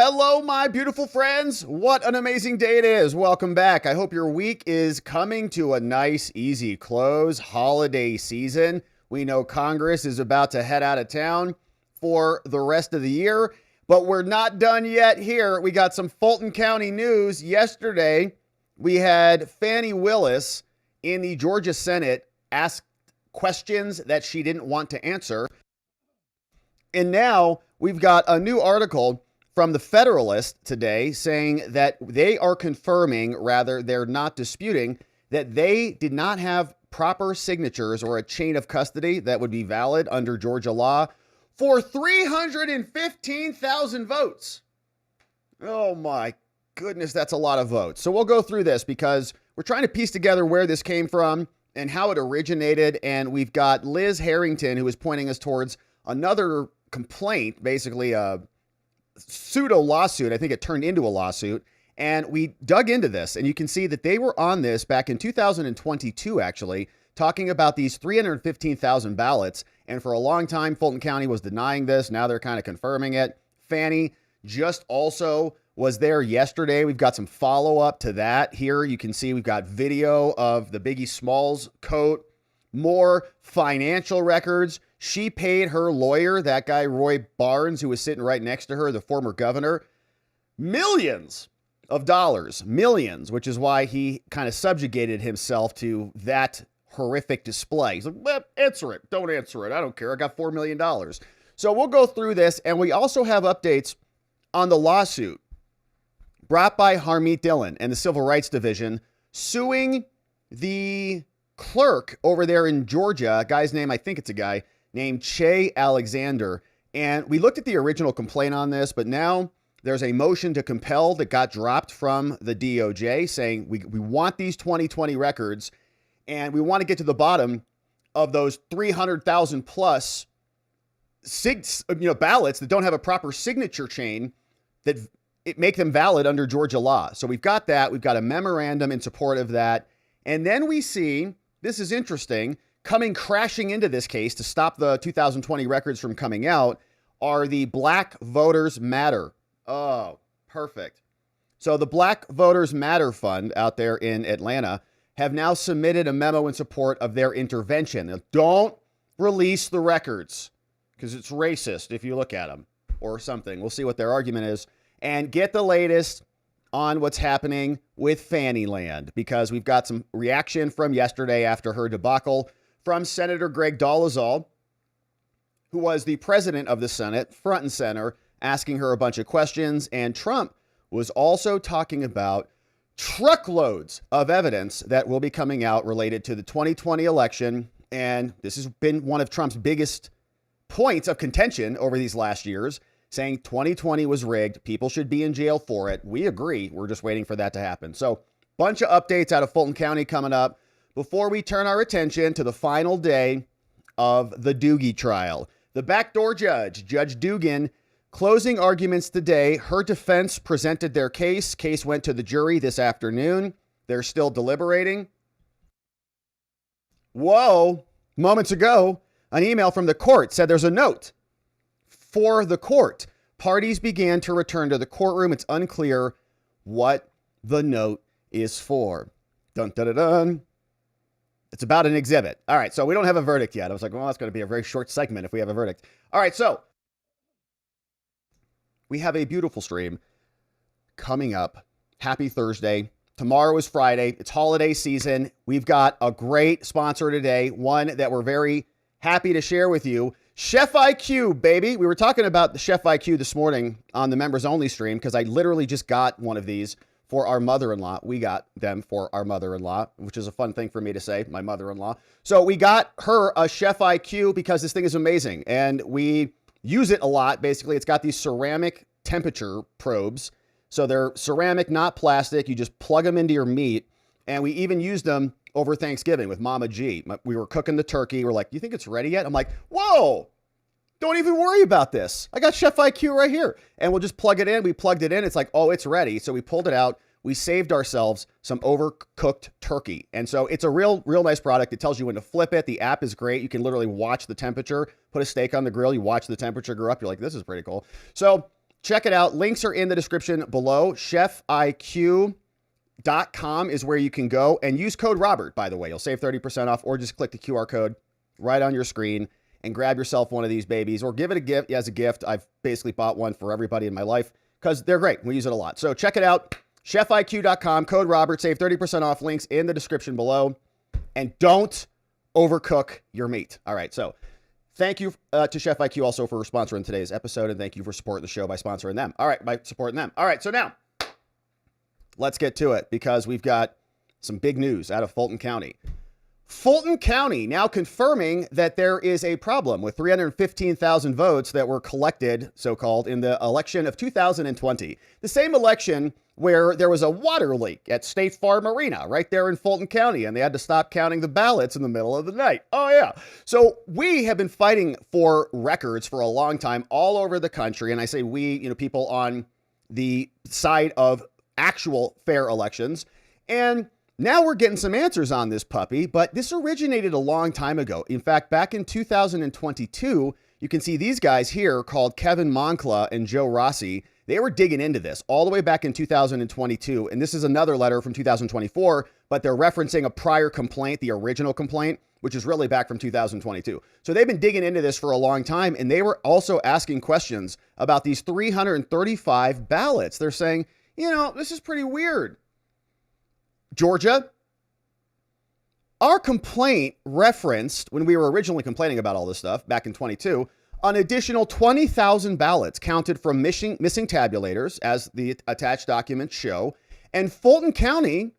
Hello, my beautiful friends. What an amazing day it is. Welcome back. I hope your week is coming to a nice, easy close. Holiday season. We know Congress is about to head out of town for the rest of the year, but we're not done yet here. We got some Fulton County news. Yesterday, we had Fani Willis in the Georgia Senate ask questions that she didn't want to answer. And now we've got a new article from the Federalist today saying that they are confirming, rather they're not disputing, that they did not have proper signatures or a chain of custody that would be valid under Georgia law for 315,000 votes. Oh my goodness, that's a lot of votes. So we'll go through this because we're trying to piece together where this came from and how it originated. And we've got Liz Harrington, who is pointing us towards another complaint, basically a pseudo lawsuit. I think it turned into a lawsuit. And we dug into this, and you can see that they were on this back in 2022, actually, talking about these 315,000 ballots. And for a long time, Fulton County was denying this. Now they're kind of confirming it. Fani just also was there yesterday. We've got some follow-up to that. Here you can see we've got video of the Biggie Smalls coat, more financial records. She paid her lawyer, that guy Roy Barnes, who was sitting right next to her, the former governor, millions of dollars, millions, which is why he kind of subjugated himself to that horrific display. He's like, well, answer it. Don't answer it. I don't care. I got $4 million. So we'll go through this. And we also have updates on the lawsuit brought by Harmeet Dillon and the Civil Rights Division suing the clerk over there in Georgia, a guy's name, I think it's a guy named Che Alexander. And we looked at the original complaint on this, but now there's a motion to compel that got dropped from the DOJ saying we want these 2020 records and we want to get to the bottom of those 300,000 plus ballots that don't have a proper signature chain that it make them valid under Georgia law. So we've got that. We've got a memorandum in support of that. And then we see, this is interesting, coming crashing into this case to stop the 2020 records from coming out are the Black Voters Matter. Oh, perfect. So the Black Voters Matter Fund out there in Atlanta have now submitted a memo in support of their intervention. Now, don't release the records because it's racist if you look at them or something. We'll see what their argument is and get the latest on what's happening with Fani Land, because we've got some reaction from yesterday after her debacle from Senator Greg Dolezal, who was the president of the Senate, front and center, asking her a bunch of questions. And Trump was also talking about truckloads of evidence that will be coming out related to the 2020 election. And this has been one of Trump's biggest points of contention over these last years, saying 2020 was rigged. People should be in jail for it. We agree. We're just waiting for that to happen. So bunch of updates out of Fulton County coming up before we turn our attention to the final day of the Dugan trial. The backdoor judge, Judge Dugan, closing arguments today. Her defense presented their case. Case went to the jury this afternoon. They're still deliberating. Whoa, moments ago, an email from the court said there's a note for the court. Parties began to return to the courtroom. It's unclear what the note is for. Dun, dun, dun, dun. It's about an exhibit. All right, so we don't have a verdict yet. I was like, well, that's going to be a very short segment if we have a verdict. All right, so we have a beautiful stream coming up. Happy Thursday. Tomorrow is Friday. It's holiday season. We've got a great sponsor today, one that we're very happy to share with you. Chef IQ, baby. We were talking about the Chef IQ this morning on the members only stream because I literally just got one of these for our mother-in-law. We got them for our mother-in-law, which is a fun thing for me to say, my mother-in-law. So we got her a Chef IQ because this thing is amazing and we use it a lot. Basically, it's got these ceramic temperature probes. So they're ceramic, not plastic. You just plug them into your meat. And we even used them over Thanksgiving with Mama G. We were cooking the turkey. We're like, you think it's ready yet? I'm like, whoa, don't even worry about this. I got Chef IQ right here. And we'll just plug it in. We plugged it in. It's like, oh, it's ready. So we pulled it out. We saved ourselves some overcooked turkey. And so it's a real nice product. It tells you when to flip it. The app is great. You can literally watch the temperature, put a steak on the grill. You watch the temperature go up. You're like, this is pretty cool. So check it out. Links are in the description below. ChefIQ.com is where you can go, and use code Robert, by the way. You'll save 30% off, or just click the QR code right on your screen and grab yourself one of these babies, or give it a gift as a gift. I've basically bought one for everybody in my life because they're great. We use it a lot. So check it out. ChefIQ.com, code Robert, save 30% off. Links in the description below. And don't overcook your meat. All right, so thank you to Chef IQ also for sponsoring today's episode, and thank you for supporting the show by sponsoring them. All right, by supporting them. All right, so now let's get to it, because we've got some big news out of Fulton County. Fulton County now confirming that there is a problem with 315,000 votes that were collected, so-called, in the election of 2020. The same election where there was a water leak at State Farm Arena right there in Fulton County, and they had to stop counting the ballots in the middle of the night. Oh, yeah. So we have been fighting for records for a long time all over the country. And I say we, people on the side of actual fair elections. And now we're getting some answers on this puppy, but this originated a long time ago. In fact, back in 2022, you can see these guys here called Kevin Moncla and Joe Rossi. They were digging into this all the way back in 2022. And this is another letter from 2024, but they're referencing a prior complaint, the original complaint, which is really back from 2022. So they've been digging into this for a long time. And they were also asking questions about these 335 ballots. They're saying, this is pretty weird. Georgia, our complaint referenced, when we were originally complaining about all this stuff back in 22, an additional 20,000 ballots counted from missing tabulators, as the attached documents show. And Fulton County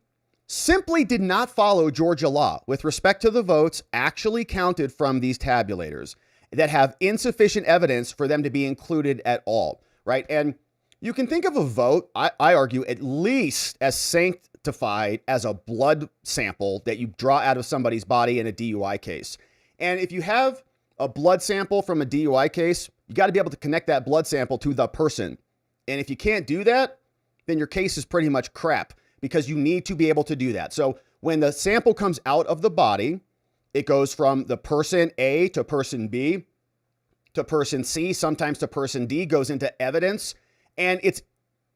simply did not follow Georgia law with respect to the votes actually counted from these tabulators that have insufficient evidence for them to be included at all, right? And you can think of a vote, I argue, at least as sanctified as a blood sample that you draw out of somebody's body in a DUI case. And if you have a blood sample from a DUI case, you got to be able to connect that blood sample to the person. And if you can't do that, then your case is pretty much crap, because you need to be able to do that. So when the sample comes out of the body, it goes from the person A to person B to person C, sometimes to person D, goes into evidence. And it's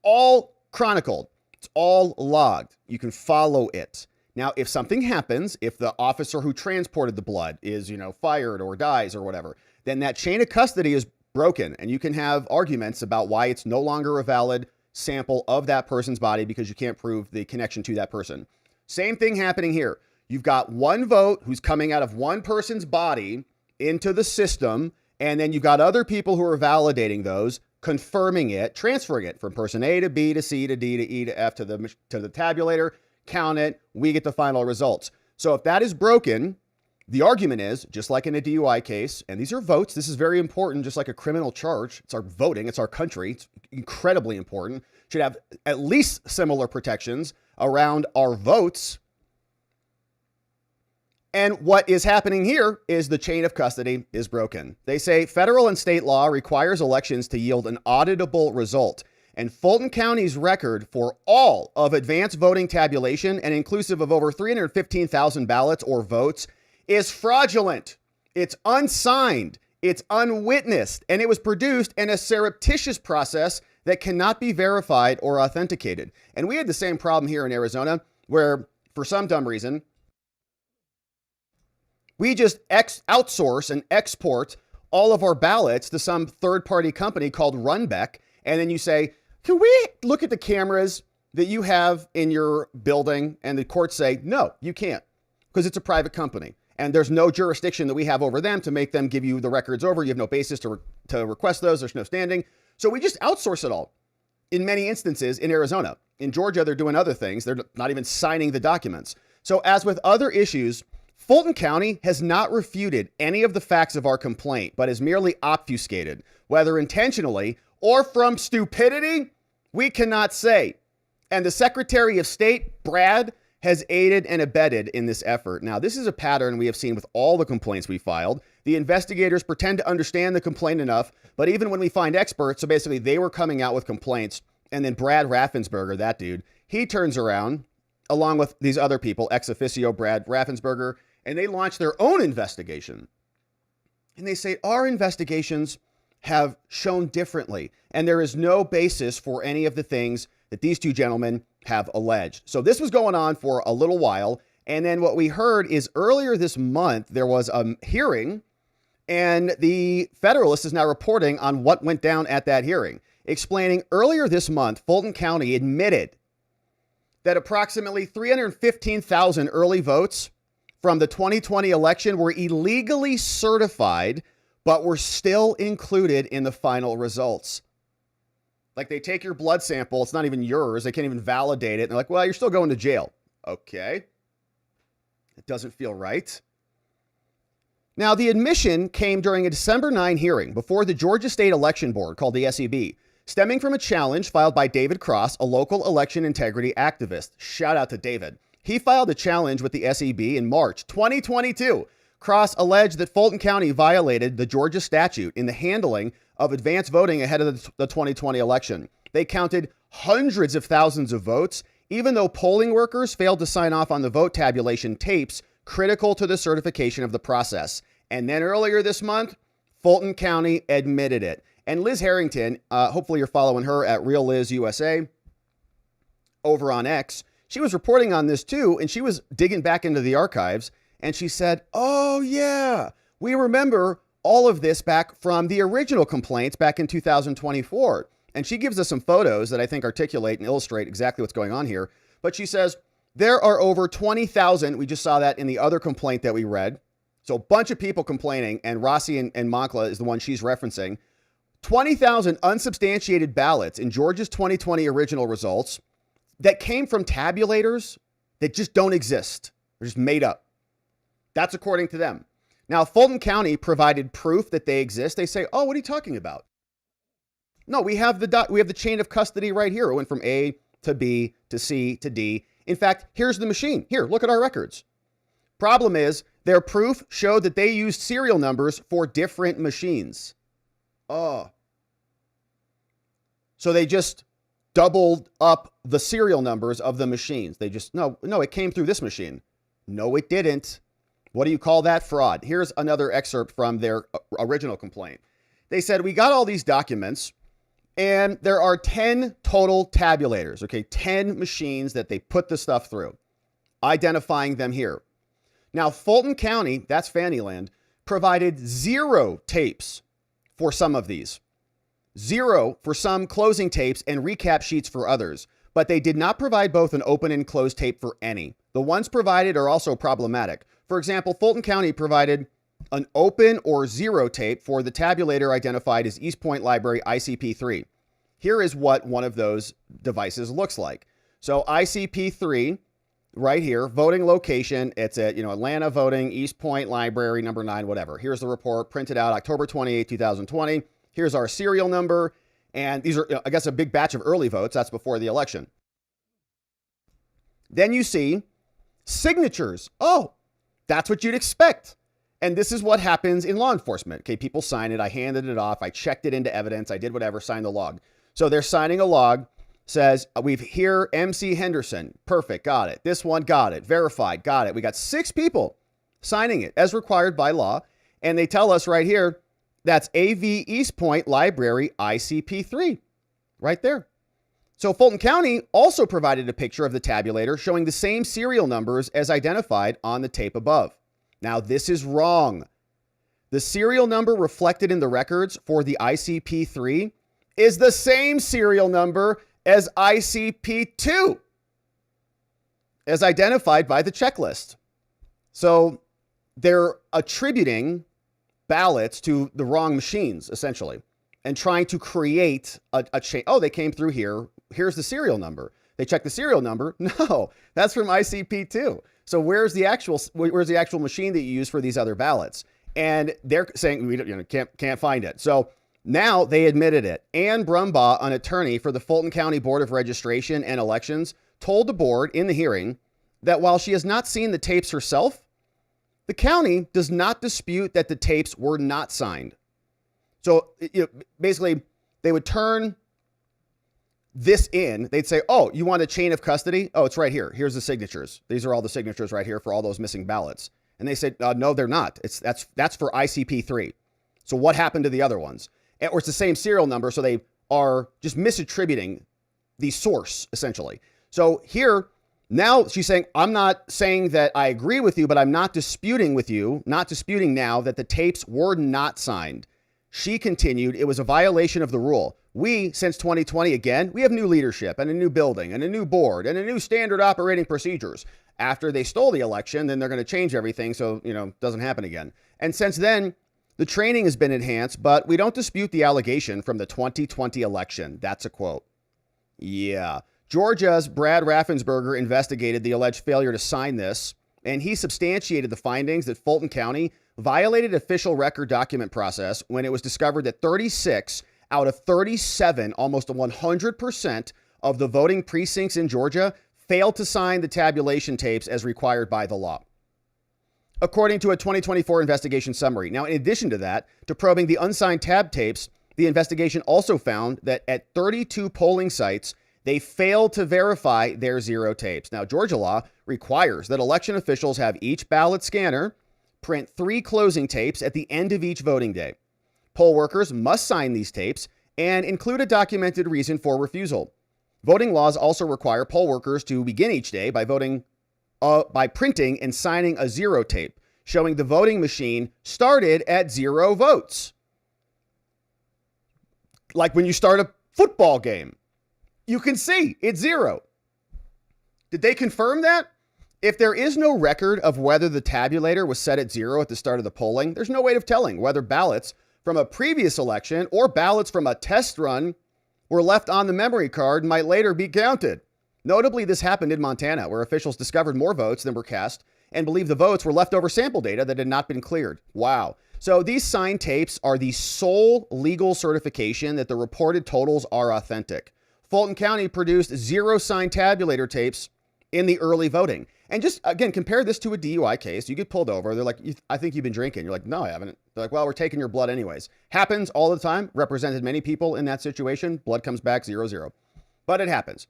all chronicled. It's all logged. You can follow it. Now, if something happens, if the officer who transported the blood is, fired or dies or whatever, then that chain of custody is broken. And you can have arguments about why it's no longer a valid sample of that person's body, because you can't prove the connection to that person. Same thing happening here. You've got one vote who's coming out of one person's body into the system. And then you've got other people who are validating those, confirming it, transferring it from person A to B to C to D to E to F to the tabulator, count it, we get the final results. So if that is broken, the argument is, just like in a DUI case, and these are votes, this is very important, just like a criminal charge. It's our voting, it's our country, it's incredibly important. Should have at least similar protections around our votes. And what is happening here is the chain of custody is broken. They say federal and state law requires elections to yield an auditable result. And Fulton County's record for all of advanced voting tabulation, and inclusive of over 315,000 ballots or votes, is fraudulent. It's unsigned. It's unwitnessed. And it was produced in a surreptitious process that cannot be verified or authenticated. And we had the same problem here in Arizona, where for some dumb reason, we just outsource and export all of our ballots to some third-party company called Runbeck. And then you say, can we look at the cameras that you have in your building? And the courts say, no, you can't, because it's a private company. And there's no jurisdiction that we have over them to make them give you the records over. You have no basis to request those. There's no standing. So we just outsource it all in many instances in Arizona. In Georgia, they're doing other things. They're not even signing the documents. So as with other issues, Fulton County has not refuted any of the facts of our complaint, but has merely obfuscated, whether intentionally or from stupidity, we cannot say. And the Secretary of State, Brad, has aided and abetted in this effort. Now, this is a pattern we have seen with all the complaints we filed. The investigators pretend to understand the complaint enough, but even when we find experts, so basically they were coming out with complaints, and then Brad Raffensperger, that dude, he turns around, along with these other people, ex officio Brad Raffensperger, and they launch their own investigation. And they say, our investigations have shown differently. And there is no basis for any of the things that these two gentlemen have alleged. So this was going on for a little while. And then what we heard is earlier this month, there was a hearing, and the Federalist is now reporting on what went down at that hearing, explaining earlier this month, Fulton County admitted that approximately 315,000 early votes from the 2020 election were illegally certified, but were still included in the final results. Like, they take your blood sample, it's not even yours, they can't even validate it, and they're like, well, you're still going to jail. Okay. It doesn't feel right. Now, the admission came during a December 9 hearing before the Georgia State Election Board, called the SEB, stemming from a challenge filed by David Cross, a local election integrity activist. Shout out to David. He filed a challenge with the SEB in March 2022. Cross alleged that Fulton County violated the Georgia statute in the handling of advance voting ahead of the 2020 election. They counted hundreds of thousands of votes, even though polling workers failed to sign off on the vote tabulation tapes critical to the certification of the process. And then earlier this month, Fulton County admitted it. And Liz Harrington, hopefully you're following her at Real Liz USA over on X. She was reporting on this too, and she was digging back into the archives, and she said, oh yeah, we remember all of this back from the original complaints back in 2024. And she gives us some photos that I think articulate and illustrate exactly what's going on here. But she says, there are over 20,000. We just saw that in the other complaint that we read. So a bunch of people complaining, and Rossi and Moncla is the one she's referencing. 20,000 unsubstantiated ballots in Georgia's 2020 original results that came from tabulators that just don't exist. They're just made up. That's according to them. Now, Fulton County provided proof that they exist. They say, oh, what are you talking about? No, we have the chain of custody right here. It went from A to B to C to D. In fact, here's the machine. Here, look at our records. Problem is, their proof showed that they used serial numbers for different machines. Oh. So they just doubled up the serial numbers of the machines. They just, no, it came through this machine. No, it didn't. What do you call that? Fraud. Here's another excerpt from their original complaint. They said, we got all these documents, and there are 10 total tabulators, okay? 10 machines that they put the stuff through, identifying them here. Now, Fulton County, that's Faniland, provided 0 tapes for some of these. 0 for some closing tapes and recap sheets for others, but they did not provide both an open and closed tape for any. The ones provided are also problematic. For example, Fulton County provided an open or 0 tape for the tabulator identified as East Point Library ICP3. Here is what one of those devices looks like. So ICP3, right here, voting location, it's at, Atlanta voting, East Point Library, number 9, whatever. Here's the report printed out October 28, 2020. Here's our serial number. And these are, I guess, a big batch of early votes. That's before the election. Then you see signatures. Oh, that's what you'd expect. And this is what happens in law enforcement. Okay, people sign it. I handed it off. I checked it into evidence. I did whatever, signed the log. So they're signing a log, says, we've here MC Henderson. Perfect, got it. This one, got it. Verified, got it. We got 6 people signing it as required by law. And they tell us right here, that's AV East Point Library ICP3, right there. So Fulton County also provided a picture of the tabulator showing the same serial numbers as identified on the tape above. Now, this is wrong. The serial number reflected in the records for the ICP3 is the same serial number as ICP2, as identified by the checklist. So they're attributing ballots to the wrong machines, essentially, and trying to create a chain. Oh, they came through here. Here's the serial number. They check the serial number. No, that's from ICP2. So where's the actual machine that you use for these other ballots? And they're saying we can't find it. So now they admitted it. Ann Brumbaugh, an attorney for the Fulton County Board of Registration and Elections, told the board in the hearing that while she has not seen the tapes herself, the county does not dispute that the tapes were not signed. So basically, they would turn this in. They'd say, oh, you want a chain of custody? Oh, it's right here. Here's the signatures. These are all the signatures right here for all those missing ballots. And they said, no, they're not. That's for ICP3. So what happened to the other ones? or it's the same serial number, so they are just misattributing the source, essentially. So here, now she's saying, I'm not saying that I agree with you, but I'm not disputing now that the tapes were not signed. She continued, it was a violation of the rule. We, since 2020, again, we have new leadership and a new building and a new board and a new standard operating procedures. After they stole the election, then they're going to change everything so, it doesn't happen again. And since then, the training has been enhanced, but we don't dispute the allegation from the 2020 election. That's a quote. Yeah. Georgia's Brad Raffensperger investigated the alleged failure to sign this, and he substantiated the findings that Fulton County violated official record document process when it was discovered that 36 out of 37, almost 100% of the voting precincts in Georgia failed to sign the tabulation tapes as required by the law. According to a 2024 investigation summary. Now, in addition to that, to probing the unsigned tab tapes, the investigation also found that at 32 polling sites, they failed to verify their zero tapes. Now, Georgia law requires that election officials have each ballot scanner print 3 closing tapes at the end of each voting day. Poll workers must sign these tapes and include a documented reason for refusal. Voting laws also require poll workers to begin each day by by printing and signing a zero tape, showing the voting machine started at 0 votes. Like when you start a football game, you can see it's 0. Did they confirm that? If there is no record of whether the tabulator was set at 0 at the start of the polling, there's no way of telling whether ballots from a previous election or ballots from a test run were left on the memory card and might later be counted. Notably, this happened in Montana, where officials discovered more votes than were cast and believed the votes were leftover sample data that had not been cleared. Wow. So these signed tapes are the sole legal certification that the reported totals are authentic. Fulton County produced 0 signed tabulator tapes in the early voting. And just, again, compare this to a DUI case. You get pulled over. They're like, I think you've been drinking. You're like, no, I haven't. They're like, well, we're taking your blood anyways. Happens all the time. Represented many people in that situation. Blood comes back 0-0. But it happens.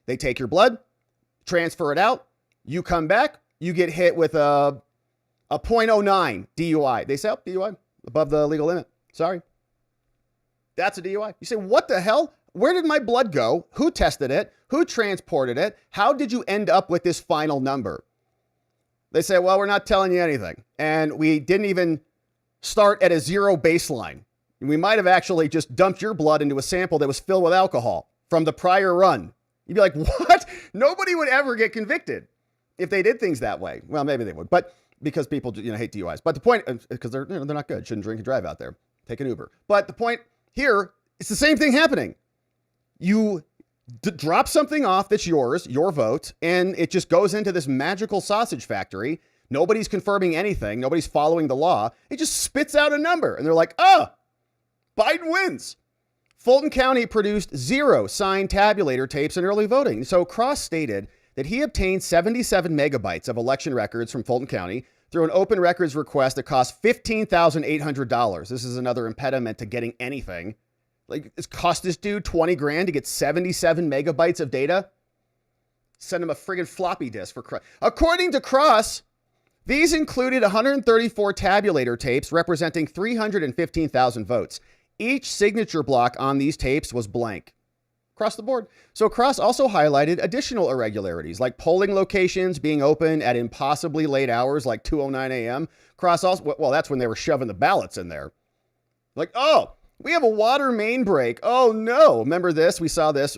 They take your blood, transfer it out. You come back. You get hit with a .09 DUI. They say, oh, DUI, above the legal limit. Sorry. That's a DUI. You say, what the hell? Where did my blood go? Who tested it? Who transported it? How did you end up with this final number? They say, well, we're not telling you anything. And we didn't even start at a 0 baseline. We might have actually just dumped your blood into a sample that was filled with alcohol from the prior run. You'd be like, what? Nobody would ever get convicted if they did things that way. Well, maybe they would, but because people hate DUIs. But the point, because they're not good. Shouldn't drink and drive out there. Take an Uber. But the point here, it's the same thing happening. You drop something off that's yours, your vote, and it just goes into this magical sausage factory. Nobody's confirming anything. Nobody's following the law. It just spits out a number. And they're like, Biden wins. Fulton County produced 0 signed tabulator tapes in early voting. So Cross stated that he obtained 77 megabytes of election records from Fulton County through an open records request that cost $15,800. This is another impediment to getting anything. Like, it's cost this dude $20,000 to get 77 megabytes of data. Send him a friggin' floppy disk for Cross. According to Cross, these included 134 tabulator tapes representing 315,000 votes. Each signature block on these tapes was blank across the board. So Cross also highlighted additional irregularities, like polling locations being open at impossibly late hours, like 2:09 a.m. Cross also, well, that's when they were shoving the ballots in there. Like, oh, we have a water main break. Oh no. Remember this? We saw this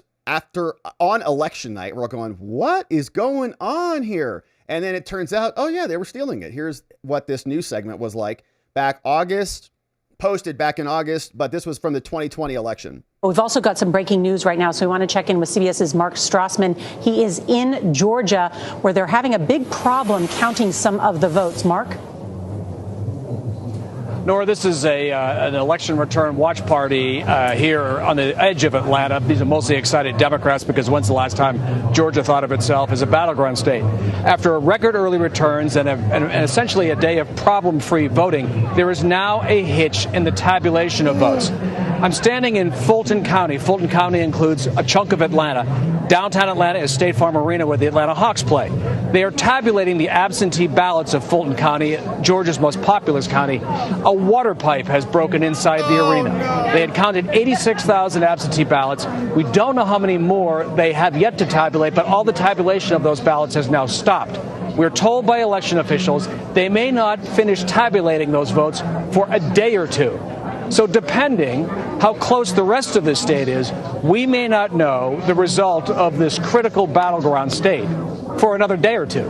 on election night. We're all going, what is going on here? And then it turns out, oh yeah, they were stealing it. Here's what this news segment was like posted back in August, but this was from the 2020 election. We've also got some breaking news right now, so we want to check in with CBS's Mark Strassman. He is in Georgia, where they're having a big problem counting some of the votes. Mark? Nora, this is an election return watch party here on the edge of Atlanta. These are mostly excited Democrats because when's the last time Georgia thought of itself as a battleground state? After a record early returns and essentially a day of problem-free voting, there is now a hitch in the tabulation of votes. I'm standing in Fulton County. Fulton County includes a chunk of Atlanta. Downtown Atlanta is State Farm Arena, where the Atlanta Hawks play. They are tabulating the absentee ballots of Fulton County, Georgia's most populous county. A water pipe has broken inside the arena. No. They had counted 86,000 absentee ballots. We don't know how many more they have yet to tabulate, but all the tabulation of those ballots has now stopped. We're told by election officials they may not finish tabulating those votes for a day or two. So depending how close the rest of the state is, we may not know the result of this critical battleground state for another day or two.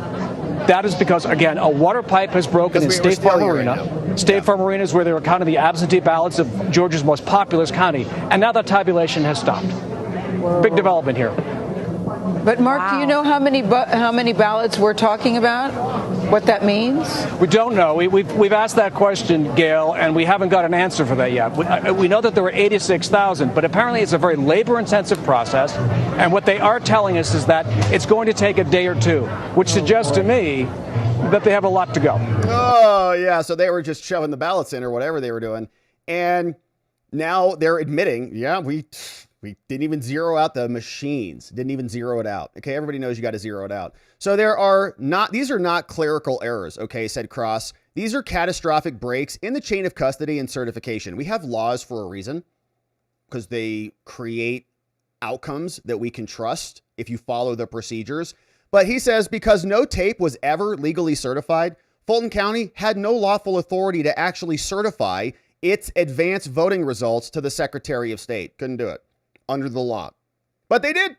That is because, again, a water pipe has broken in State Farm Arena. State Farm Arena is where they were counting the absentee ballots of Georgia's most populous county, and now the tabulation has stopped. Big development here. But Mark, do you know how many ballots we're talking about? What that means? We don't know. We've asked that question, Gail, and we haven't got an answer for that yet. We know that there were 86,000, but apparently it's a very labor-intensive process. And what they are telling us is that it's going to take a day or two, which suggests to me that they have a lot to go. Oh, yeah. So they were just shoving the ballots in or whatever they were doing. And now they're admitting, yeah, we didn't even zero out the machines. Didn't even zero it out. Okay, everybody knows you got to zero it out. So these are not clerical errors, okay, said Cross. These are catastrophic breaks in the chain of custody and certification. We have laws for a reason, because they create outcomes that we can trust if you follow the procedures. But he says because no tape was ever legally certified, Fulton County had no lawful authority to actually certify its advanced voting results to the Secretary of State. Couldn't do it under the law. But they did.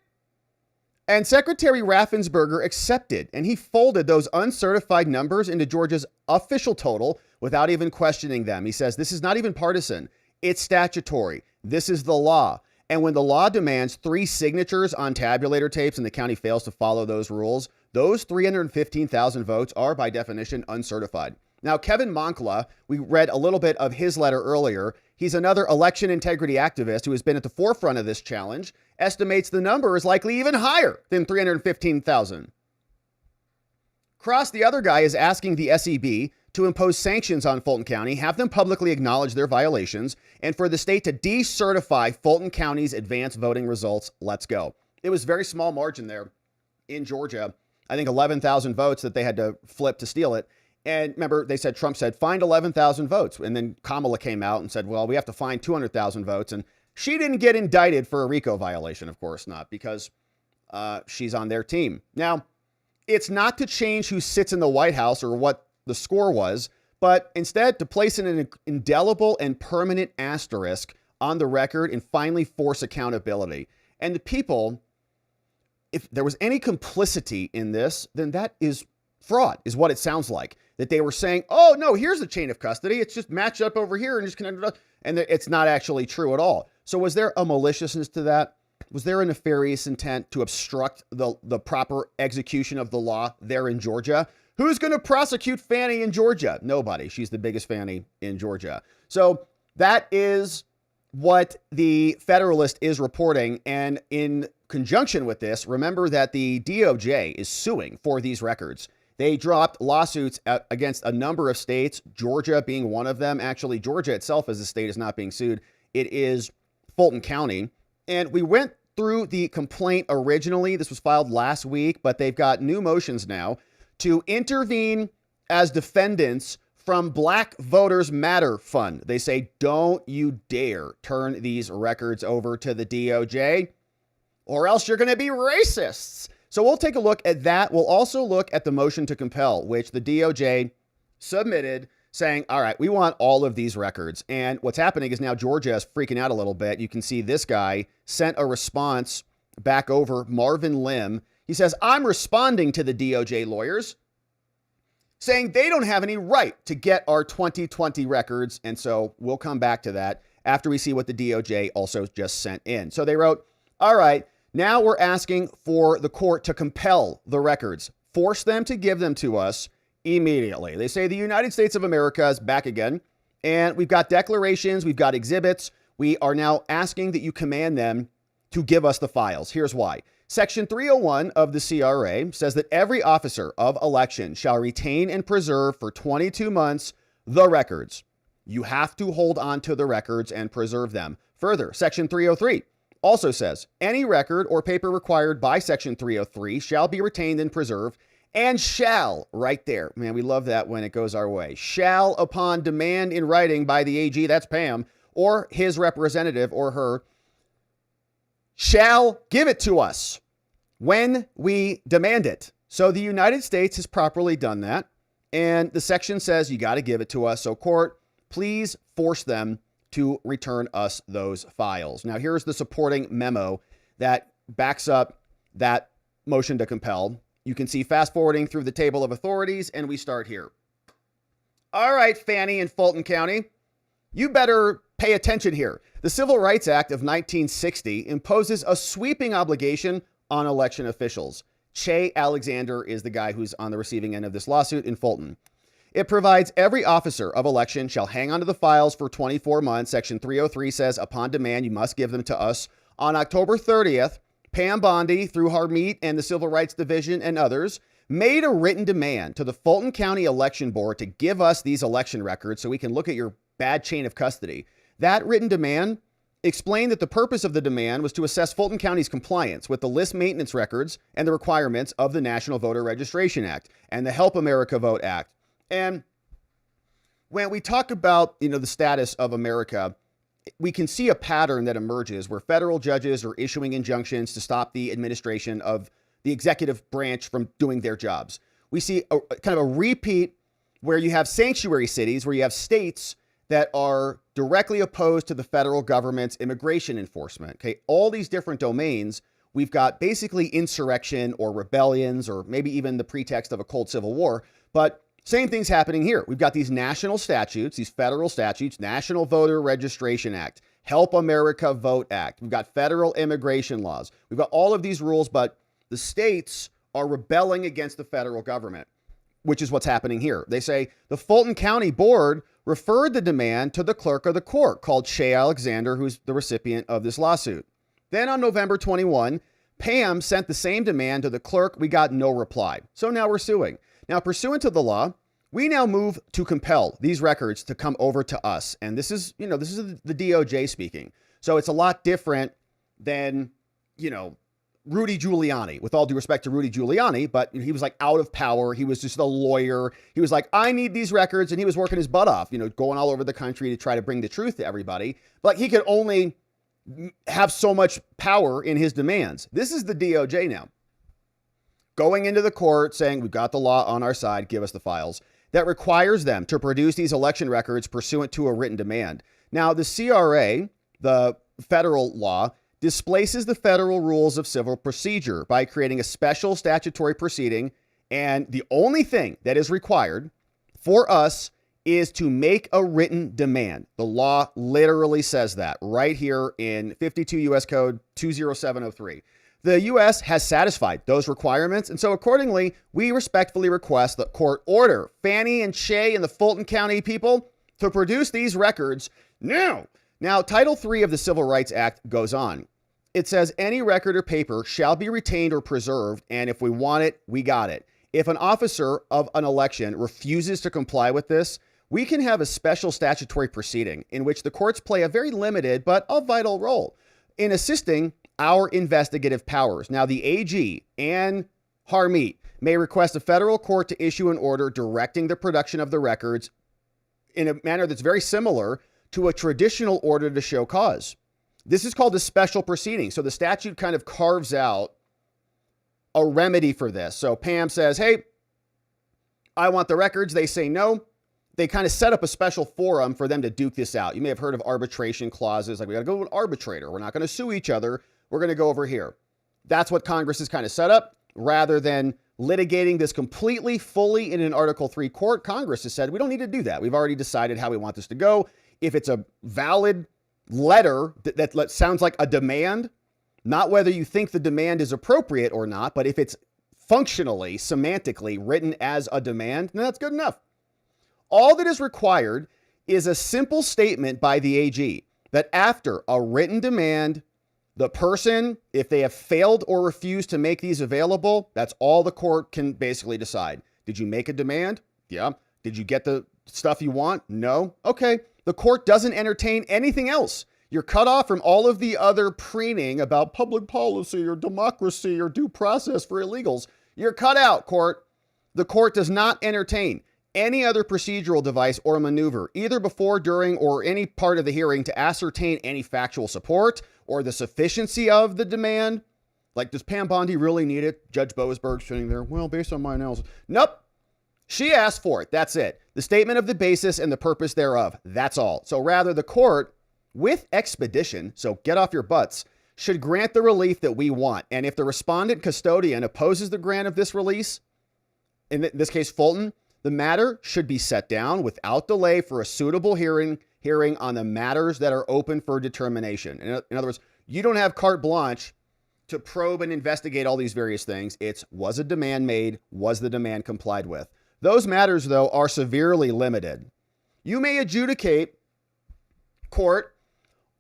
And Secretary Raffensperger accepted, and he folded those uncertified numbers into Georgia's official total without even questioning them. He says, this is not even partisan. It's statutory. This is the law. And when the law demands 3 signatures on tabulator tapes and the county fails to follow those rules, those 315,000 votes are by definition uncertified. Now, Kevin Moncla, we read a little bit of his letter earlier. He's another election integrity activist who has been at the forefront of this challenge, estimates the number is likely even higher than 315,000. Cross, the other guy, is asking the SEB to impose sanctions on Fulton County, have them publicly acknowledge their violations, and for the state to decertify Fulton County's advanced voting results. Let's go. It was very small margin there in Georgia. I think 11,000 votes that they had to flip to steal it. And remember, Trump said, find 11,000 votes. And then Kamala came out and said, well, we have to find 200,000 votes. And she didn't get indicted for a RICO violation, of course not, because she's on their team. Now, it's not to change who sits in the White House or what the score was, but instead to place an indelible and permanent asterisk on the record and finally force accountability. And the people, if there was any complicity in this, then that is fraud, is what it sounds like. That they were saying, oh, no, here's the chain of custody. It's just matched up over here and just connected up. And it's not actually true at all. So was there a maliciousness to that? Was there a nefarious intent to obstruct the proper execution of the law there in Georgia? Who's going to prosecute Fani in Georgia? Nobody. She's the biggest Fani in Georgia. So that is what the Federalist is reporting. And in conjunction with this, remember that the DOJ is suing for these records. They dropped lawsuits against a number of states, Georgia being one of them. Actually, Georgia itself as a state is not being sued. It is Fulton County. And we went through the complaint originally. This was filed last week, but they've got new motions now to intervene as defendants from Black Voters Matter Fund. They say, don't you dare turn these records over to the DOJ, or else you're going to be racists. So we'll take a look at that. We'll also look at the motion to compel, which the DOJ submitted, saying, all right, we want all of these records. And what's happening is now Georgia is freaking out a little bit. You can see this guy sent a response back over, Marvin Lim. He says, I'm responding to the DOJ lawyers, saying they don't have any right to get our 2020 records. And so we'll come back to that after we see what the DOJ also just sent in. So they wrote, all right, now we're asking for the court to compel the records, force them to give them to us immediately. They say the United States of America is back again, and we've got declarations, we've got exhibits. We are now asking that you command them to give us the files. Here's why. Section 301 of the CRA says that every officer of election shall retain and preserve for 22 months the records. You have to hold on to the records and preserve them Further, Section 303 also says any record or paper required by Section 303 shall be retained and preserved and shall, right there. Man, we love that when it goes our way. Shall, upon demand in writing by the AG, that's Pam, or his representative or her, shall give it to us when we demand it. So the United States has properly done that. And the section says you got to give it to us. So court, please force them to return us those files. Now, here's the supporting memo that backs up that motion to compel. You can see fast forwarding through the table of authorities, and we start here. All right, Fani and Fulton County, you better pay attention here. The Civil Rights Act of 1960 imposes a sweeping obligation on election officials. Che Alexander is the guy who's on the receiving end of this lawsuit in Fulton. It provides every officer of election shall hang onto the files for 24 months. Section 303 says upon demand, you must give them to us. On October 30th, Pam Bondi, through Harmeet and the Civil Rights Division and others, made a written demand to the Fulton County Election Board to give us these election records so we can look at your bad chain of custody. That written demand explained that the purpose of the demand was to assess Fulton County's compliance with the list maintenance records and the requirements of the National Voter Registration Act and the Help America Vote Act. And when we talk about, the status of America, we can see a pattern that emerges where federal judges are issuing injunctions to stop the administration of the executive branch from doing their jobs. We see a kind of a repeat where you have sanctuary cities, where you have states that are directly opposed to the federal government's immigration enforcement. Okay, all these different domains, we've got basically insurrection or rebellions, or maybe even the pretext of a cold civil war. But same thing's happening here. We've got these national statutes, these federal statutes, National Voter Registration Act, Help America Vote Act. We've got federal immigration laws. We've got all of these rules, but the states are rebelling against the federal government, which is what's happening here. They say the Fulton County Board referred the demand to the clerk of the court, called Che Alexander, who's the recipient of this lawsuit. Then on November 21, Pam sent the same demand to the clerk. We got no reply. So now we're suing. Now, pursuant to the law, we now move to compel these records to come over to us. And this is, this is the DOJ speaking. So it's a lot different than, Rudy Giuliani, with all due respect to Rudy Giuliani, but he was like out of power. He was just a lawyer. He was like, I need these records. And he was working his butt off, going all over the country to try to bring the truth to everybody. But he could only have so much power in his demands. This is the DOJ now, going into the court saying, we've got the law on our side, give us the files, that requires them to produce these election records pursuant to a written demand. Now, the CRA, the federal law, displaces the federal rules of civil procedure by creating a special statutory proceeding. And the only thing that is required for us is to make a written demand. The law literally says that right here in 52 U.S. Code 20703. The U.S. has satisfied those requirements, and so accordingly, we respectfully request that court order Fani and Che and the Fulton County people to produce these records now. Now, Title III of the Civil Rights Act goes on. It says any record or paper shall be retained or preserved, and if we want it, we got it. If an officer of an election refuses to comply with this, we can have a special statutory proceeding in which the courts play a very limited but a vital role in assisting our investigative powers. Now, the AG and Harmeet may request a federal court to issue an order directing the production of the records in a manner that's very similar to a traditional order to show cause. This is called a special proceeding. So the statute kind of carves out a remedy for this. So Pam says, hey, I want the records. They say no. They kind of set up a special forum for them to duke this out. You may have heard of arbitration clauses, like we got to go to an arbitrator. We're not going to sue each other. We're going to go over here. That's what Congress has kind of set up. Rather than litigating this completely, fully in an Article 3 court, Congress has said, we don't need to do that. We've already decided how we want this to go. If it's a valid letter that sounds like a demand, not whether you think the demand is appropriate or not, but if it's functionally, semantically written as a demand, then that's good enough. All that is required is a simple statement by the AG that after a written demand, the person, if they have failed or refused to make these available, that's all the court can basically decide. Did you make a demand? Yeah. Did you get the stuff you want? No. Okay. The court doesn't entertain anything else. You're cut off from all of the other preening about public policy or democracy or due process for illegals. You're cut out, court. The court does not entertain any other procedural device or maneuver, either before, during, or any part of the hearing to ascertain any factual support or the sufficiency of the demand. Like, does Pam Bondi really need it? Judge Boasberg sitting there, well, based on my analysis. Nope. She asked for it. That's it. The statement of the basis and the purpose thereof. That's all. So rather, the court, with expedition, so get off your butts, should grant the relief that we want. And if the respondent custodian opposes the grant of this release, in this case, Fulton, the matter should be set down without delay for a suitable hearing on the matters that are open for determination. In other words, you don't have carte blanche to probe and investigate all these various things. It's, was a demand made? Was the demand complied with? Those matters, though, are severely limited. You may adjudicate, court,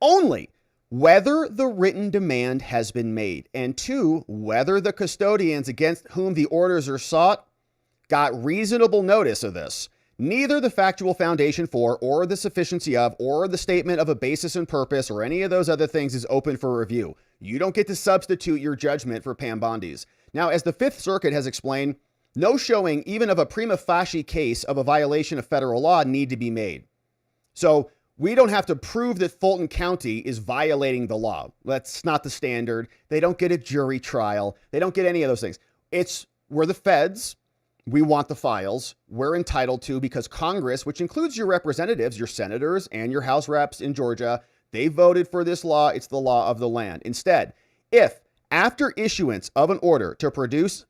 only whether the written demand has been made, and 2, whether the custodians against whom the orders are sought got reasonable notice of this. Neither the factual foundation for, or the sufficiency of, or the statement of a basis and purpose, or any of those other things is open for review. You don't get to substitute your judgment for Pam Bondi's. Now, as the Fifth Circuit has explained, no showing even of a prima facie case of a violation of federal law need to be made. So we don't have to prove that Fulton County is violating the law. That's not the standard. They don't get a jury trial. They don't get any of those things. We're the feds. We want the files. We're entitled to, because Congress, which includes your representatives, your senators, and your House reps in Georgia, they voted for this law. It's the law of the land. Instead, if after issuance of an order to produce,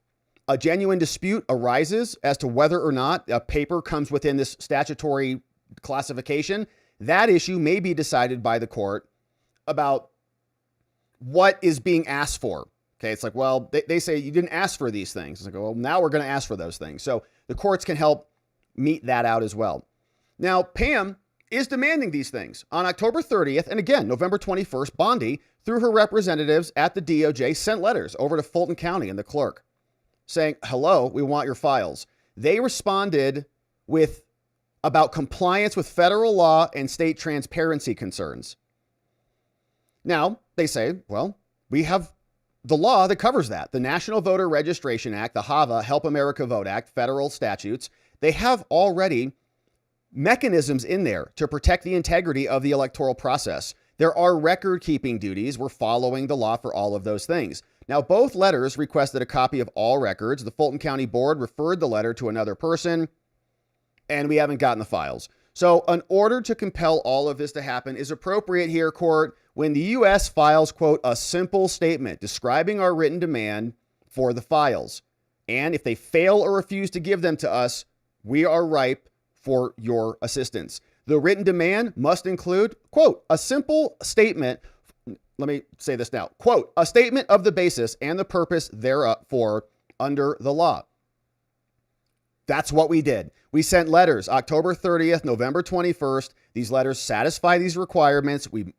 a genuine dispute arises as to whether or not a paper comes within this statutory classification, that issue may be decided by the court about what is being asked for. Okay, it's like, well, they say you didn't ask for these things. It's like, well, now we're going to ask for those things. So the courts can help meet that out as well. Now, Pam is demanding these things. On October 30th, and again, November 21st, Bondi, through her representatives at the DOJ, sent letters over to Fulton County and the clerk saying, hello, we want your files. They responded with about compliance with federal law and state transparency concerns. Now, they say, well, we have the law that covers that. The National Voter Registration Act, the HAVA, Help America Vote Act, federal statutes, they have already mechanisms in there to protect the integrity of the electoral process. There are record-keeping duties. We're following the law for all of those things. Now, both letters requested a copy of all records. The Fulton County Board referred the letter to another person, and we haven't gotten the files. So an order to compel all of this to happen is appropriate here, court, when the U.S. files, quote, a simple statement describing our written demand for the files. And if they fail or refuse to give them to us, we are ripe for your assistance. The written demand must include, quote, a simple statement. Let me say this now, quote, a statement of the basis and the purpose thereof for under the law. That's what we did. We sent letters October 30th, November 21st. These letters satisfy these requirements. We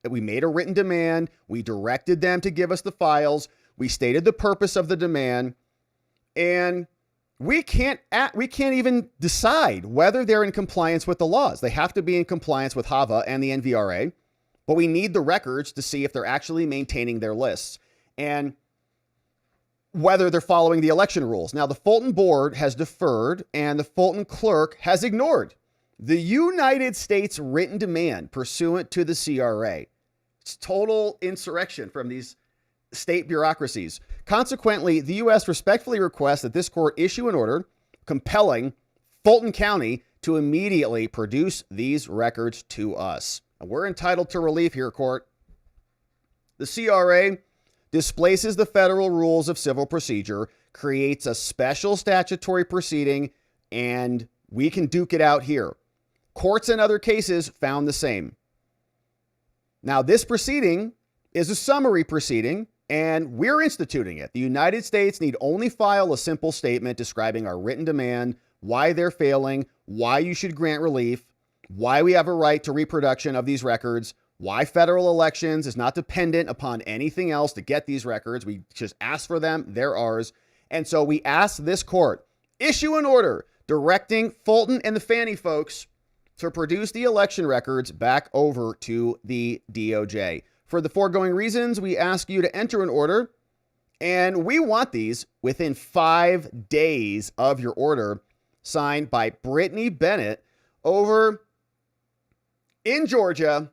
made a written demand. We directed them to give us the files. We stated the purpose of the demand. And we can't even decide whether they're in compliance with the laws. They have to be in compliance with HAVA and the NVRA. But we need the records to see if they're actually maintaining their lists and whether they're following the election rules. Now, the Fulton board has deferred and the Fulton clerk has ignored the United States written demand pursuant to the CRA. It's total insurrection from these state bureaucracies. Consequently, the U.S. respectfully requests that this court issue an order compelling Fulton County to immediately produce these records to us. And we're entitled to relief here, court. The CRA displaces the federal rules of civil procedure, creates a special statutory proceeding, and we can duke it out here. Courts in other cases found the same. Now, this proceeding is a summary proceeding, and we're instituting it. The United States need only file a simple statement describing our written demand, why they're failing, why you should grant relief, why we have a right to reproduction of these records, why federal elections is not dependent upon anything else to get these records. We just ask for them. They're ours. And so we ask this court, issue an order directing Fulton and the Fani folks to produce the election records back over to the DOJ. For the foregoing reasons, we ask you to enter an order, and we want these within 5 days of your order, signed by Brittany Bennett over in Georgia,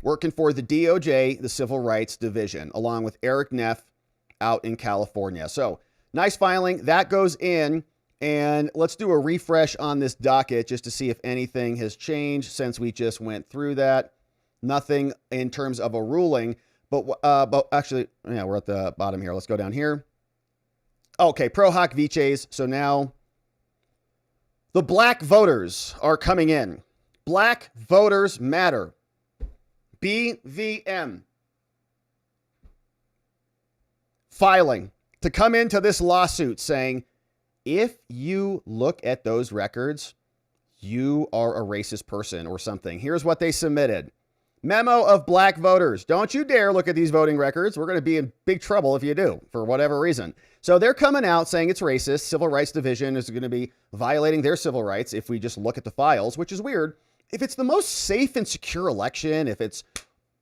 working for the DOJ, the Civil Rights Division, along with Eric Neff out in California. So nice filing. That goes in, and let's do a refresh on this docket just to see if anything has changed since we just went through that. Nothing in terms of a ruling, but actually, yeah, we're at the bottom here. Let's go down here. Okay, pro hoc vices. So now the black voters are coming in. Black voters matter. BVM. Filing to come into this lawsuit saying, if you look at those records, you are a racist person or something. Here's what they submitted. Memo of black voters. Don't you dare look at these voting records. We're going to be in big trouble if you do, for whatever reason. So they're coming out saying it's racist. Civil Rights Division is going to be violating their civil rights if we just look at the files, which is weird. If it's the most safe and secure election, if it's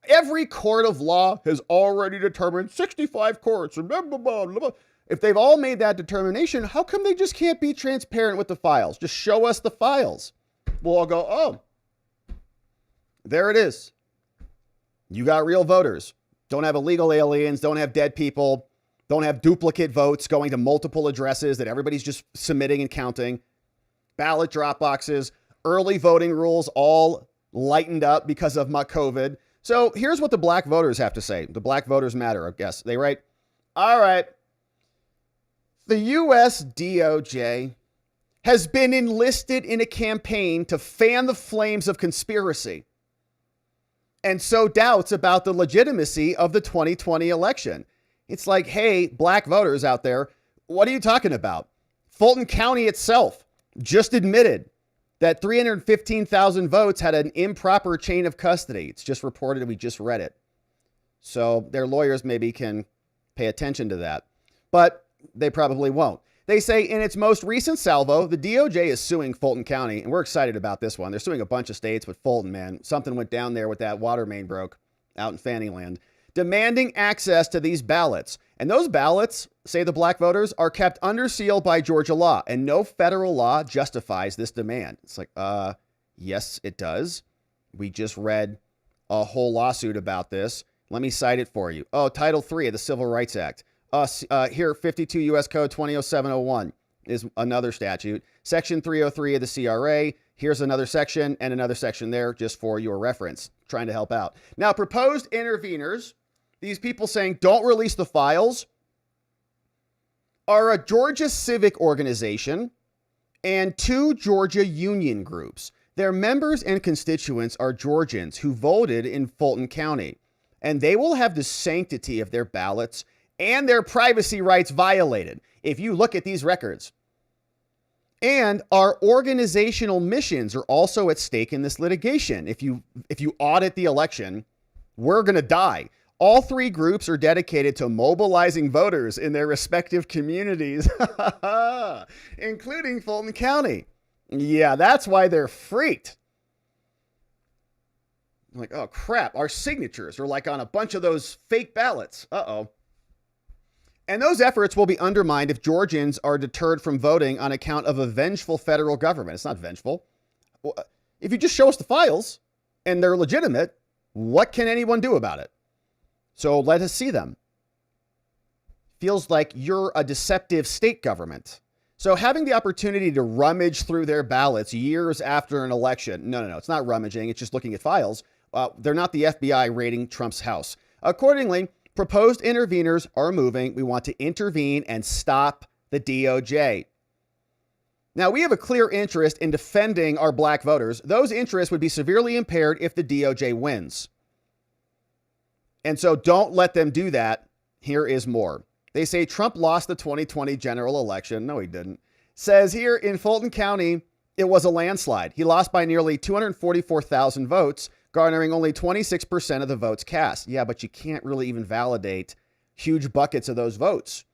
every court of law has already determined 65 courts, if they've all made that determination, how come they just can't be transparent with the files? Just show us the files. We'll all go, oh, there it is. You got real voters. Don't have illegal aliens. Don't have dead people. Don't have duplicate votes going to multiple addresses that everybody's just submitting and counting. Ballot drop boxes. Early voting rules all lightened up because of COVID. So here's what the black voters have to say. The black voters matter, I guess. They write, all right, the U.S. DOJ has been enlisted in a campaign to fan the flames of conspiracy and sow doubts about the legitimacy of the 2020 election. It's like, hey, black voters out there, what are you talking about? Fulton County itself just admitted that 315,000 votes had an improper chain of custody. It's just reported. We just read it. So their lawyers maybe can pay attention to that, but they probably won't. They say in its most recent salvo, the DOJ is suing Fulton County, and we're excited about this one. They're suing a bunch of states, but Fulton, man, something went down there with that water main broke out in Fani land, demanding access to these ballots. And those ballots, say the black voters, are kept under seal by Georgia law, and no federal law justifies this demand. It's like, yes, it does. We just read a whole lawsuit about this. Let me cite it for you. Oh, Title III of the Civil Rights Act. Here, 52 U.S. Code 200701 is another statute. Section 303 of the CRA. Here's another section and another section there just for your reference, trying to help out. Now, proposed interveners, these people saying don't release the files, are a Georgia civic organization and 2 Georgia union groups. Their members and constituents are Georgians who voted in Fulton County, and they will have the sanctity of their ballots and their privacy rights violated if you look at these records. And our organizational missions are also at stake in this litigation. If you audit the election, we're going to die. All 3 groups are dedicated to mobilizing voters in their respective communities, including Fulton County. Yeah, that's why they're freaked. Like, oh, crap. Our signatures are like on a bunch of those fake ballots. Uh-oh. And those efforts will be undermined if Georgians are deterred from voting on account of a vengeful federal government. It's not vengeful. If you just show us the files and they're legitimate, what can anyone do about it? So let us see them. Feels like you're a deceptive state government. So having the opportunity to rummage through their ballots years after an election. No, it's not rummaging. It's just looking at files. They're not the FBI raiding Trump's house. Accordingly, proposed interveners are moving. We want to intervene and stop the DOJ. Now, we have a clear interest in defending our black voters. Those interests would be severely impaired if the DOJ wins. And so don't let them do that. Here is more. They say Trump lost the 2020 general election. No, he didn't. Says here in Fulton County, it was a landslide. He lost by nearly 244,000 votes, garnering only 26% of the votes cast. Yeah, but you can't really even validate huge buckets of those votes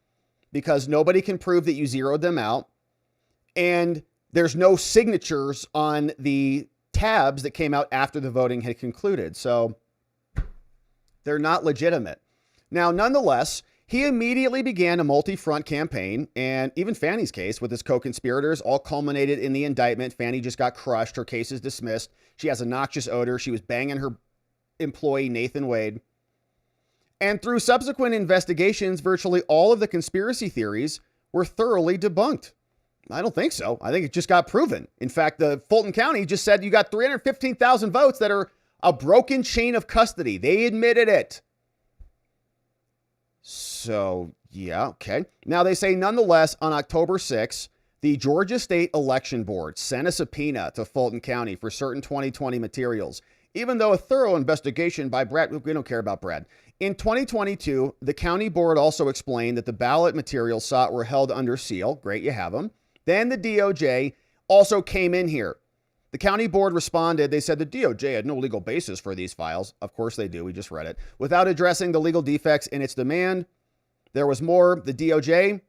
because nobody can prove that you zeroed them out. And there's no signatures on the tabs that came out after the voting had concluded. So they're not legitimate. Now, nonetheless, he immediately began a multi-front campaign, and even Fani's case with his co-conspirators all culminated in the indictment. Fani just got crushed. Her case is dismissed. She has a noxious odor. She was banging her employee, Nathan Wade. And through subsequent investigations, virtually all of the conspiracy theories were thoroughly debunked. I don't think so. I think it just got proven. In fact, the Fulton County just said you got 315,000 votes that are a broken chain of custody. They admitted it. So, yeah, okay. Now, they say, nonetheless, on October 6th, the Georgia State Election Board sent a subpoena to Fulton County for certain 2020 materials, even though a thorough investigation by Brad, we don't care about Brad. In 2022, the county board also explained that the ballot materials sought were held under seal. Great, you have them. Then the DOJ also came in here. The county board responded. They said the DOJ had no legal basis for these files. Of course they do. We just read it. Without addressing the legal defects in its demand, there was more. The DOJ,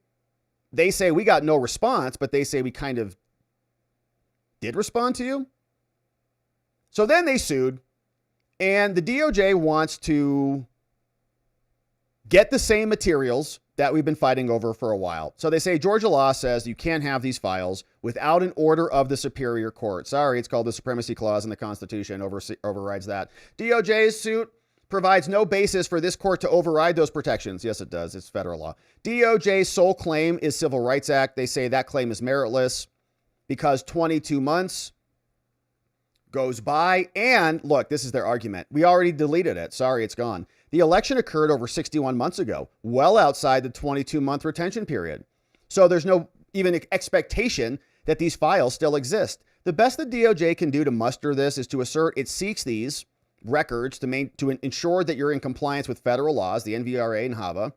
they say we got no response, but they say we kind of did respond to you. So then they sued, and the DOJ wants to get the same materials that we've been fighting over for a while. So they say Georgia law says you can't have these files without an order of the Superior Court. Sorry, it's called the Supremacy Clause in the Constitution, overrides that. DOJ's suit provides no basis for this court to override those protections. Yes, it does. It's federal law. DOJ's sole claim is Civil Rights Act. They say that claim is meritless because 22 months goes by. And look, this is their argument. We already deleted it. Sorry, it's gone. The election occurred over 61 months ago, well outside the 22-month retention period. So there's no even expectation that these files still exist. The best the DOJ can do to muster this is to assert it seeks these records to ensure that you're in compliance with federal laws, the NVRA and HAVA.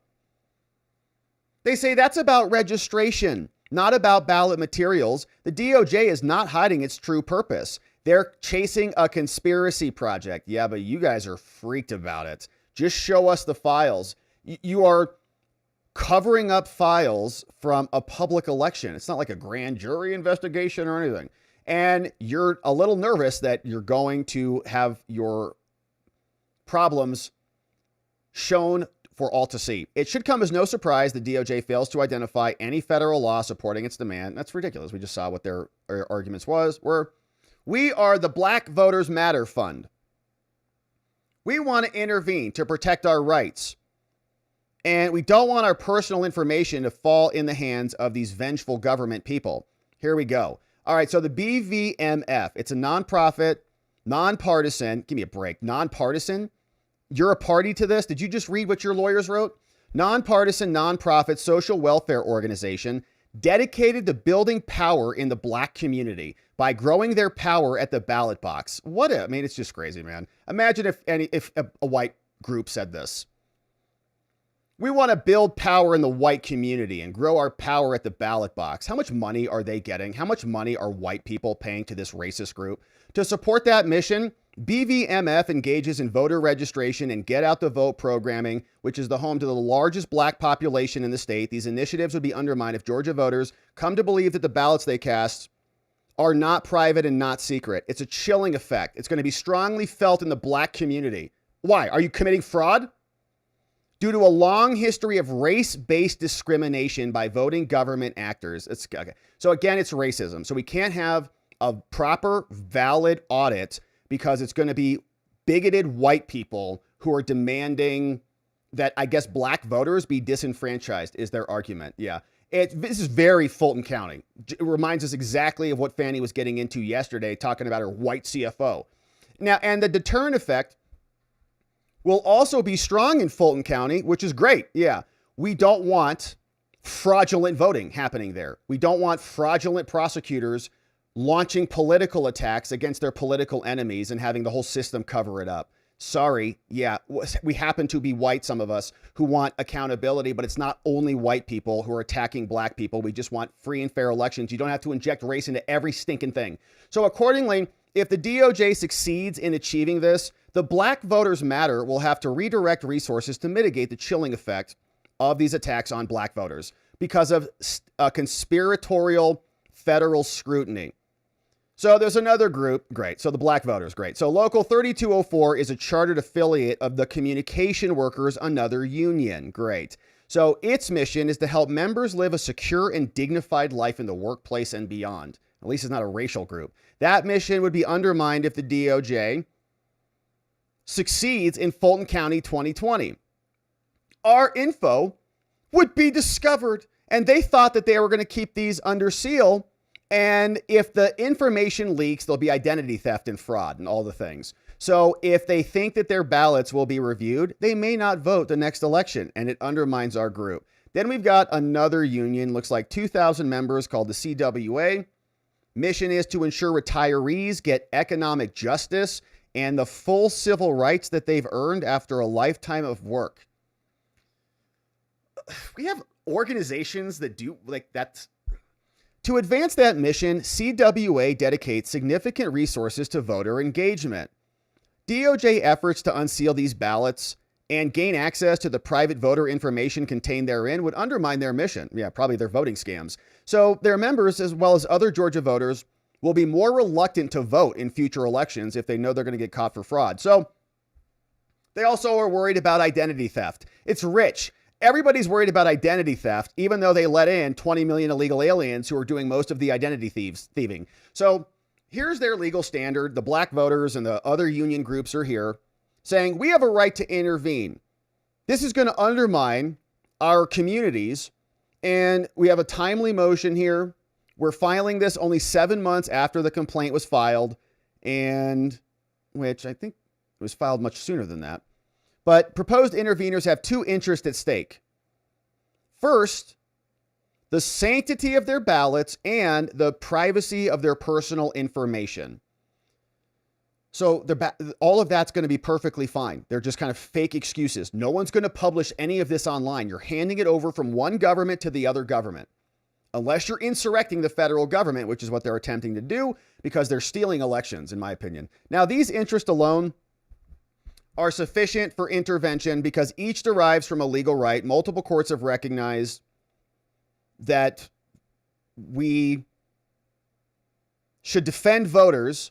They say that's about registration, not about ballot materials. The DOJ is not hiding its true purpose. They're chasing a conspiracy project. Yeah, but you guys are freaked about it. Just show us the files. You are covering up files from a public election. It's not like a grand jury investigation or anything. And you're a little nervous that you're going to have your problems shown for all to see. It should come as no surprise the DOJ fails to identify any federal law supporting its demand. That's ridiculous. We just saw what their arguments were. We are the Black Voters Matter Fund. We want to intervene to protect our rights. And we don't want our personal information to fall in the hands of these vengeful government people. Here we go. All right, so the BVMF, it's a nonprofit, nonpartisan. Give me a break. Nonpartisan? You're a party to this? Did you just read what your lawyers wrote? Nonpartisan, nonprofit social welfare organization dedicated to building power in the Black community by growing their power at the ballot box. I mean, it's just crazy, man. Imagine if a white group said this. We want to build power in the white community and grow our power at the ballot box. How much money are they getting? How much money are white people paying to this racist group? To support that mission, BVMF engages in voter registration and get out the vote programming, which is the home to the largest Black population in the state. These initiatives would be undermined if Georgia voters come to believe that the ballots they cast are not private and not secret. It's a chilling effect. It's going to be strongly felt in the Black community. Why? Are you committing fraud? Due to a long history of race-based discrimination by voting government actors. Okay. So again, it's racism. So we can't have a proper, valid audit because it's going to be bigoted white people who are demanding that, I guess, Black voters be disenfranchised is their argument. Yeah. This is very Fulton County. It reminds us exactly of what Fani was getting into yesterday, talking about her white CFO. Now, and the deterrent effect will also be strong in Fulton County, which is great. Yeah. We don't want fraudulent voting happening there. We don't want fraudulent prosecutors launching political attacks against their political enemies and having the whole system cover it up. Sorry. Yeah. We happen to be white, some of us, who want accountability, but it's not only white people who are attacking Black people. We just want free and fair elections. You don't have to inject race into every stinking thing. So accordingly, if the DOJ succeeds in achieving this, the Black Voters Matter will have to redirect resources to mitigate the chilling effect of these attacks on Black voters because of conspiratorial federal scrutiny. So there's another group. Great. So the black voters. Great. So Local 3204 is a chartered affiliate of the Communication Workers, another union. Great. So its mission is to help members live a secure and dignified life in the workplace and beyond. At least it's not a racial group. That mission would be undermined if the DOJ succeeds in Fulton County 2020. Our info would be discovered, and they thought that they were going to keep these under seal. And if the information leaks, there'll be identity theft and fraud and all the things. So if they think that their ballots will be reviewed, they may not vote the next election, and it undermines our group. Then we've got another union, looks like 2,000 members, called the CWA. Mission is to ensure retirees get economic justice and the full civil rights that they've earned after a lifetime of work. We have organizations that do like that. To advance that mission, CWA dedicates significant resources to voter engagement. DOJ efforts to unseal these ballots and gain access to the private voter information contained therein would undermine their mission. Yeah, probably their voting scams. So their members, as well as other Georgia voters, will be more reluctant to vote in future elections if they know they're going to get caught for fraud. So they also are worried about identity theft. It's rich. Everybody's worried about identity theft, even though they let in 20 million illegal aliens who are doing most of the identity thieving. So here's their legal standard. The black voters and the other union groups are here saying we have a right to intervene. This is going to undermine our communities. And we have a timely motion here. We're filing this only 7 months after the complaint was filed, and which I think was filed much sooner than that. But proposed interveners have two interests at stake. First, the sanctity of their ballots and the privacy of their personal information. So all of that's going to be perfectly fine. They're just kind of fake excuses. No one's going to publish any of this online. You're handing it over from one government to the other government. Unless you're insurrecting the federal government, which is what they're attempting to do, because they're stealing elections, in my opinion. Now, these interests alone are sufficient for intervention because each derives from a legal right. Multiple courts have recognized that we should defend voters.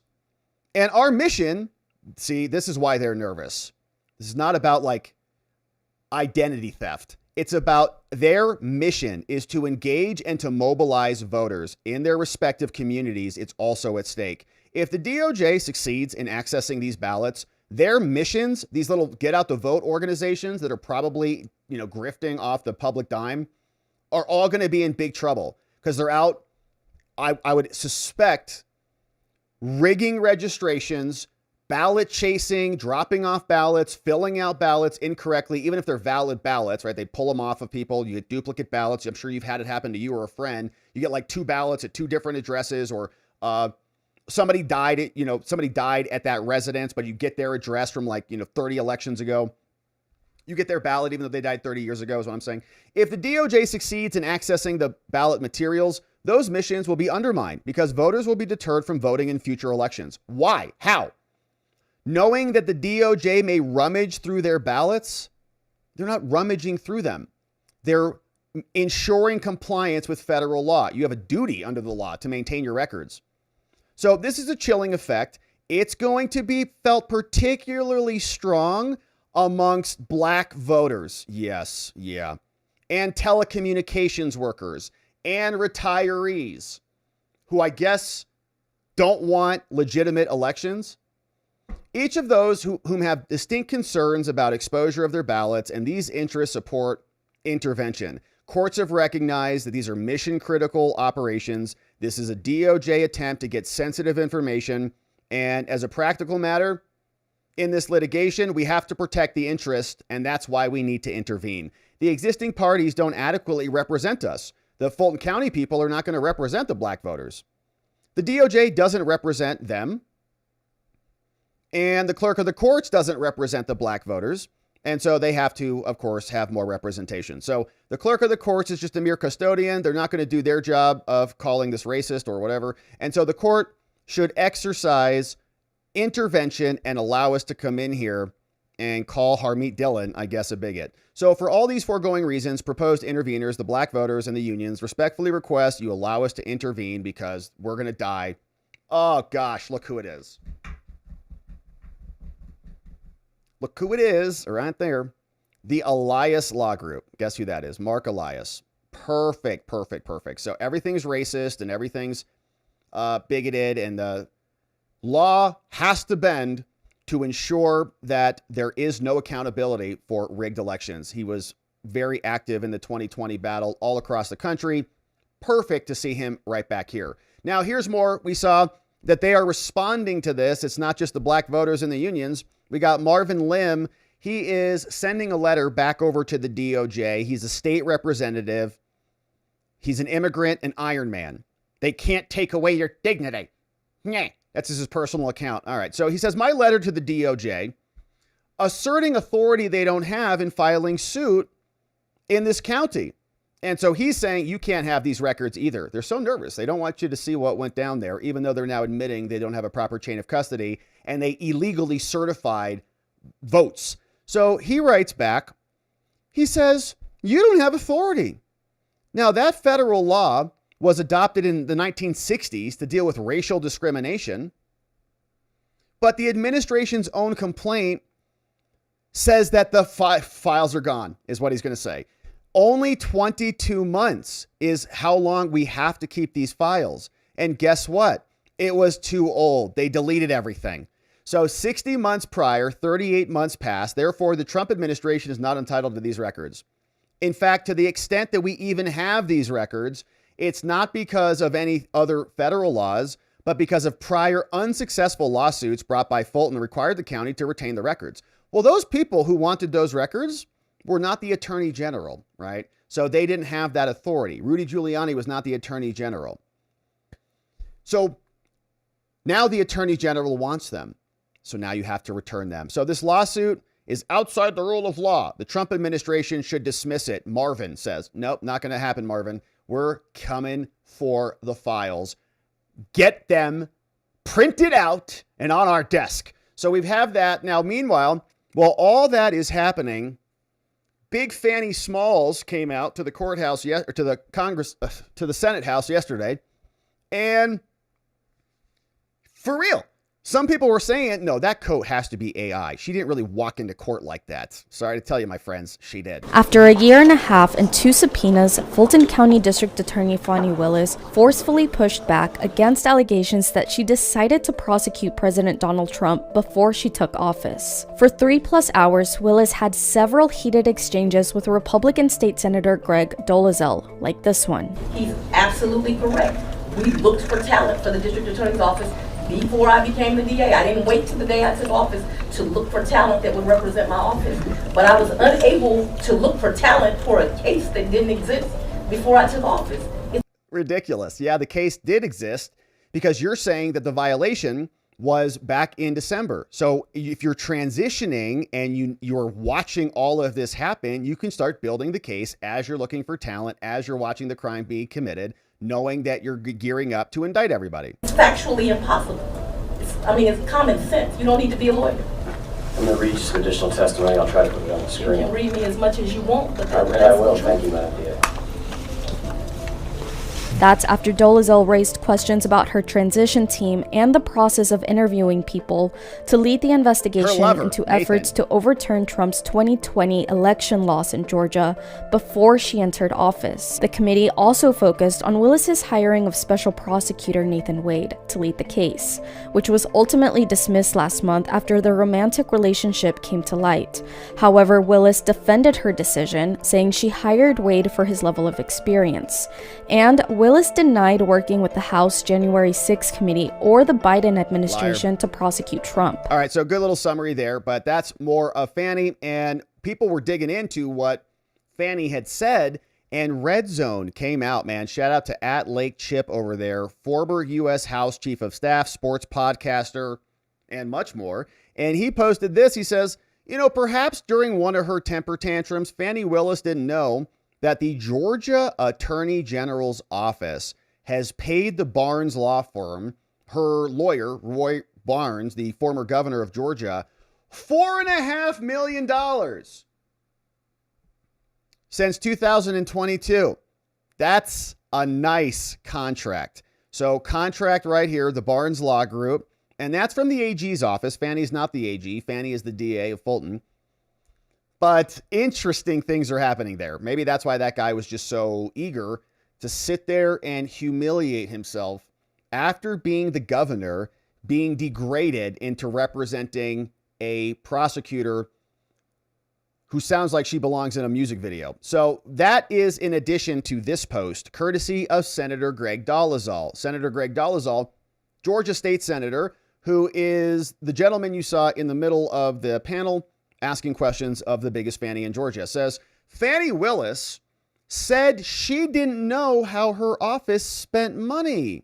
And our mission, see, this is why they're nervous. This is not about like identity theft. It's about their mission is to engage and to mobilize voters in their respective communities. It's also at stake. If the DOJ succeeds in accessing these ballots, their missions, these little get out the vote organizations that are probably, grifting off the public dime, are all going to be in big trouble because they're out. I would suspect rigging registrations, ballot chasing, dropping off ballots, filling out ballots incorrectly, even if they're valid ballots, right? They pull them off of people. You get duplicate ballots. I'm sure you've had it happen to you or a friend. You get like two ballots at two different addresses, or somebody died at that residence, but you get their address from 30 elections ago. You get their ballot even though they died 30 years ago is what I'm saying. If the DOJ succeeds in accessing the ballot materials, those missions will be undermined because voters will be deterred from voting in future elections. Why? How? Knowing that the DOJ may rummage through their ballots, they're not rummaging through them. They're ensuring compliance with federal law. You have a duty under the law to maintain your records. So this is a chilling effect. It's going to be felt particularly strong amongst black voters. Yes, yeah. And telecommunications workers and retirees who I guess don't want legitimate elections. Each of those whom have distinct concerns about exposure of their ballots, and these interests support intervention. Courts have recognized that these are mission critical operations. This is a DOJ attempt to get sensitive information. And as a practical matter, in this litigation, we have to protect the interest, and that's why we need to intervene. The existing parties don't adequately represent us. The Fulton County people are not going to represent the black voters. The DOJ doesn't represent them. And the clerk of the courts doesn't represent the black voters. And so they have to, of course, have more representation. So the clerk of the courts is just a mere custodian. They're not going to do their job of calling this racist or whatever. And so the court should exercise intervention and allow us to come in here and call Harmeet Dillon, I guess, a bigot. So for all these foregoing reasons, proposed interveners, the black voters and the unions respectfully request you allow us to intervene because we're going to die Oh, gosh, look who it is. Look who it is, right there. The Elias Law Group. Guess who that is? Mark Elias. Perfect. So everything's racist and everything's bigoted, and the law has to bend to ensure that there is no accountability for rigged elections. He was very active in the 2020 battle all across the country. Perfect to see him right back here. Now, here's more. We saw that they are responding to this. It's not just the black voters and the unions. We got Marvin Lim. He is sending a letter back over to the DOJ. He's a state representative. He's an immigrant, an Iron Man. They can't take away your dignity. Nah. That's his personal account. All right. So he says, my letter to the DOJ asserting authority they don't have in filing suit in this county. And so he's saying you can't have these records either. They're so nervous. They don't want you to see what went down there, even though they're now admitting they don't have a proper chain of custody and they illegally certified votes. So he writes back. He says, you don't have authority. Now, that federal law was adopted in the 1960s to deal with racial discrimination. But the administration's own complaint says that the files are gone, is what he's going to say. Only 22 months is how long we have to keep these files. And guess what? It was too old. They deleted everything. So 60 months prior, 38 months passed. Therefore, the Trump administration is not entitled to these records. In fact, to the extent that we even have these records, it's not because of any other federal laws, but because of prior unsuccessful lawsuits brought by Fulton required the county to retain the records. Well, those people who wanted those records were not the attorney general, right? So they didn't have that authority. Rudy Giuliani was not the attorney general. So now the attorney general wants them. So now you have to return them. So this lawsuit is outside the rule of law. The Trump administration should dismiss it. Marvin says, nope, not going to happen, Marvin. We're coming for the files. Get them printed out and on our desk. So we have that. Now, meanwhile, while all that is happening, Big Fani Smalls came out to the courthouse, to the Congress, to the Senate House yesterday. And for real, some people were saying, no, that coat has to be AI. She didn't really walk into court like that. Sorry to tell you, my friends, she did. After a year and a half and 2 subpoenas, Fulton County District Attorney Fani Willis forcefully pushed back against allegations that she decided to prosecute President Donald Trump before she took office. For 3+ hours, Willis had several heated exchanges with Republican State Senator Greg Dolezal, like this one. He's absolutely correct. We looked for talent for the district attorney's office before I became the DA. I didn't wait till the day I took office to look for talent that would represent my office. But I was unable to look for talent for a case that didn't exist before I took office. Ridiculous. Yeah, the case did exist because you're saying that the violation was back in December. So if you're transitioning and you're watching all of this happen, you can start building the case as you're looking for talent, as you're watching the crime be committed, knowing that you're gearing up to indict everybody. It's factually impossible. It's common sense. You don't need to be a lawyer. I'm going to read some additional testimony. I'll try to put it on the screen. You can read me as much as you want, but I will. Thank you, Madam DA. That's after Dolezal raised questions about her transition team and the process of interviewing people to lead the investigation into efforts to overturn Trump's 2020 election loss in Georgia before she entered office. The committee also focused on Willis's hiring of Special Prosecutor Nathan Wade to lead the case, which was ultimately dismissed last month after their romantic relationship came to light. However, Willis defended her decision, saying she hired Wade for his level of experience. And Willis denied working with the House January 6 committee or the Biden administration to prosecute Trump. All right, so good little summary there, but that's more of Fani, and people were digging into what Fani had said, and Red Zone came out, man. Shout out to @LakeChip over there, former U.S. House Chief of Staff, sports podcaster, and much more. And he posted this. He says, perhaps during one of her temper tantrums, Fani Willis didn't know that the Georgia Attorney General's office has paid the Barnes law firm, her lawyer, Roy Barnes, the former governor of Georgia, $4.5 million since 2022. That's a nice contract. So contract right here, the Barnes Law Group, and that's from the AG's office. Fani's not the AG. Fani is the DA of Fulton. But interesting things are happening there. Maybe that's why that guy was just so eager to sit there and humiliate himself after being the governor, being degraded into representing a prosecutor who sounds like she belongs in a music video. So that is in addition to this post, courtesy of Senator Greg Dolezal. Senator Greg Dolezal, Georgia State Senator, who is the gentleman you saw in the middle of the panel asking questions of the biggest Fani in Georgia, says, Fani Willis said she didn't know how her office spent money.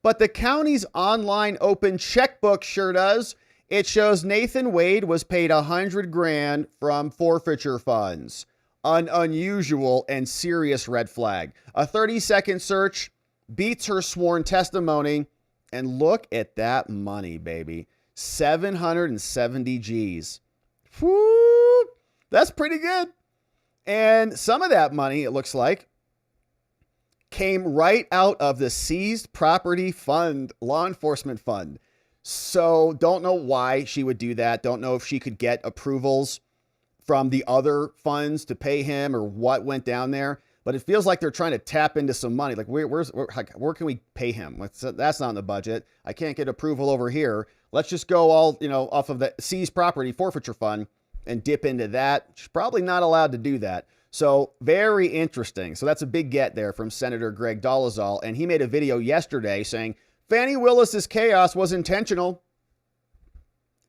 But the county's online open checkbook sure does. It shows Nathan Wade was paid $100,000 from forfeiture funds. An unusual and serious red flag. A 30-second search beats her sworn testimony. And look at that money, baby. 770 G's. Whoo! That's pretty good. And some of that money, it looks like, came right out of the seized property fund, law enforcement fund. So don't know why she would do that. Don't know if she could get approvals from the other funds to pay him or what went down there. But it feels like they're trying to tap into some money. Like, where can we pay him? That's not in the budget. I can't get approval over here. Let's just go all, off of the seized property forfeiture fund and dip into that. She's probably not allowed to do that. So very interesting. So that's a big get there from Senator Greg Dolezal. And he made a video yesterday saying, Fani Willis's chaos was intentional.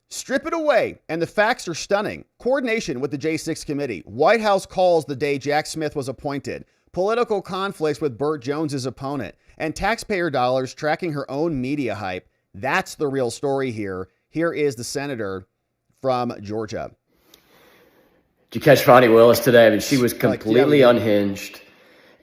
Strip it away. And the facts are stunning. Coordination with the J6 committee. White House calls the day Jack Smith was appointed. Political conflicts with Burt Jones's opponent. And taxpayer dollars tracking her own media hype. That's the real story here. Here is the senator from Georgia. Did you catch Fani Willis today? I mean, she was completely unhinged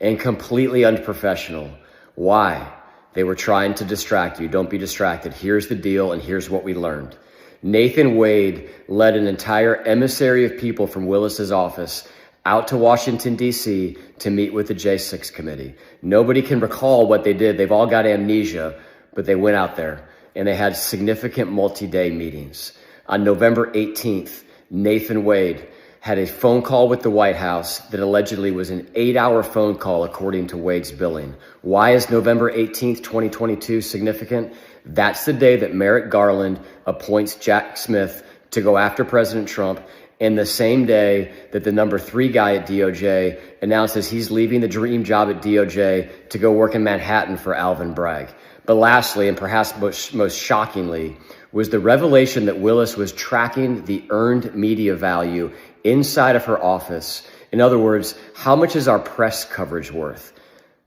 and completely unprofessional. Why? They were trying to distract you. Don't be distracted. Here's the deal, and here's what we learned. Nathan Wade led an entire emissary of people from Willis's office out to Washington, D.C. to meet with the J6 committee. Nobody can recall what they did. They've all got amnesia, but they went out there, and they had significant multi-day meetings. On November 18th, Nathan Wade had a phone call with the White House that allegedly was an 8-hour phone call according to Wade's billing. Why is November 18th, 2022 significant? That's the day that Merrick Garland appoints Jack Smith to go after President Trump, and the same day that the number 3 guy at DOJ announces he's leaving the dream job at DOJ to go work in Manhattan for Alvin Bragg. But lastly, and perhaps most shockingly, was the revelation that Willis was tracking the earned media value inside of her office. In other words, how much is our press coverage worth?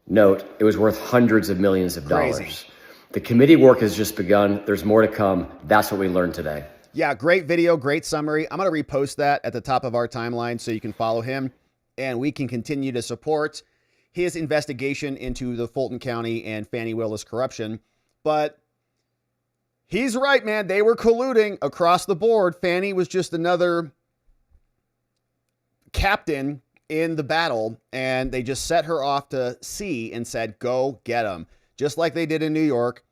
Note, it was worth hundreds of millions of dollars. Crazy. The committee work has just begun. There's more to come. That's what we learned today. Yeah, great video, great summary. I'm going to repost that at the top of our timeline so you can follow him and we can continue to support his investigation into the Fulton County and Fani Willis corruption. But he's right, man. They were colluding across the board. Fani was just another captain in the battle, and they just set her off to sea and said, go get them. Just like they did in New York,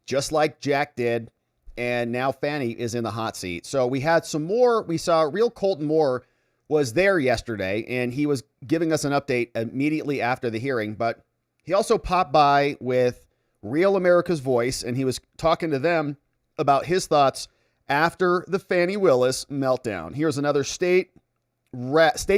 just like Jack did. And now Fani is in the hot seat. So we had some more. We saw real Colton Moore was there yesterday, and he was giving us an update immediately after the hearing. But he also popped by with Real America's Voice, and he was talking to them about his thoughts after the Fani Willis meltdown. Here's another state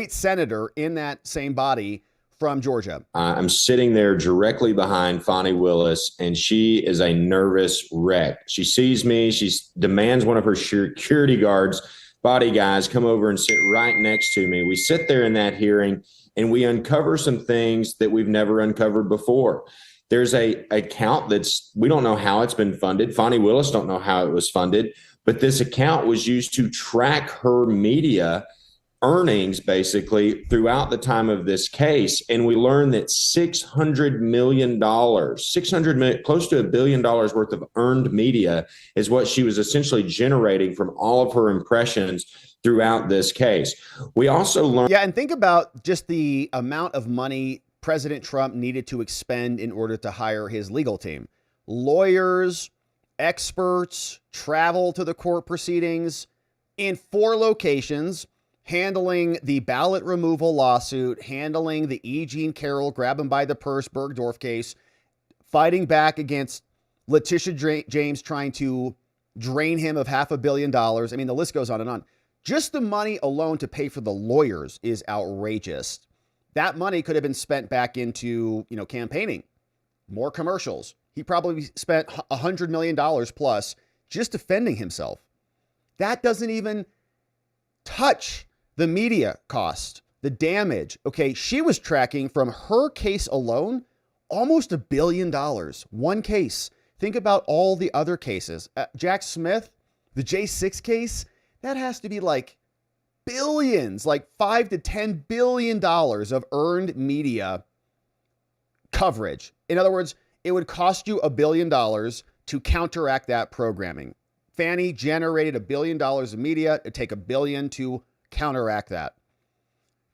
senator in that same body from Georgia. I'm sitting there directly behind Fani Willis, and she is a nervous wreck. She sees me. She demands one of her security guards, body guys, come over and sit right next to me. We sit there in that hearing, and we uncover some things that we've never uncovered before. There's a account we don't know how it's been funded. Fani Willis don't know how it was funded, but this account was used to track her media earnings basically throughout the time of this case. And we learned that $600 million, close to $1 billion worth of earned media is what she was essentially generating from all of her impressions throughout this case. We also learned. Yeah. And think about just the amount of money President Trump needed to expend in order to hire his legal team. Lawyers, experts, travel to the court proceedings in 4 locations, handling the ballot removal lawsuit, handling the E. Jean Carroll grab him by the purse Bergdorf case, fighting back against Letitia James trying to drain him of $500 million. I mean, the list goes on and on. Just the money alone to pay for the lawyers is outrageous. That money could have been spent back into, campaigning, more commercials. He probably spent $100 million plus just defending himself. That doesn't even touch the media cost, the damage. Okay, she was tracking from her case alone almost $1 billion. One case. Think about all the other cases. Jack Smith, the J6 case, that has to be like billions, like $5 to $10 billion of earned media coverage. In other words, it would cost you $1 billion to counteract that programming. Fani generated $1 billion of media. It'd take $1 billion to counteract that.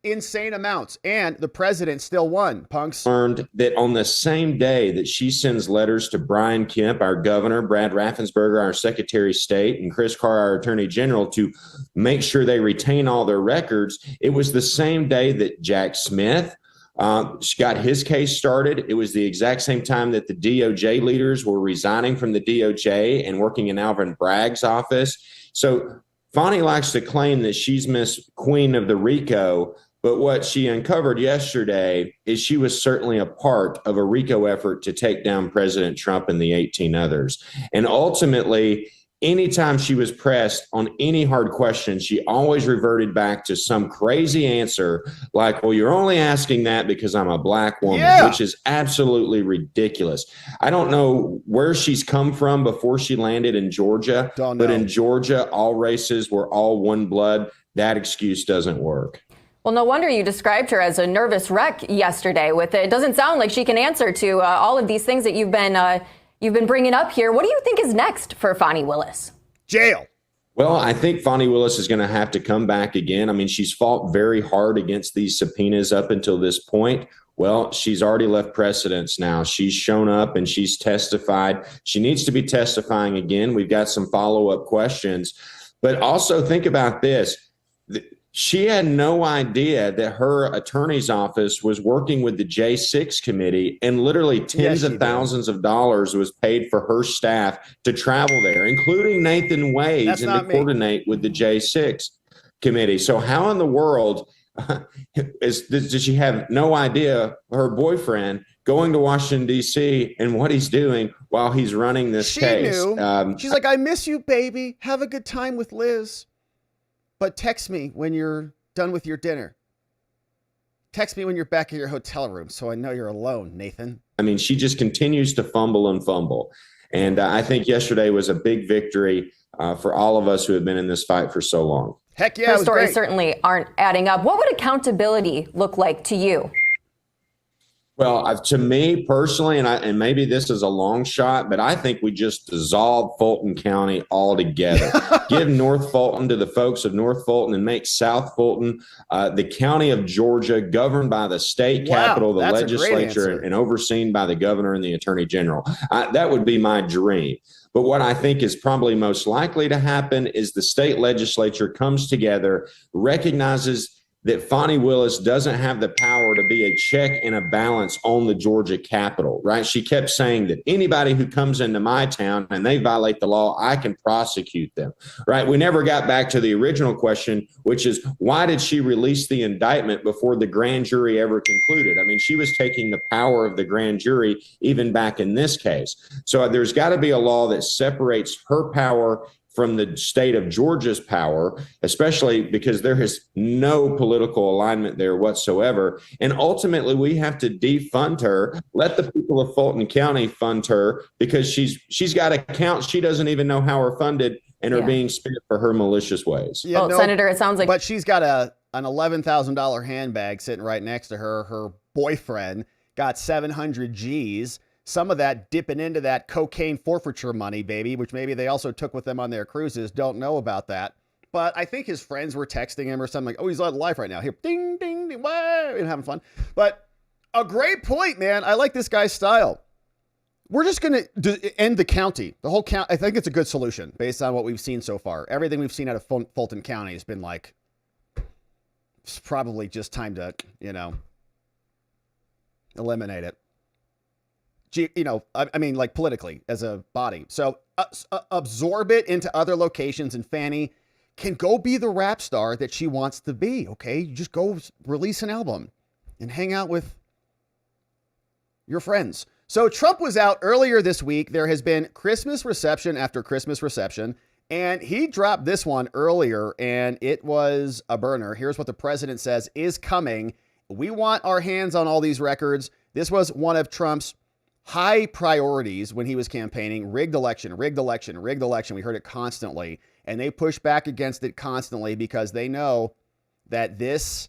Insane amounts. And the president still won, punks. Learned that on the same day that she sends letters to Brian Kemp, our governor, Brad Raffensperger, our secretary of state, and Chris Carr, our attorney general, to make sure they retain all their records, it was the same day that Jack Smith got his case started. It was the exact same time that the DOJ leaders were resigning from the DOJ and working in Alvin Bragg's office. So Fani likes to claim that she's Miss Queen of the RICO, but what she uncovered yesterday is she was certainly a part of a RICO effort to take down President Trump and the 18 others. And ultimately, anytime she was pressed on any hard question, she always reverted back to some crazy answer like, well, you're only asking that because I'm a black woman, which is absolutely ridiculous. I don't know where she's come from before she landed in Georgia, but in Georgia, all races were all one blood. That excuse doesn't work. Well, no wonder you described her as a nervous wreck yesterday. With it doesn't sound like she can answer to all of these things that you've been bringing up here. What do you think is next for Fani Willis? Jail. Well, I think Fani Willis is going to have to come back again. I mean, she's fought very hard against these subpoenas up until this point. Well, she's already left precedents now. She's shown up and she's testified. She needs to be testifying again. We've got some follow-up questions. But also think about this. She had no idea that her attorney's office was working with the J6 committee, and literally tens of thousands of dollars was paid for her staff to travel there, including Nathan Wade's, and to coordinate with the J6 committee. So how in the world does she have no idea her boyfriend going to Washington, D.C. and what he's doing while he's running this case? She knew. She's like, I miss you, baby. Have a good time with Liz. But text me when you're done with your dinner. Text me when you're back at your hotel room so I know you're alone, Nathan. I mean, she just continues to fumble and fumble. And I think yesterday was a big victory for all of us who have been in this fight for so long. Heck yeah, her stories certainly aren't adding up. What would accountability look like to you? Well, to me personally, and maybe this is a long shot, but I think we just dissolve Fulton County altogether. Give North Fulton to the folks of North Fulton and make South Fulton the county of Georgia, governed by the state capital, the legislature, and overseen by the governor and the attorney general. That would be my dream. But what I think is probably most likely to happen is the state legislature comes together, recognizes that Fani Willis doesn't have the power to be a check and a balance on the Georgia Capitol, right? She kept saying that anybody who comes into my town and they violate the law, I can prosecute them, right? We never got back to the original question, which is why did she release the indictment before the grand jury ever concluded? I mean, she was taking the power of the grand jury even back in this case. So there's got to be a law that separates her power from the state of Georgia's power, especially because there is no political alignment there whatsoever. And ultimately, we have to defund her. Let the people of Fulton County fund her because she's got accounts she doesn't even know how are funded and are being spent for her malicious ways. Yeah, well, Senator, it sounds like... But she's got an $11,000 handbag sitting right next to her. Her boyfriend got 700 G's. Some of that dipping into that cocaine forfeiture money, baby, which maybe they also took with them on their cruises. Don't know about that. But I think his friends were texting him or something like, oh, he's on live right now. Here, ding, ding, ding, wah, and having fun. But A great point, man. I like this guy's style. We're just going to end the county. The whole county. I think it's a good solution based on what we've seen so far. Everything we've seen out of Fulton County has been like, it's probably just time to, eliminate it. I mean, like politically as a body. So absorb it into other locations, and Fani can go be the rap star that she wants to be. Okay. You just go release an album and hang out with your friends. So Trump was out earlier this week. There has been Christmas reception after Christmas reception, and he dropped this one earlier, and it was a burner. Here's what the president says is coming. We want our hands on all these records. This was one of Trump's high priorities when he was campaigning. Rigged election, rigged election, rigged election. We heard it constantly, and they push back against it constantly because they know that this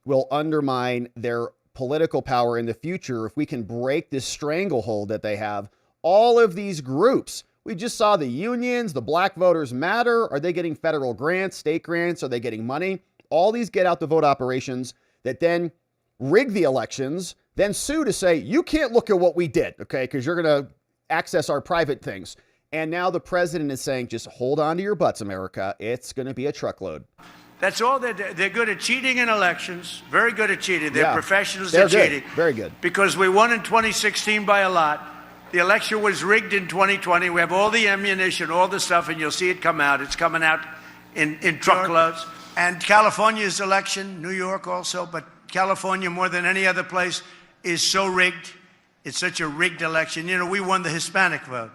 will undermine their political power in the future if we can break this stranglehold that they have. All of these groups, we just saw the unions, the Black Voters Matter. Are they getting federal grants, state grants? Are they getting money? All these get out the vote operations that then rig the elections, then sue to say, you can't look at what we did, okay, because you're going to access our private things. And now the president is saying, just hold on to your butts, America. It's going to be a truckload. That's all they're good at cheating in elections. Very good at cheating. They're professionals at cheating. Very good. Because we won in 2016 by a lot. The election was rigged in 2020. We have all the ammunition, all the stuff, and you'll see it come out. It's coming out in truckloads. And California's election, New York also, but California more than any other place is so rigged. It's such a rigged election. We won the Hispanic vote.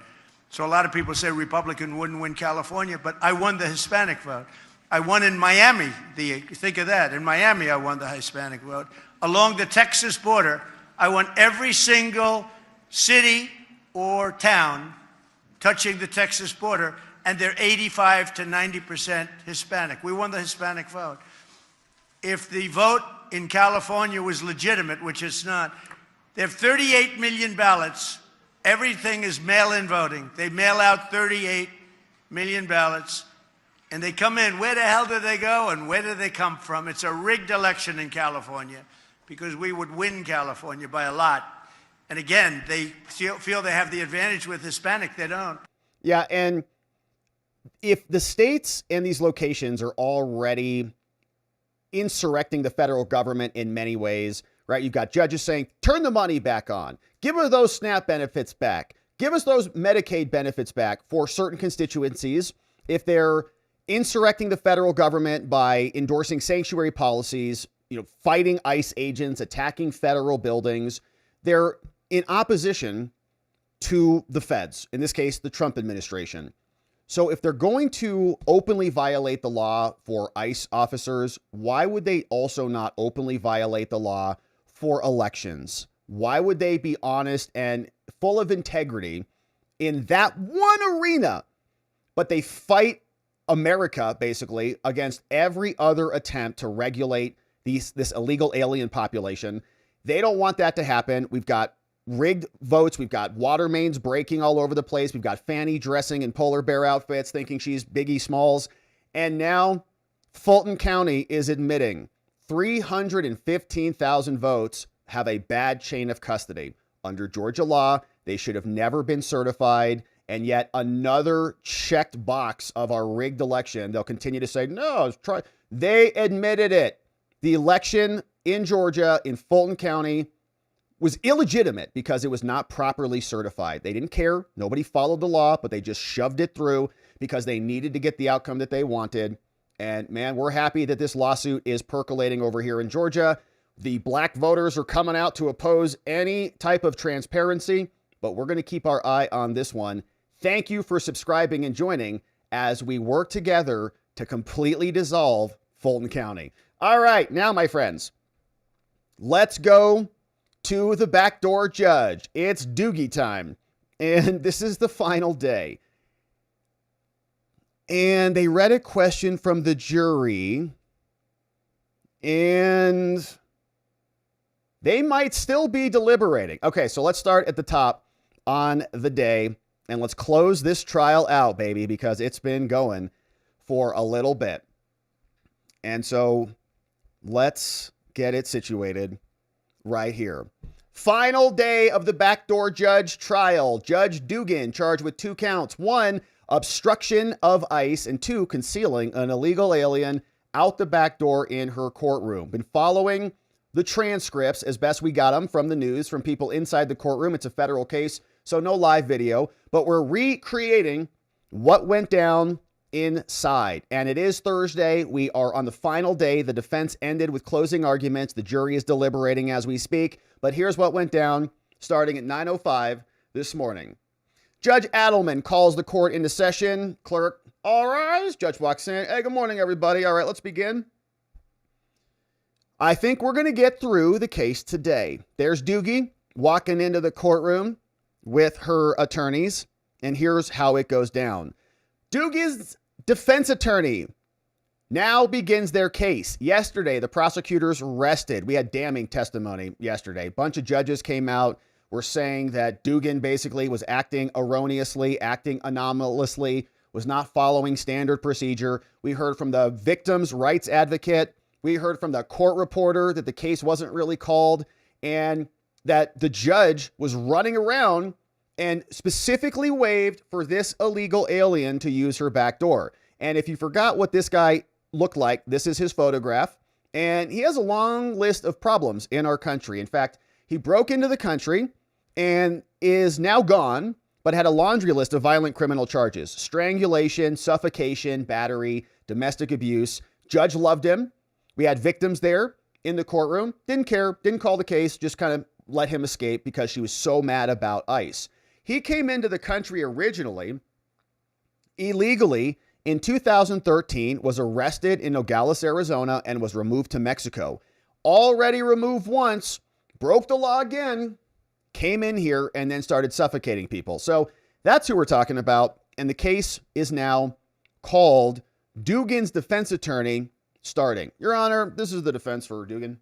So a lot of people say Republican wouldn't win California, but I won the Hispanic vote. I won in Miami. Think of that. In Miami, I won the Hispanic vote. Along the Texas border, I won every single city or town touching the Texas border, and they're 85 to 90% Hispanic. We won the Hispanic vote. If the vote in California was legitimate, which it's not, they have 38 million ballots. Everything is mail-in voting. They mail out 38 million ballots. And they come in. Where the hell do they go and where do they come from? It's a rigged election in California because we would win California by a lot. And again, they feel they have the advantage with Hispanic. They don't. Yeah, and if the states and these locations are already insurrecting the federal government in many ways, right? You've got judges saying, turn the money back on. Give us those SNAP benefits back. Give us those Medicaid benefits back for certain constituencies. If they're insurrecting the federal government by endorsing sanctuary policies, fighting ICE agents, attacking federal buildings. They're in opposition to the feds, in this case, the Trump administration. So if they're going to openly violate the law for ICE officers, why would they also not openly violate the law for elections? Why would they be honest and full of integrity in that one arena, but they fight America, basically, against every other attempt to regulate this illegal alien population? They don't want that to happen. We've got rigged votes. We've got water mains breaking all over the place. We've got Fani dressing in polar bear outfits, thinking she's Biggie Smalls. And now Fulton County is admitting 315,000 votes have a bad chain of custody. Under Georgia law, they should have never been certified. And yet another checked box of our rigged election. They'll continue to say, no, they admitted it. The election in Georgia, in Fulton County, was illegitimate because it was not properly certified. They didn't care. Nobody followed the law, but they just shoved it through because they needed to get the outcome that they wanted. And man, we're happy that this lawsuit is percolating over here in Georgia. The black voters are coming out to oppose any type of transparency, but we're going to keep our eye on this one. Thank you for subscribing and joining as we work together to completely dissolve Fulton County. All right, now, my friends, let's go to the backdoor judge. It's Doogie time, and this is the final day. And they read a question from the jury, and they might still be deliberating. Okay, so let's start at the top on the day. And let's close this trial out, baby, because it's been going for a little bit. And so let's get it situated right here. Final day of the backdoor judge trial. Judge Dugan charged with 2 counts. 1, obstruction of ICE, and 2, concealing an illegal alien out the back door in her courtroom. Been following the transcripts as best we got them from the news, from people inside the courtroom. It's a federal case, so no live video, but we're recreating what went down inside. And it is Thursday. We are on the final day. The defense ended with closing arguments. The jury is deliberating as we speak. But here's what went down starting at 9:05 this morning. Judge Adelman calls the court into session. Clerk, all rise. Judge walks in. Hey, good morning, everybody. All right, let's begin. I think we're going to get through the case today. There's Doogie walking into the courtroom with her attorneys, and here's how it goes down. Doogie's defense attorney now begins their case. Yesterday, the prosecutors rested. We had damning testimony yesterday. A bunch of judges came out, were saying that Dugan basically was acting erroneously, acting anomalously, was not following standard procedure. We heard from the victim's rights advocate. We heard from the court reporter that the case wasn't really called and that the judge was running around and specifically waived for this illegal alien to use her back door. And if you forgot what this guy looked like, this is his photograph. And he has a long list of problems in our country. In fact, he broke into the country and is now gone, but had a laundry list of violent criminal charges: strangulation, suffocation, battery, domestic abuse. Judge loved him. We had victims there in the courtroom. Didn't care, didn't call the case, just kind of let him escape because she was so mad about ICE. He came into the country originally illegally in 2013, was arrested in Nogales, Arizona, and was removed to Mexico. Already removed once, broke the law again, came in here, and then started suffocating people. So that's who we're talking about. And the case is now called. Dugan's defense attorney starting. Your Honor, this is the defense for Dugan.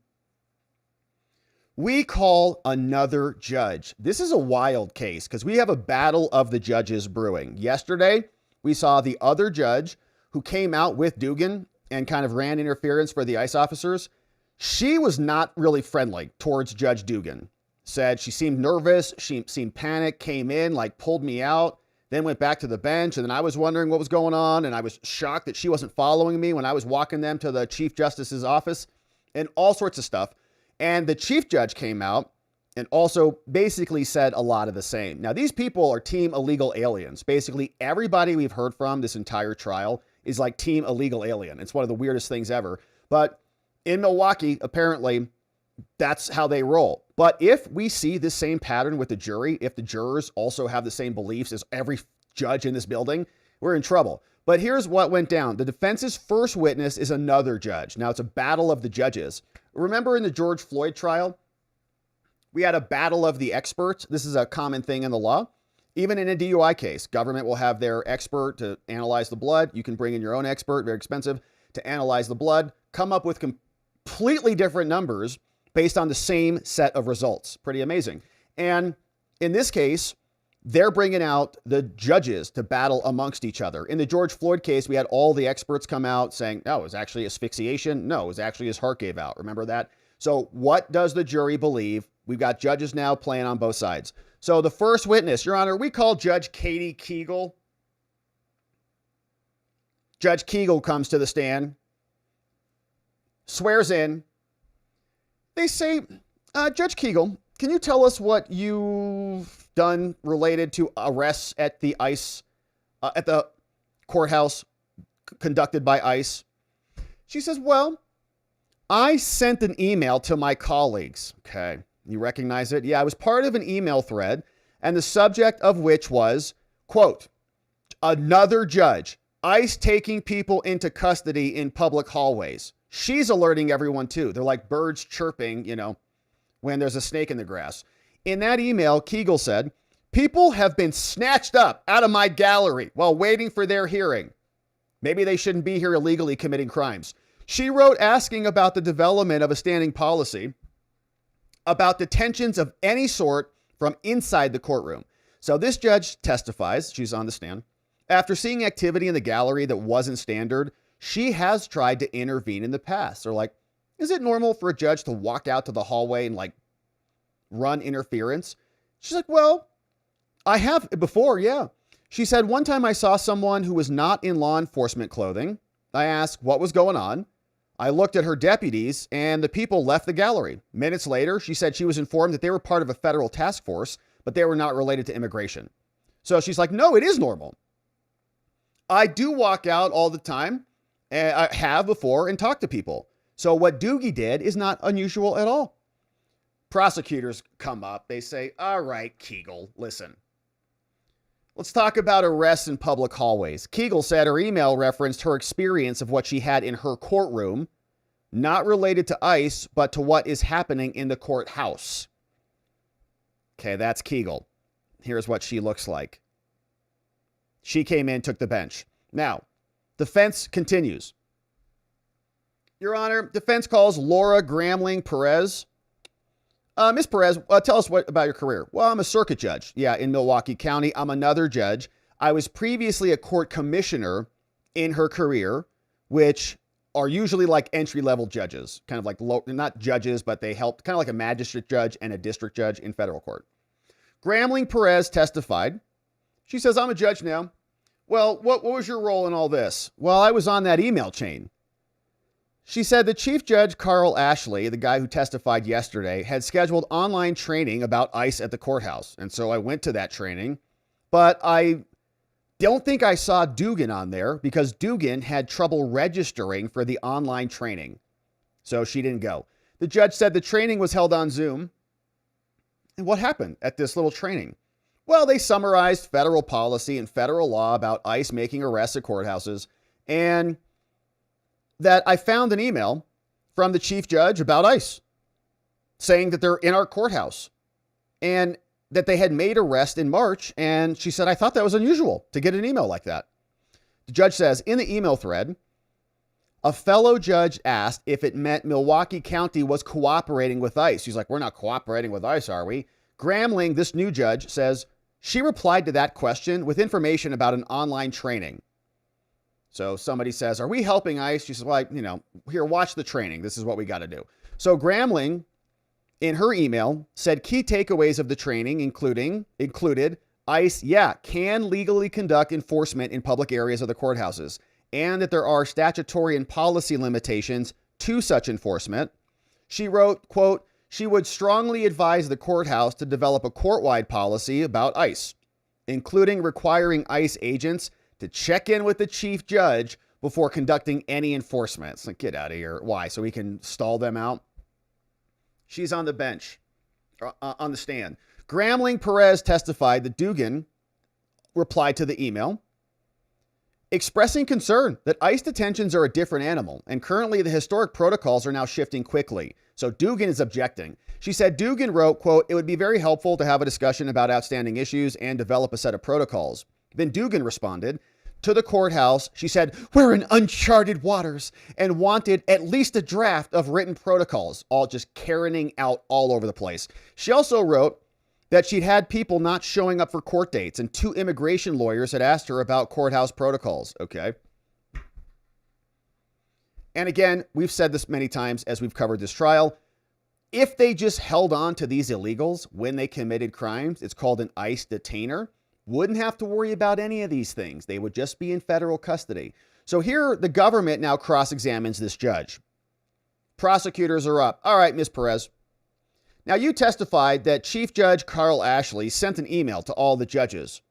We call another judge. This is a wild case because we have a battle of the judges brewing. Yesterday, we saw the other judge who came out with Dugan and kind of ran interference for the ICE officers. She was not really friendly towards Judge Dugan. Said she seemed nervous, she seemed panicked, came in, like pulled me out, then went back to the bench. And then I was wondering what was going on. And I was shocked that she wasn't following me when I was walking them to the Chief Justice's office and all sorts of stuff. And the chief judge came out and also basically said a lot of the same. Now, these people are team illegal aliens. Basically, everybody we've heard from this entire trial is like team illegal alien. It's one of the weirdest things ever. But in Milwaukee, apparently, that's how they roll. But if we see this same pattern with the jury, if the jurors also have the same beliefs as every judge in this building, we're in trouble. But here's what went down. The defense's first witness is another judge. Now, it's a battle of the judges. Remember in the George Floyd trial, we had a battle of the experts. This is a common thing in the law. Even in a DUI case, government will have their expert to analyze the blood. You can bring in your own expert, very expensive, to analyze the blood, come up with completely different numbers based on the same set of results. Pretty amazing. And in this case, they're bringing out the judges to battle amongst each other. In the George Floyd case, we had all the experts come out saying, no, it was actually asphyxiation. No, it was actually his heart gave out. Remember that? So what does the jury believe? We've got judges now playing on both sides. So the first witness, Your Honor, we call Judge Katie Kegel. Judge Kegel comes to the stand, swears in. They say, Judge Kegel, can you tell us what you've done related to arrests at the ICE, at the courthouse conducted by ICE? She says, well, I sent an email to my colleagues. Okay. You recognize it? Yeah, I was part of an email thread, and the subject of which was, quote, another judge, ICE taking people into custody in public hallways. She's alerting everyone too. They're like birds chirping, you know, when there's a snake in the grass. In that email, Kegel said, people have been snatched up out of my gallery while waiting for their hearing. Maybe they shouldn't be here illegally committing crimes. She wrote asking about the development of a standing policy about detentions of any sort from inside the courtroom. So this judge testifies, she's on the stand. After seeing activity in the gallery that wasn't standard, she has tried to intervene in the past. They're like, is it normal for a judge to walk out to the hallway and like run interference? She's like, well, I have before, yeah. She said, one time I saw someone who was not in law enforcement clothing. I asked what was going on. I looked at her deputies and the people left the gallery. Minutes later, she said she was informed that they were part of a federal task force, but they were not related to immigration. So she's like, no, it is normal. I do walk out all the time, and I have before, and talk to people. So what Doogie did is not unusual at all. Prosecutors come up. They say, all right, Kegel, listen. Let's talk about arrests in public hallways. Kegel said her email referenced her experience of what she had in her courtroom, not related to ICE, but to what is happening in the courthouse. Okay, that's Kegel. Here's what she looks like. She came in, took the bench. Now, defense continues. Your Honor, defense calls Laura Gramling Perez. Ms. Perez, tell us about your career. Well, I'm a circuit judge. Yeah, in Milwaukee County. I'm another judge. I was previously a court commissioner in her career, which are usually like entry-level judges, kind of like not judges, but they helped, kind of like a magistrate judge and a district judge in federal court. Gramling Perez testified. She says, I'm a judge now. Well, what was your role in all this? Well, I was on that email chain. She said the Chief Judge Carl Ashley, the guy who testified yesterday, had scheduled online training about ICE at the courthouse. And so I went to that training, but I don't think I saw Dugan on there because Dugan had trouble registering for the online training. So she didn't go. The judge said the training was held on Zoom. And what happened at this little training? Well, they summarized federal policy and federal law about ICE making arrests at courthouses, and that I found an email from the chief judge about ICE saying that they're in our courthouse and that they had made arrest in March. And she said, I thought that was unusual to get an email like that. The judge says in the email thread, a fellow judge asked if it meant Milwaukee County was cooperating with ICE. She's like, we're not cooperating with ICE, are we? Gramling, this new judge, says she replied to that question with information about an online training. So somebody says, are we helping ICE? She says, well, here, watch the training. This is what we got to do. So Gramling, in her email, said key takeaways of the training included ICE, can legally conduct enforcement in public areas of the courthouses, and that there are statutory and policy limitations to such enforcement. She wrote, quote, she would strongly advise the courthouse to develop a court-wide policy about ICE, including requiring ICE agents to check in with the chief judge before conducting any enforcement. It's like, get out of here. Why? So we can stall them out? She's on the bench, on the stand. Gramling Perez testified that Dugan replied to the email, expressing concern that ICE detentions are a different animal, and currently the historic protocols are now shifting quickly. So Dugan is objecting. She said Dugan wrote, quote, it would be very helpful to have a discussion about outstanding issues and develop a set of protocols. Then Dugan responded to the courthouse. She said, we're in uncharted waters and wanted at least a draft of written protocols, all just Karening out all over the place. She also wrote that she'd had people not showing up for court dates and 2 immigration lawyers had asked her about courthouse protocols. Okay. And again, we've said this many times as we've covered this trial. If they just held on to these illegals when they committed crimes, it's called an ICE detainer. Wouldn't have to worry about any of these things. They would just be in federal custody. So here, the government now cross-examines this judge. Prosecutors are up. All right, Ms. Perez. Now, you testified that Chief Judge Carl Ashley sent an email to all the judges.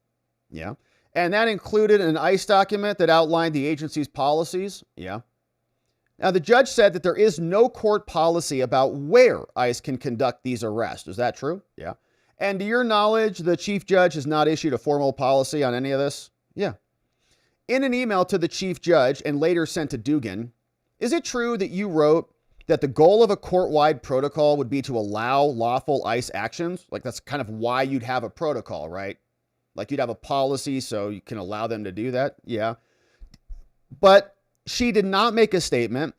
Yeah. And that included an ICE document that outlined the agency's policies. Yeah. Now, the judge said that there is no court policy about where ICE can conduct these arrests. Is that true? Yeah. And to your knowledge, the chief judge has not issued a formal policy on any of this? Yeah. In an email to the chief judge and later sent to Dugan, is it true that you wrote that the goal of a court-wide protocol would be to allow lawful ICE actions? Like that's kind of why you'd have a protocol, right? Like you'd have a policy so you can allow them to do that? Yeah. But she did not make a statement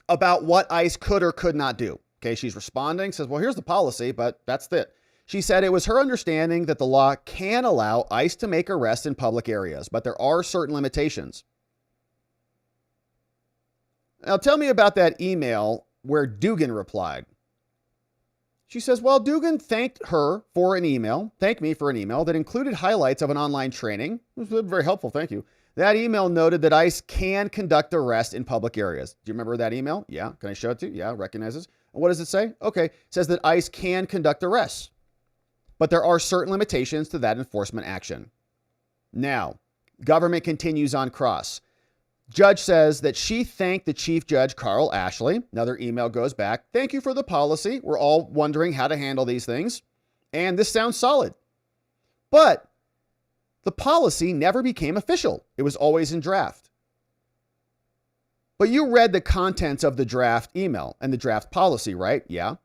about what ICE could or could not do. Okay, she's responding, says, well, here's the policy, but that's it. She said it was her understanding that the law can allow ICE to make arrests in public areas, but there are certain limitations. Now, tell me about that email where Dugan replied. She says, well, Dugan thanked me for an email that included highlights of an online training. It was very helpful, thank you. That email noted that ICE can conduct arrests in public areas. Do you remember that email? Yeah. Can I show it to you? Yeah, recognizes. And what does it say? Okay. It says that ICE can conduct arrests, but there are certain limitations to that enforcement action. Now, government continues on cross. Judge says that she thanked the Chief Judge, Carl Ashley. Another email goes back. Thank you for the policy. We're all wondering how to handle these things. And this sounds solid. But the policy never became official. It was always in draft. But you read the contents of the draft email and the draft policy, right? Yeah.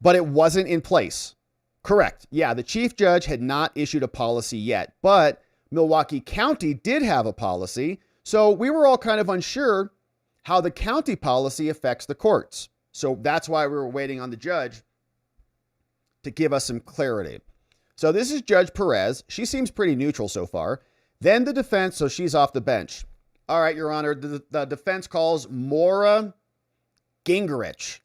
But it wasn't in place. Correct. Yeah, the Chief Judge had not issued a policy yet, but Milwaukee County did have a policy. So we were all kind of unsure how the county policy affects the courts. So that's why we were waiting on the judge to give us some clarity. So this is Judge Perez. She seems pretty neutral so far. Then the defense, so she's off the bench. All right, Your Honor, the defense calls Maura Gingrich.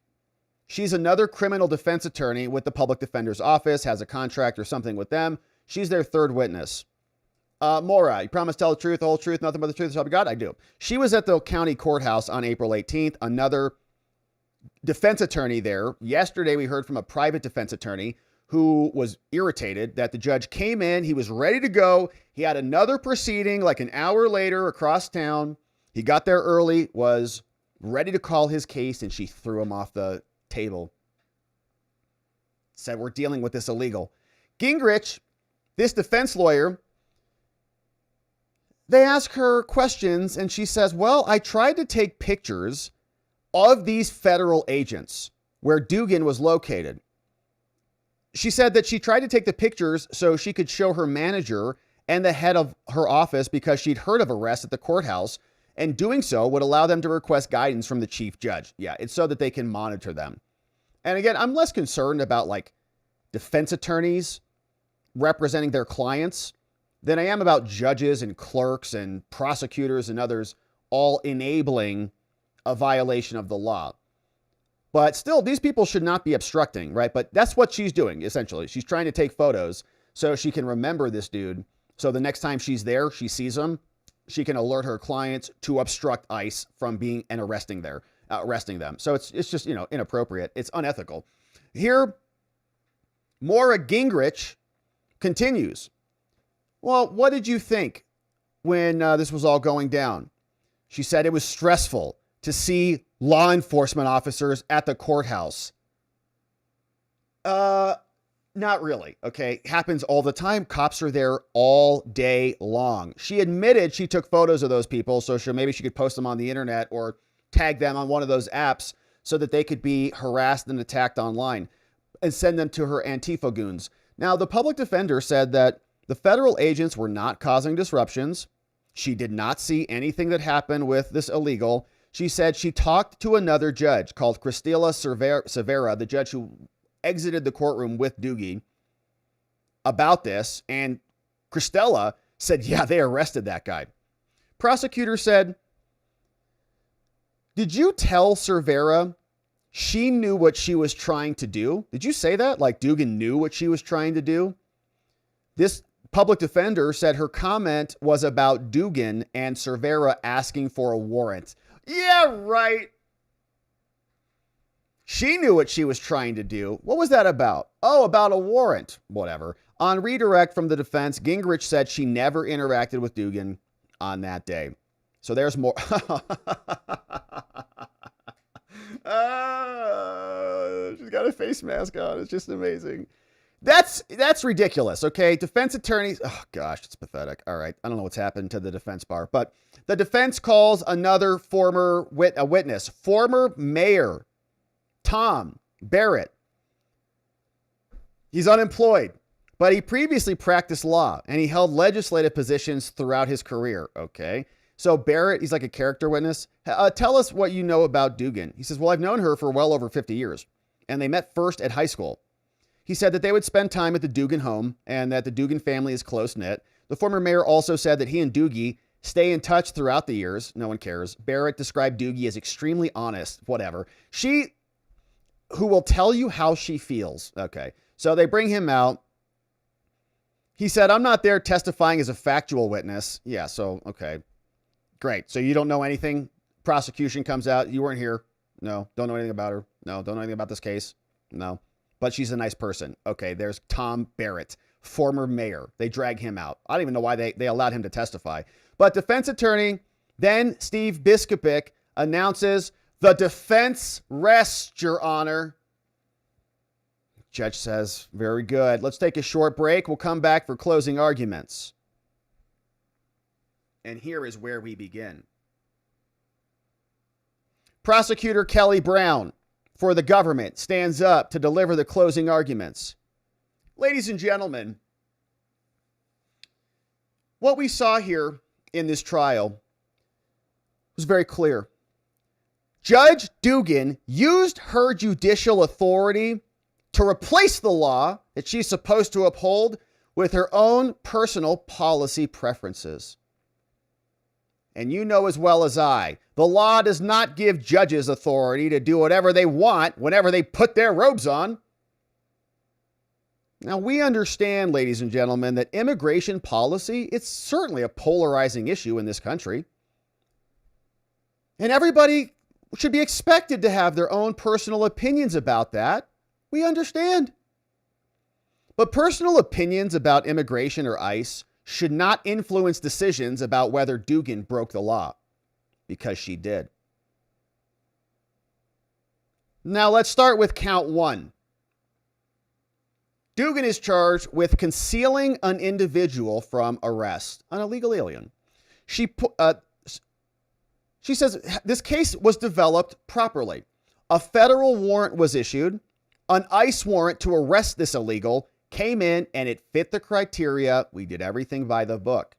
She's another criminal defense attorney with the public defender's office, has a contract or something with them. She's their third witness. Maura, you promise to tell the truth, the whole truth, nothing but the truth, so help you God? I do. She was at the county courthouse on April 18th. Another defense attorney there. Yesterday, we heard from a private defense attorney who was irritated that the judge came in. He was ready to go. He had another proceeding like an hour later across town. He got there early, was ready to call his case, and she threw him off the table. Said, we're dealing with this illegal. Gingrich, this defense lawyer, they ask her questions and she says, well, I tried to take pictures of these federal agents where Dugan was located. She said that she tried to take the pictures so she could show her manager and the head of her office because she'd heard of arrests at the courthouse, and doing so would allow them to request guidance from the chief judge. Yeah, it's so that they can monitor them. And again, I'm less concerned about like defense attorneys representing their clients than I am about judges and clerks and prosecutors and others all enabling a violation of the law. But still, these people should not be obstructing, right? But that's what she's doing, essentially. She's trying to take photos so she can remember this dude. So the next time she's there, she sees him, she can alert her clients to obstruct ICE from being and arresting them. So it's just, inappropriate. It's unethical. Here, Maura Gingrich continues. Well, what did you think when this was all going down? She said it was stressful to see law enforcement officers at the courthouse. Not really. Okay. Happens all the time. Cops are there all day long. She admitted she took photos of those people. So maybe she could post them on the internet or tag them on one of those apps so that they could be harassed and attacked online and send them to her Antifa goons. Now, the public defender said that the federal agents were not causing disruptions. She did not see anything that happened with this illegal. She said she talked to another judge called Cristela Cervera, the judge who exited the courtroom with Dugan, about this. And Cristela said, yeah, they arrested that guy. Prosecutor said, did you tell Cervera she knew what she was trying to do? Did you say that? Like Dugan knew what she was trying to do? This public defender said her comment was about Dugan and Cervera asking for a warrant. Yeah, right. She knew what she was trying to do. What was that about? Oh, about a warrant. Whatever. On redirect from the defense, Gingrich said she never interacted with Dugan on that day. So there's more. She's got a face mask on. It's just amazing. That's ridiculous, okay? Defense attorneys, oh gosh, it's pathetic. All right, I don't know what's happened to the defense bar, but the defense calls another former witness, former mayor, Tom Barrett. He's unemployed, but he previously practiced law and he held legislative positions throughout his career, okay? So Barrett, he's like a character witness. Tell us what you know about Dugan. He says, well, I've known her for well over 50 years, and they met first at high school. He said that they would spend time at the Dugan home and that the Dugan family is close-knit. The former mayor also said that he and Doogie stay in touch throughout the years. No one cares. Barrett described Doogie as extremely honest, whatever. who will tell you how she feels. Okay. So they bring him out. He said, I'm not there testifying as a factual witness. Yeah. So, okay, great. So you don't know anything. Prosecution comes out. You weren't here. No. Don't know anything about her. No. Don't know anything about this case. No. But she's a nice person. Okay. There's Tom Barrett, former mayor. They drag him out. I don't even know why they allowed him to testify. But defense attorney, then Steve Biskupic, announces the defense rests, Your Honor. Judge says, very good. Let's take a short break. We'll come back for closing arguments. And here is where we begin. Prosecutor Kelly Brown for the government stands up to deliver the closing arguments. Ladies and gentlemen, what we saw here in this trial was very clear. Judge Dugan used her judicial authority to replace the law that she's supposed to uphold with her own personal policy preferences. And you know as well as I, the law does not give judges authority to do whatever they want whenever they put their robes on. Now, we understand, ladies and gentlemen, that immigration policy, it's certainly a polarizing issue in this country. And everybody should be expected to have their own personal opinions about that. We understand. But personal opinions about immigration or ICE should not influence decisions about whether Dugan broke the law, because she did. Now, let's start with count one. Dugan is charged with concealing an individual from arrest, an illegal alien. She says this case was developed properly. A federal warrant was issued. An ICE warrant to arrest this illegal came in and it fit the criteria. We did everything by the book.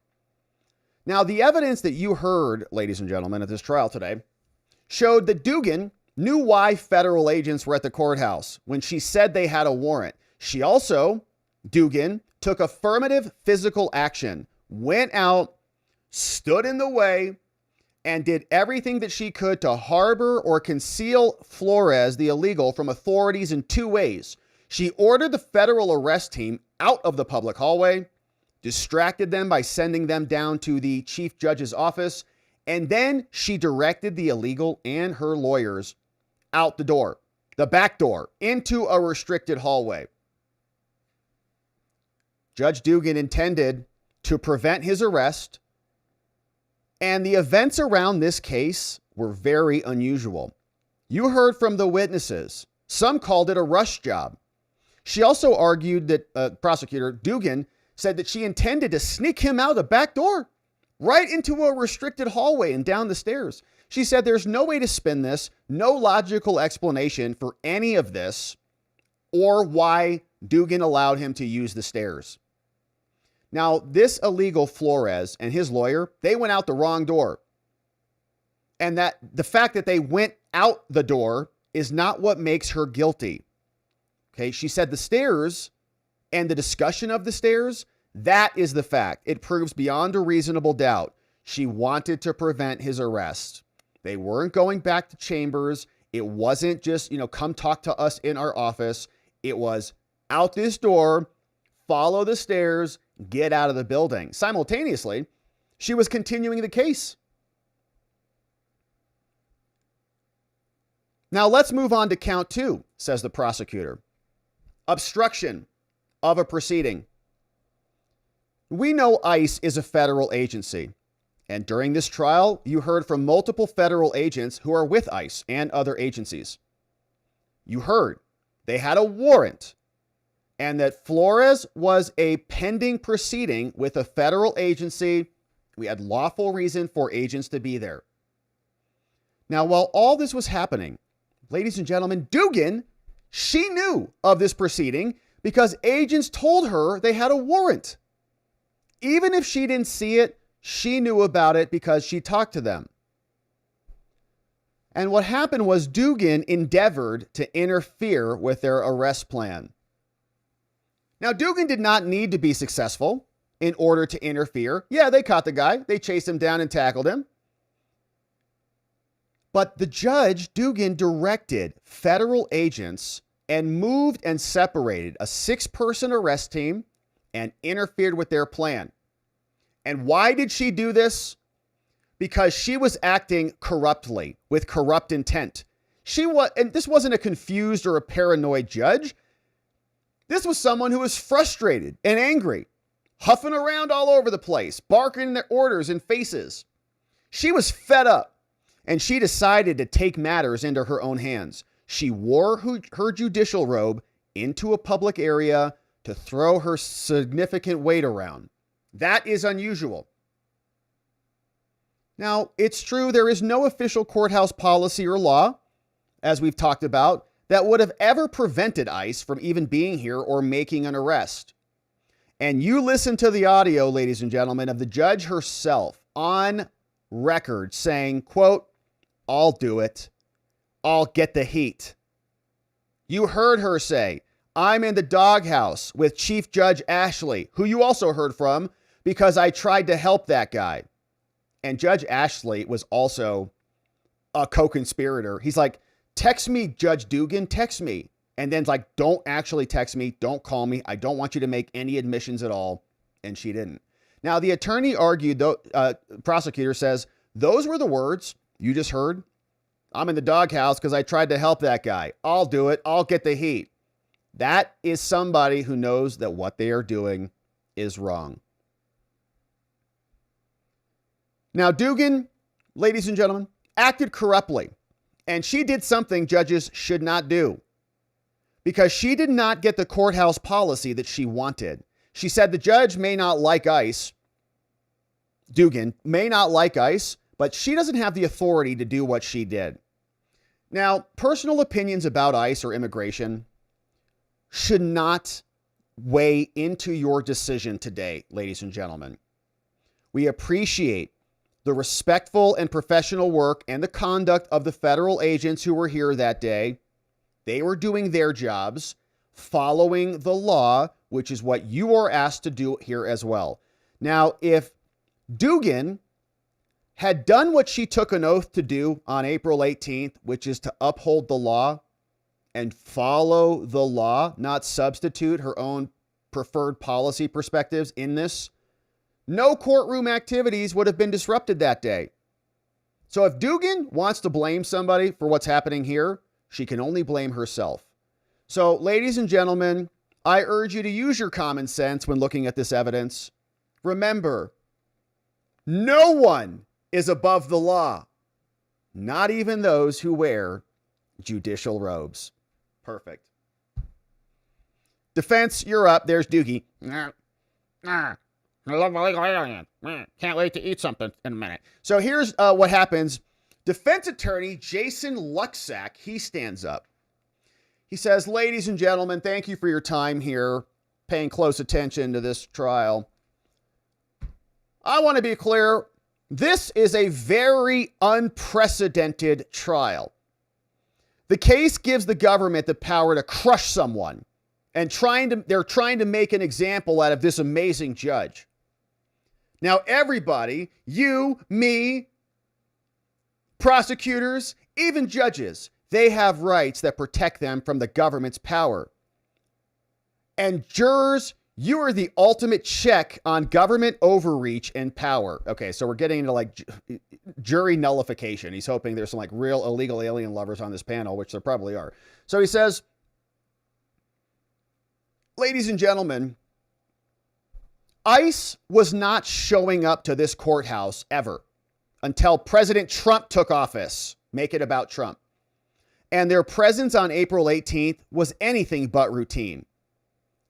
Now, the evidence that you heard, ladies and gentlemen, at this trial today showed that Dugan knew why federal agents were at the courthouse when she said they had a warrant. She also, Dugan, took affirmative physical action, went out, stood in the way, and did everything that she could to harbor or conceal Flores, the illegal, from authorities in two ways. She ordered the federal arrest team out of the public hallway, distracted them by sending them down to the chief judge's office, and then she directed the illegal and her lawyers out the door, the back door, into a restricted hallway. Judge Dugan intended to prevent his arrest, and the events around this case were very unusual. You heard from the witnesses. Some called it a rush job. She also argued that prosecutor Dugan said that she intended to sneak him out the back door, right into a restricted hallway and down the stairs. She said there's no way to spin this, no logical explanation for any of this, or why Dugan allowed him to use the stairs. Now, this illegal Flores and his lawyer, they went out the wrong door. And that the fact that they went out the door is not what makes her guilty. Okay, she said the stairs and the discussion of the stairs, that is the fact. It proves beyond a reasonable doubt she wanted to prevent his arrest. They weren't going back to chambers. It wasn't just, come talk to us in our office. It was out this door, follow the stairs, get out of the building. Simultaneously, she was continuing the case. Now let's move on to count two, says the prosecutor. Obstruction of a proceeding. We know ICE is a federal agency, and during this trial, you heard from multiple federal agents who are with ICE and other agencies. You heard they had a warrant and that Flores was a pending proceeding with a federal agency. We had lawful reason for agents to be there. Now, while all this was happening, ladies and gentlemen, Dugan, she knew of this proceeding because agents told her they had a warrant. Even if she didn't see it, she knew about it because she talked to them. And what happened was Dugan endeavored to interfere with their arrest plan. Now, Dugan did not need to be successful in order to interfere. Yeah, they caught the guy. They chased him down and tackled him. But the judge, Dugan, directed federal agents and moved and separated a 6-person arrest team and interfered with their plan. And why did she do this? Because she was acting corruptly, with corrupt intent. And this wasn't a confused or a paranoid judge. This was someone who was frustrated and angry, huffing around all over the place, barking their orders in faces. She was fed up, and she decided to take matters into her own hands. She wore her judicial robe into a public area to throw her significant weight around. That is unusual. Now, it's true there is no official courthouse policy or law, as we've talked about, that would have ever prevented ICE from even being here or making an arrest. And you listen to the audio, ladies and gentlemen, of the judge herself on record saying, quote, "I'll do it. I'll get the heat." You heard her say, "I'm in the doghouse with Chief Judge Ashley," who you also heard from, "because I tried to help that guy." And Judge Ashley was also a co-conspirator. He's like, "Text me, Judge Dugan, text me." And then's like, "Don't actually text me. Don't call me. I don't want you to make any admissions at all." And she didn't. Now, the attorney argued, prosecutor says, "Those were the words you just heard. I'm in the doghouse because I tried to help that guy. I'll do it. I'll get the heat." That is somebody who knows that what they are doing is wrong. Now, Dugan, ladies and gentlemen, acted corruptly, and she did something judges should not do, because she did not get the courthouse policy that she wanted. She said the judge may not like ICE, Dugan may not like ICE, but she doesn't have the authority to do what she did. Now, personal opinions about ICE or immigration should not weigh into your decision today, ladies and gentlemen. We appreciate the respectful and professional work and the conduct of the federal agents who were here that day. They were doing their jobs, following the law, which is what you are asked to do here as well. Now, if Dugan had done what she took an oath to do on April 18th, which is to uphold the law and follow the law, not substitute her own preferred policy perspectives in this, no courtroom activities would have been disrupted that day. So if Dugan wants to blame somebody for what's happening here, she can only blame herself. So, ladies and gentlemen, I urge you to use your common sense when looking at this evidence. Remember, no one is above the law, not even those who wear judicial robes. Perfect. Defense, you're up. There's Doogie. I love my legal alien. Can't wait to eat something in a minute. So here's what happens. Defense attorney Jason Luxack, he stands up. He says, "Ladies and gentlemen, thank you for your time here, paying close attention to this trial. I want to be clear. This is a very unprecedented trial. The case gives the government the power to crush someone, and they're trying to make an example out of this amazing judge. Now, everybody, you, me, prosecutors, even judges, they have rights that protect them from the government's power. And jurors, you are the ultimate check on government overreach and power." Okay, so we're getting into like jury nullification. He's hoping there's some like real illegal alien lovers on this panel, which there probably are. So he says, "Ladies and gentlemen, ICE was not showing up to this courthouse ever until President Trump took office. Make it about Trump. And their presence on April 18th was anything but routine.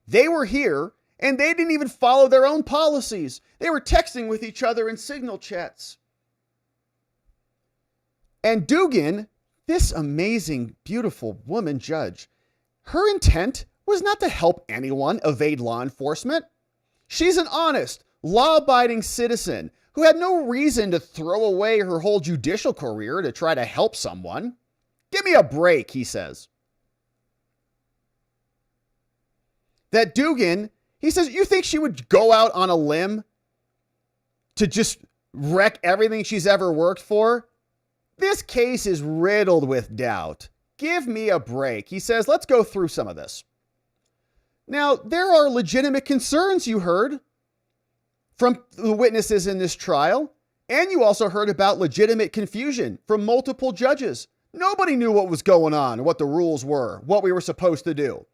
They were here and they didn't even follow their own policies. They were texting with each other in signal chats. And Dugan, this amazing, beautiful woman judge, her intent was not to help anyone evade law enforcement. She's an honest, law-abiding citizen who had no reason to throw away her whole judicial career to try to help someone. Give me a break," he says. That Dugan, he says, "You think she would go out on a limb to just wreck everything she's ever worked for This case is riddled with doubt. Give me a break. He says, let's go through some of this. Now, there are legitimate concerns you heard from the witnesses in this trial, and you also heard about legitimate confusion from multiple judges. Nobody knew what was going on, what the rules were, what we were supposed to do,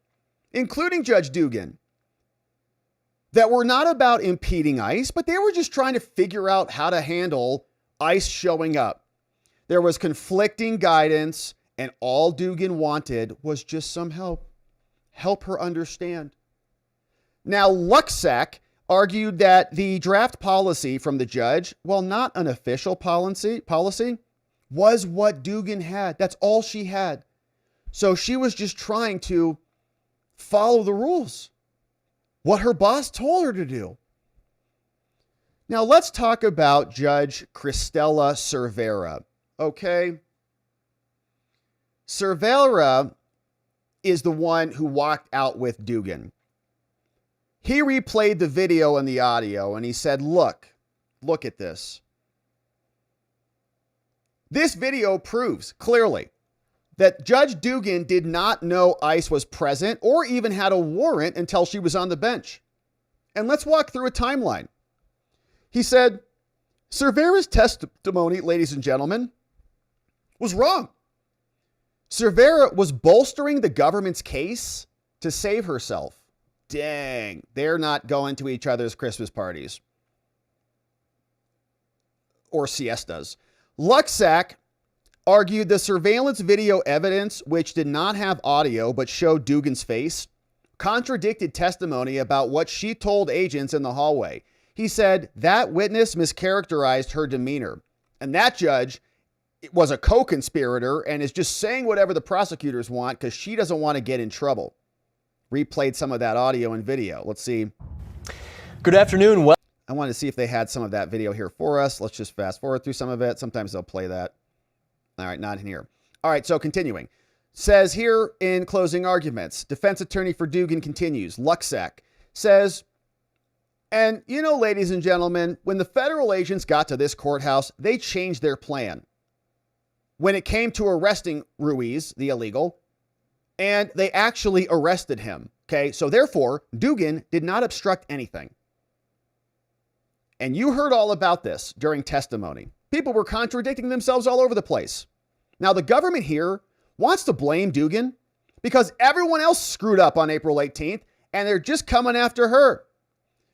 including Judge Dugan, that were not about impeding ICE, but they were just trying to figure out how to handle ICE showing up. There was conflicting guidance, and all Dugan wanted was just some help. Help her understand. Now, Luxack argued that the draft policy from the judge, while not an official policy, was what Dugan had. That's all she had. So she was just trying to follow the rules, what her boss told her to do. Now, let's talk about Judge Cristela Cervera, okay? Cervera is the one who walked out with Dugan. He replayed the video and the audio, and he said, look at this. This video proves clearly that Judge Dugan did not know ICE was present or even had a warrant until she was on the bench. And let's walk through a timeline. He said, Cervera's testimony, ladies and gentlemen, was wrong. Cervera was bolstering the government's case to save herself. Dang, they're not going to each other's Christmas parties or siestas. Luxack argued the surveillance video evidence, which did not have audio but showed Dugan's face, contradicted testimony about what she told agents in the hallway. He said that witness mischaracterized her demeanor, and that judge was a co-conspirator and is just saying whatever the prosecutors want because she doesn't want to get in trouble. Replayed some of that audio and video. Let's see. Good afternoon. I wanted to see if they had some of that video here for us. Let's just fast forward through some of it. Sometimes they'll play that. All right, not in here. All right, so continuing. Says here in closing arguments, defense attorney for Dugan continues. Luxack says, and you know, ladies and gentlemen, when the federal agents got to this courthouse, they changed their plan. When it came to arresting Ruiz, the illegal, and they actually arrested him. Okay, so therefore, Dugan did not obstruct anything. And you heard all about this during testimony. People were contradicting themselves all over the place. Now, the government here wants to blame Dugan because everyone else screwed up on April 18th, and they're just coming after her.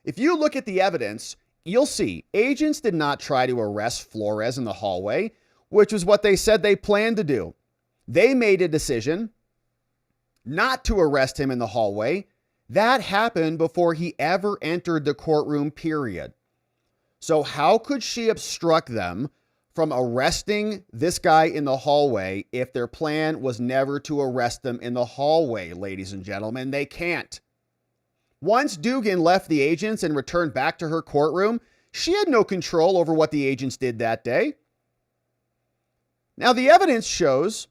If you look at the evidence, you'll see agents did not try to arrest Flores in the hallway, which was what they said they planned to do. They made a decision not to arrest him in the hallway. That happened before he ever entered the courtroom, period. So how could she obstruct them from arresting this guy in the hallway if their plan was never to arrest them in the hallway, ladies and gentlemen? They can't. Once Dugan left the agents and returned back to her courtroom, she had no control over what the agents did that day. Now, the evidence shows,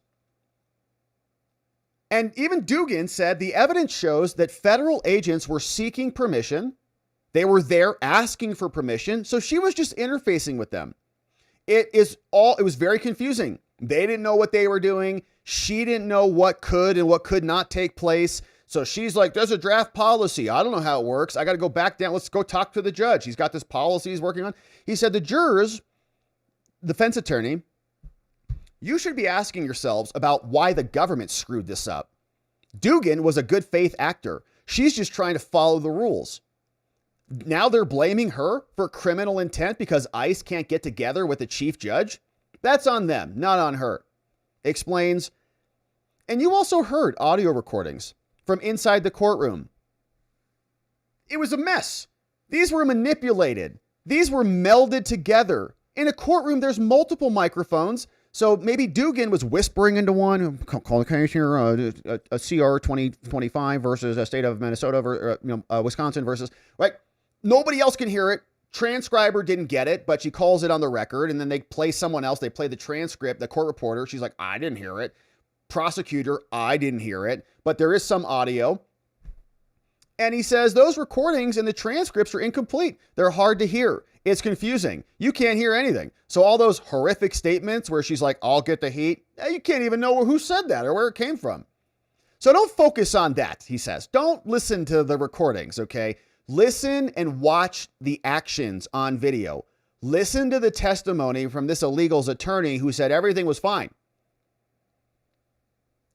and even Dugan said the evidence shows that federal agents were seeking permission. They were there asking for permission, so she was just interfacing with them. It was very confusing. They didn't know what they were doing. She didn't know what could and what could not take place. So she's like, there's a draft policy. I don't know how it works. I got to go back down. Let's go talk to the judge. He's got this policy he's working on. He said, the jurors, defense attorney, you should be asking yourselves about why the government screwed this up. Dugan was a good faith actor. She's just trying to follow the rules. Now they're blaming her for criminal intent because ICE can't get together with the chief judge. That's on them, not on her. Explains. And you also heard audio recordings from inside the courtroom. It was a mess. These were manipulated. These were melded together. In a courtroom, there's multiple microphones. So maybe Dugan was whispering into one, call the case here, a CR 2025 versus a state of Minnesota, Wisconsin versus, right? Nobody else can hear it. Transcriber didn't get it, but she calls it on the record, and then they play someone else. They play the transcript, the court reporter. She's like, I didn't hear it. Prosecutor, I didn't hear it, but there is some audio. And he says those recordings and the transcripts are incomplete. They're hard to hear. It's confusing. You can't hear anything. So all those horrific statements where she's like, I'll get the heat, you can't even know who said that or where it came from. So don't focus on that, he says. Don't listen to the recordings, okay? Listen and watch the actions on video. Listen to the testimony from this illegal's attorney who said everything was fine.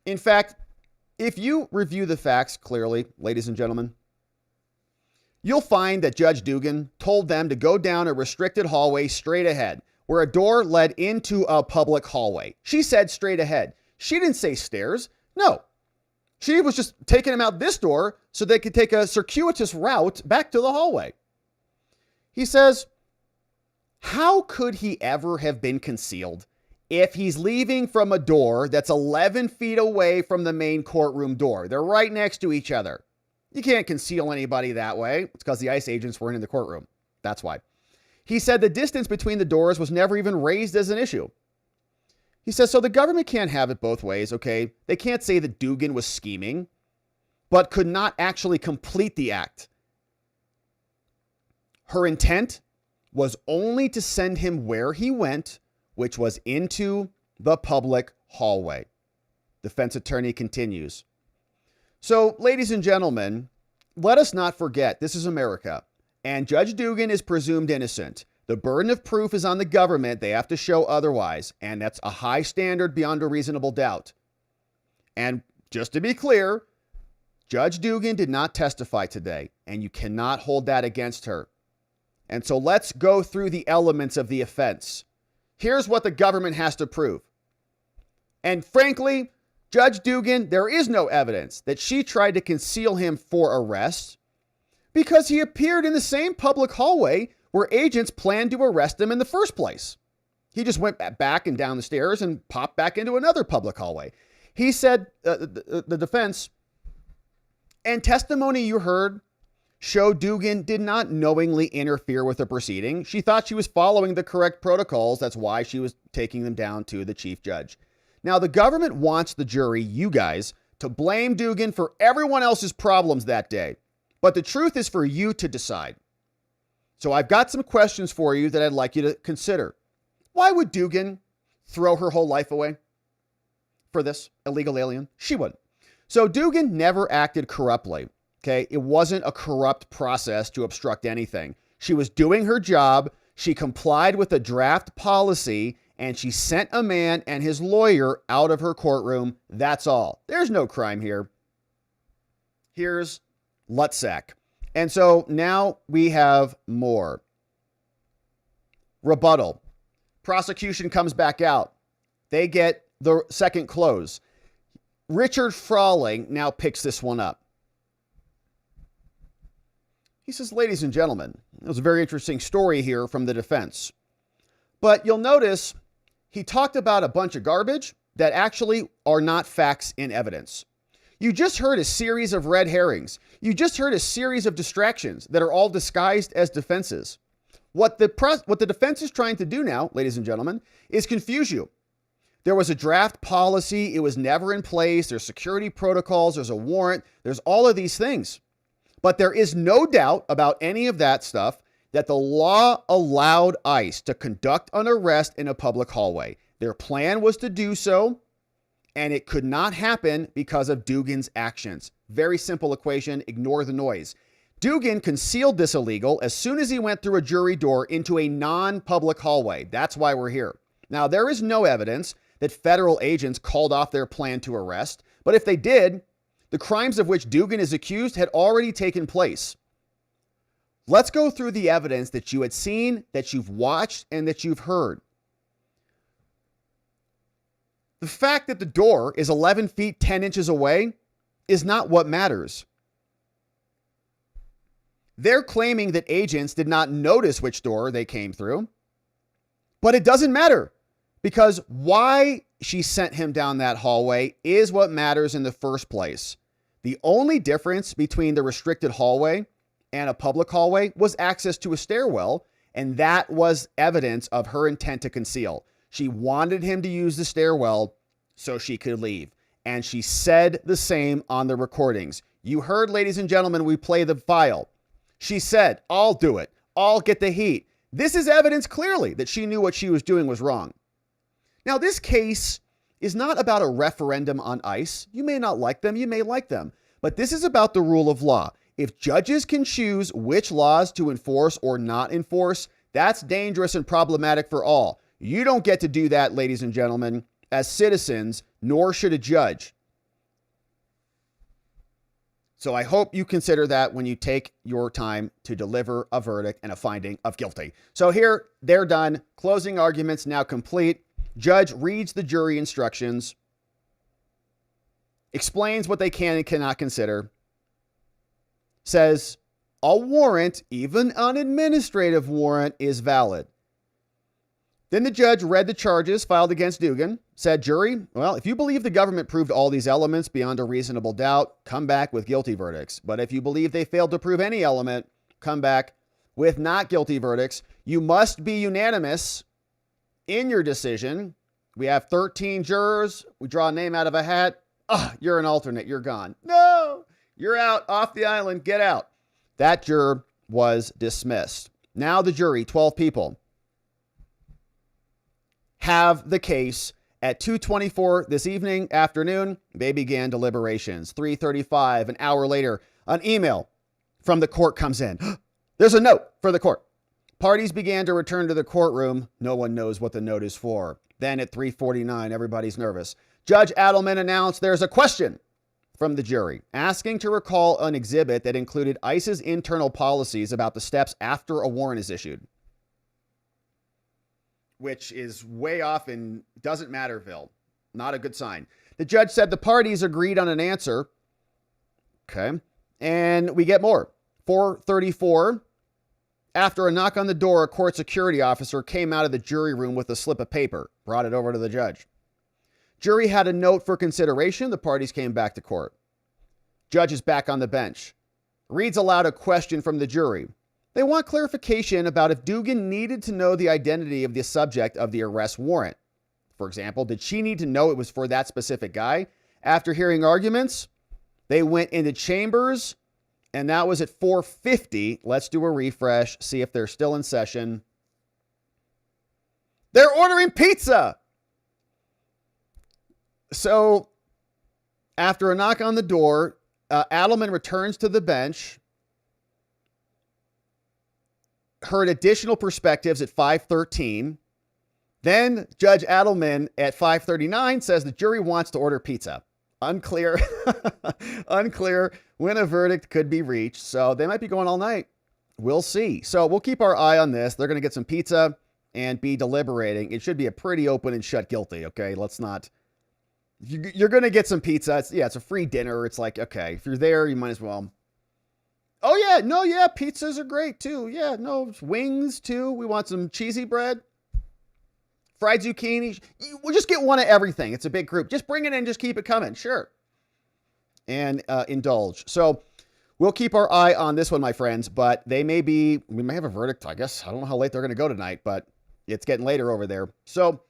In fact, if you review the facts clearly, ladies and gentlemen, you'll find that Judge Dugan told them to go down a restricted hallway straight ahead, where a door led into a public hallway. She said straight ahead. She didn't say stairs. No. She was just taking them out this door so they could take a circuitous route back to the hallway. He says, how could he ever have been concealed if he's leaving from a door that's 11 feet away from the main courtroom door? They're right next to each other. You can't conceal anybody that way. It's because the ICE agents weren't in the courtroom. That's why. He said the distance between the doors was never even raised as an issue. He says, so the government can't have it both ways, okay? They can't say that Dugan was scheming, but could not actually complete the act. Her intent was only to send him where he went, which was into the public hallway. Defense attorney continues. So, ladies and gentlemen, let us not forget, this is America, and Judge Dugan is presumed innocent. The burden of proof is on the government. They have to show otherwise, and that's a high standard beyond a reasonable doubt. And just to be clear, Judge Dugan did not testify today, and you cannot hold that against her. And so let's go through the elements of the offense. Here's what the government has to prove. And frankly, Judge Dugan, there is no evidence that she tried to conceal him for arrest because he appeared in the same public hallway where agents planned to arrest him in the first place. He just went back and down the stairs and popped back into another public hallway. He said, the defense, and testimony you heard showed Dugan did not knowingly interfere with the proceeding. She thought she was following the correct protocols. That's why she was taking them down to the chief judge. Now, the government wants the jury, you guys, to blame Dugan for everyone else's problems that day. But the truth is for you to decide. So I've got some questions for you that I'd like you to consider. Why would Dugan throw her whole life away for this illegal alien? She wouldn't. So Dugan never acted corruptly. Okay, it wasn't a corrupt process to obstruct anything. She was doing her job. She complied with a draft policy, and she sent a man and his lawyer out of her courtroom. That's all. There's no crime here. Here's Lutsack. And so now we have more. Rebuttal. Prosecution comes back out. They get the second close. Richard Frawling now picks this one up. He says, ladies and gentlemen, it was a very interesting story here from the defense. But you'll notice he talked about a bunch of garbage that actually are not facts in evidence. You just heard a series of red herrings. You just heard a series of distractions that are all disguised as defenses. What the defense is trying to do now, ladies and gentlemen, is confuse you. There was a draft policy. It was never in place. There's security protocols. There's a warrant. There's all of these things. But there is no doubt about any of that stuff that the law allowed ICE to conduct an arrest in a public hallway. Their plan was to do so, and it could not happen because of Dugan's actions. Very simple equation. Ignore the noise. Dugan concealed this illegal as soon as he went through a jury door into a non-public hallway. That's why we're here. Now, there is no evidence that federal agents called off their plan to arrest, but if they did, the crimes of which Dugan is accused had already taken place. Let's go through the evidence that you had seen, that you've watched, and that you've heard. The fact that the door is 11 feet 10 inches away is not what matters. They're claiming that agents did not notice which door they came through, but it doesn't matter because why she sent him down that hallway is what matters in the first place. The only difference between the restricted hallway and a public hallway was access to a stairwell, and that was evidence of her intent to conceal. She wanted him to use the stairwell so she could leave, and she said the same on the recordings. You heard, ladies and gentlemen, we play the file. She said, I'll do it. I'll get the heat. This is evidence clearly that she knew what she was doing was wrong. Now, this case is not about a referendum on ICE. You may not like them, you may like them, but this is about the rule of law. If judges can choose which laws to enforce or not enforce, that's dangerous and problematic for all. You don't get to do that, ladies and gentlemen, as citizens, nor should a judge. So I hope you consider that when you take your time to deliver a verdict and a finding of guilty. So here, they're done. Closing arguments now complete. Judge reads the jury instructions, explains what they can and cannot consider, says a warrant, even an administrative warrant, is valid. Then the judge read the charges filed against Dugan, said, jury, well, if you believe the government proved all these elements beyond a reasonable doubt, come back with guilty verdicts. But if you believe they failed to prove any element, come back with not guilty verdicts. You must be unanimous in your decision. We have 13 jurors. We draw a name out of a hat. You're an alternate. You're gone. No, you're out off the island. Get out. That juror was dismissed. Now the jury, 12 people, have the case. At 2:24 this afternoon, they began deliberations. 3:35, an hour later, an email from the court comes in. There's a note for the court. Parties began to return to the courtroom. No one knows what the note is for. Then at 3:49, everybody's nervous. Judge Adelman announced there's a question from the jury asking to recall an exhibit that included ICE's internal policies about the steps after a warrant is issued, which is way off and doesn't matterville. Not a good sign. The judge said the parties agreed on an answer. Okay. And we get more. 4:34. After a knock on the door, a court security officer came out of the jury room with a slip of paper, brought it over to the judge. Jury had a note for consideration. The parties came back to court. Judge is back on the bench. Reads aloud a question from the jury. They want clarification about if Dugan needed to know the identity of the subject of the arrest warrant. For example, did she need to know it was for that specific guy? After hearing arguments, they went into chambers, and that was at 4:50. Let's do a refresh, see if they're still in session. They're ordering pizza. So after a knock on the door, Adelman returns to the bench, heard additional perspectives at 5:13. Then Judge Adelman at 5:39 says the jury wants to order pizza. Unclear. Unclear when a verdict could be reached. So they might be going all night. We'll see. So we'll keep our eye on this. They're going to get some pizza and be deliberating. It should be a pretty open and shut guilty. Okay. Let's not. You're going to get some pizza. It's a free dinner. It's like, okay, if you're there, you might as well. Oh, yeah. No, yeah. Pizzas are great, too. Yeah. No, wings, too. We want some cheesy bread. Fried zucchini. We'll just get one of everything. It's a big group. Just bring it in. Just keep it coming. Sure. And indulge. So we'll keep our eye on this one, my friends. But we may have a verdict, I guess. I don't know how late they're going to go tonight, but it's getting later over there. So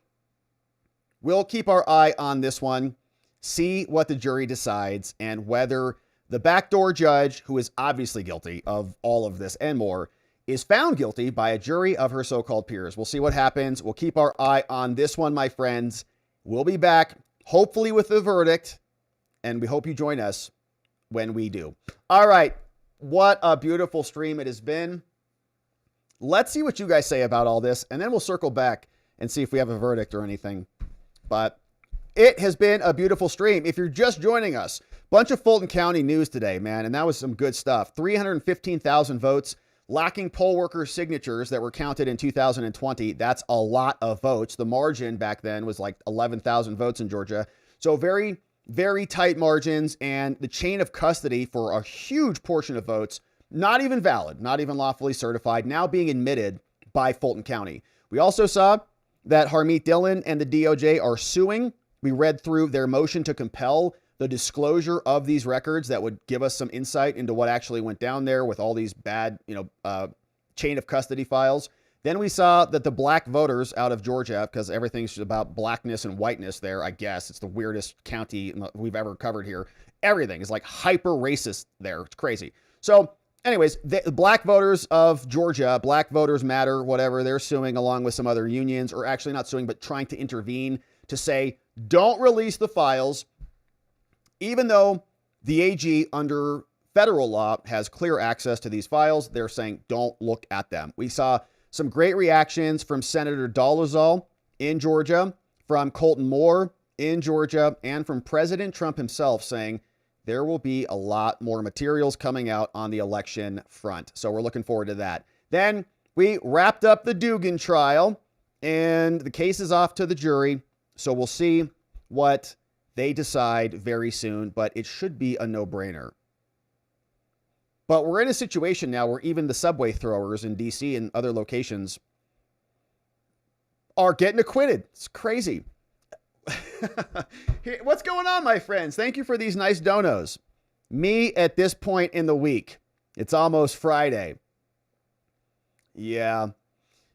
we'll keep our eye on this one, see what the jury decides, and whether the backdoor judge, who is obviously guilty of all of this and more, is found guilty by a jury of her so-called peers. We'll see what happens. We'll keep our eye on this one, my friends. We'll be back, hopefully with the verdict, and we hope you join us when we do. All right. What a beautiful stream it has been. Let's see what you guys say about all this, and then we'll circle back and see if we have a verdict or anything. But it has been a beautiful stream. If you're just joining us, bunch of Fulton County news today, man, and that was some good stuff. 315,000 votes, lacking poll worker signatures that were counted in 2020. That's a lot of votes. The margin back then was like 11,000 votes in Georgia. So very, very tight margins, and the chain of custody for a huge portion of votes, not even valid, not even lawfully certified, now being admitted by Fulton County. We also saw that Harmeet Dillon and the DOJ are suing. We read through their motion to compel the disclosure of these records that would give us some insight into what actually went down there with all these bad, chain of custody files. Then we saw that the black voters out of Georgia, because everything's about blackness and whiteness there, I guess. It's the weirdest county we've ever covered here. Everything is like hyper racist there. It's crazy. So anyways, the black voters of Georgia, Black Voters Matter, whatever, they're suing along with some other unions, or actually not suing, but trying to intervene to say, don't release the files, even though the AG under federal law has clear access to these files. They're saying, don't look at them. We saw some great reactions from Senator Dolezal in Georgia, from Colton Moore in Georgia, and from President Trump himself saying there will be a lot more materials coming out on the election front. So we're looking forward to that. Then we wrapped up the Dugan trial, and the case is off to the jury. So we'll see what they decide very soon, but it should be a no-brainer. But we're in a situation now where even the subway throwers in DC and other locations are getting acquitted. It's crazy. What's going on, my friends? Thank you for these nice donos. Me at this point in the week. It's almost Friday. Yeah.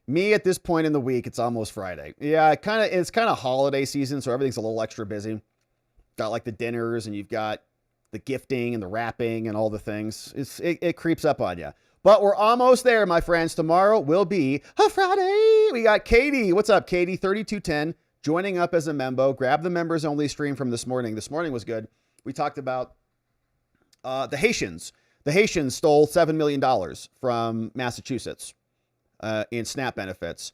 Me at this point in the week, it's almost Friday. Yeah, it's kind of holiday season, so everything's a little extra busy. Got like the dinners, and you've got the gifting and the wrapping and all the things. It creeps up on you. But we're almost there, my friends. Tomorrow will be a Friday. We got Katie. What's up, Katie? 3210 joining up as a member. Grab the members only stream from this morning. This morning was good. We talked about the Haitians. The Haitians stole $7 million from Massachusetts in SNAP benefits.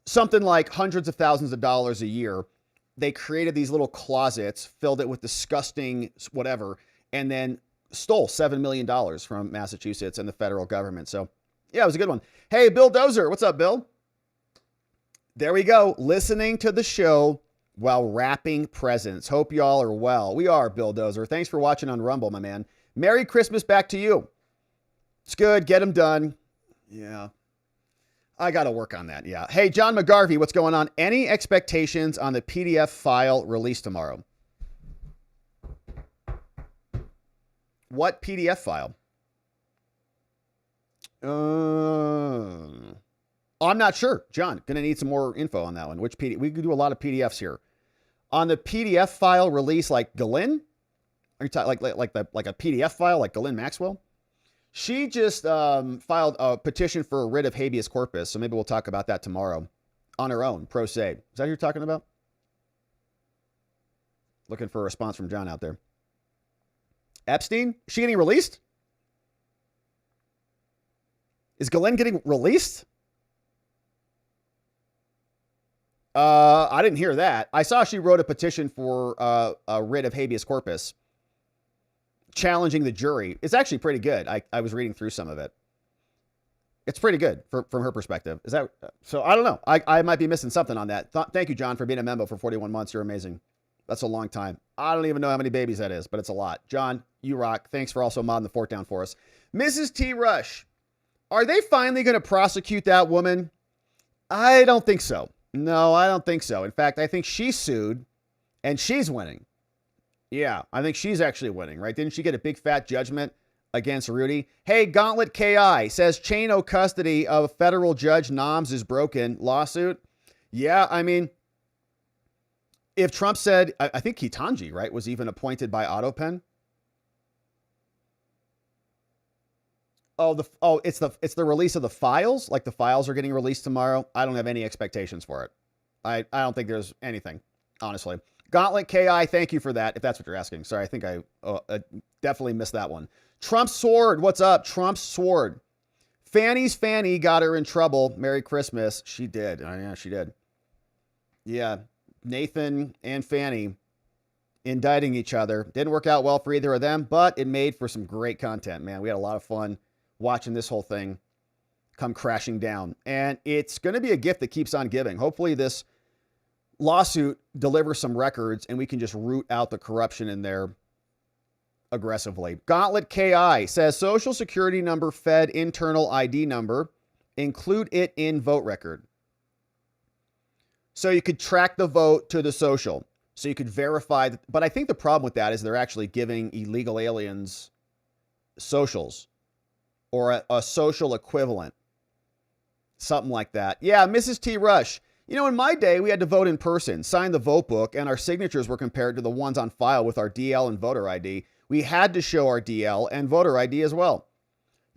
Something like hundreds of thousands of dollars a year. They created these little closets, filled it with disgusting whatever, and then stole $7 million from Massachusetts and the federal government. So, yeah, it was a good one. Hey, Bill Dozer. What's up, Bill? There we go. Listening to the show while wrapping presents. Hope y'all are well. We are, Bill Dozer. Thanks for watching on Rumble, my man. Merry Christmas back to you. It's good. Get them done. Yeah. I got to work on that. Yeah. Hey, John McGarvey, what's going on? Any expectations on the PDF file released tomorrow? What PDF file? I'm not sure. John, going to need some more info on that one. Which PDF? We could do a lot of PDFs here. On the PDF file release, like Ghislaine? Are you talking like a PDF file like Ghislaine Maxwell? She just filed a petition for a writ of habeas corpus, so maybe we'll talk about that tomorrow on her own, pro se. Is that who you're talking about? Looking for a response from John out there. Epstein? Is she getting released? Is Ghislaine getting released? I didn't hear that. I saw she wrote a petition for a writ of habeas corpus, challenging the jury. It's actually pretty good. I was reading through some of it. It's pretty good from her perspective. Is that so? I don't know. I might be missing something on that. Thank you, John, for being a member for 41 months. You're amazing. That's a long time. I don't even know how many babies that is, but it's a lot. John, you rock. Thanks for also modding the fort down for us. Mrs. T. Rush, are they finally going to prosecute that woman? I don't think so. No, I don't think so. In fact, I think she sued and she's winning. Yeah, I think she's actually winning, right? Didn't she get a big fat judgment against Rudy? Hey, Gauntlet KI says chain of custody of federal judge Noms is broken. Lawsuit. Yeah, I mean, if Trump said, I think Ketanji, right, was even appointed by AutoPen. It's the release of the files. Like the files are getting released tomorrow. I don't have any expectations for it. I don't think there's anything, honestly. Gauntlet KI, thank you for that, if that's what you're asking. Sorry, I think I definitely missed that one. Trump's sword, what's up? Trump's sword. Fani's Fani got her in trouble. Merry Christmas. She did. Yeah, she did. Yeah, Nathan and Fani indicting each other. Didn't work out well for either of them, but it made for some great content, man. We had a lot of fun watching this whole thing come crashing down. And it's going to be a gift that keeps on giving. Hopefully this lawsuit delivers some records and we can just root out the corruption in there aggressively. Gauntlet KI says social security number fed internal ID number. Include it in vote record. So you could track the vote to the social. So you could verify. But I think the problem with that is they're actually giving illegal aliens socials or a social equivalent. Something like that. Yeah, Mrs. T. Rush. You know, in my day, we had to vote in person, sign the vote book, and our signatures were compared to the ones on file with our DL and voter ID. We had to show our DL and voter ID as well.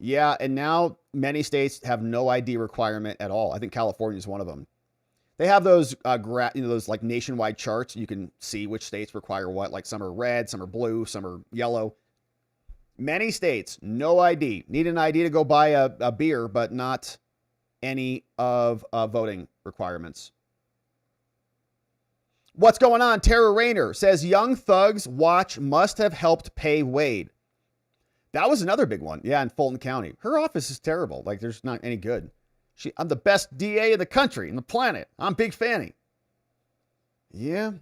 Yeah, and now many states have no ID requirement at all. I think California is one of them. They have those, those like nationwide charts. You can see which states require what. Like some are red, some are blue, some are yellow. Many states, no ID. Need an ID to go buy a beer, but not any of voting requirements. What's going on? Tara Rayner says Young Thug's watch must have helped pay Wade. That was another big one. Yeah, in Fulton County. Her office is terrible. Like, there's not any good. I'm the best DA in the country, in the planet. I'm big Fani. Yeah,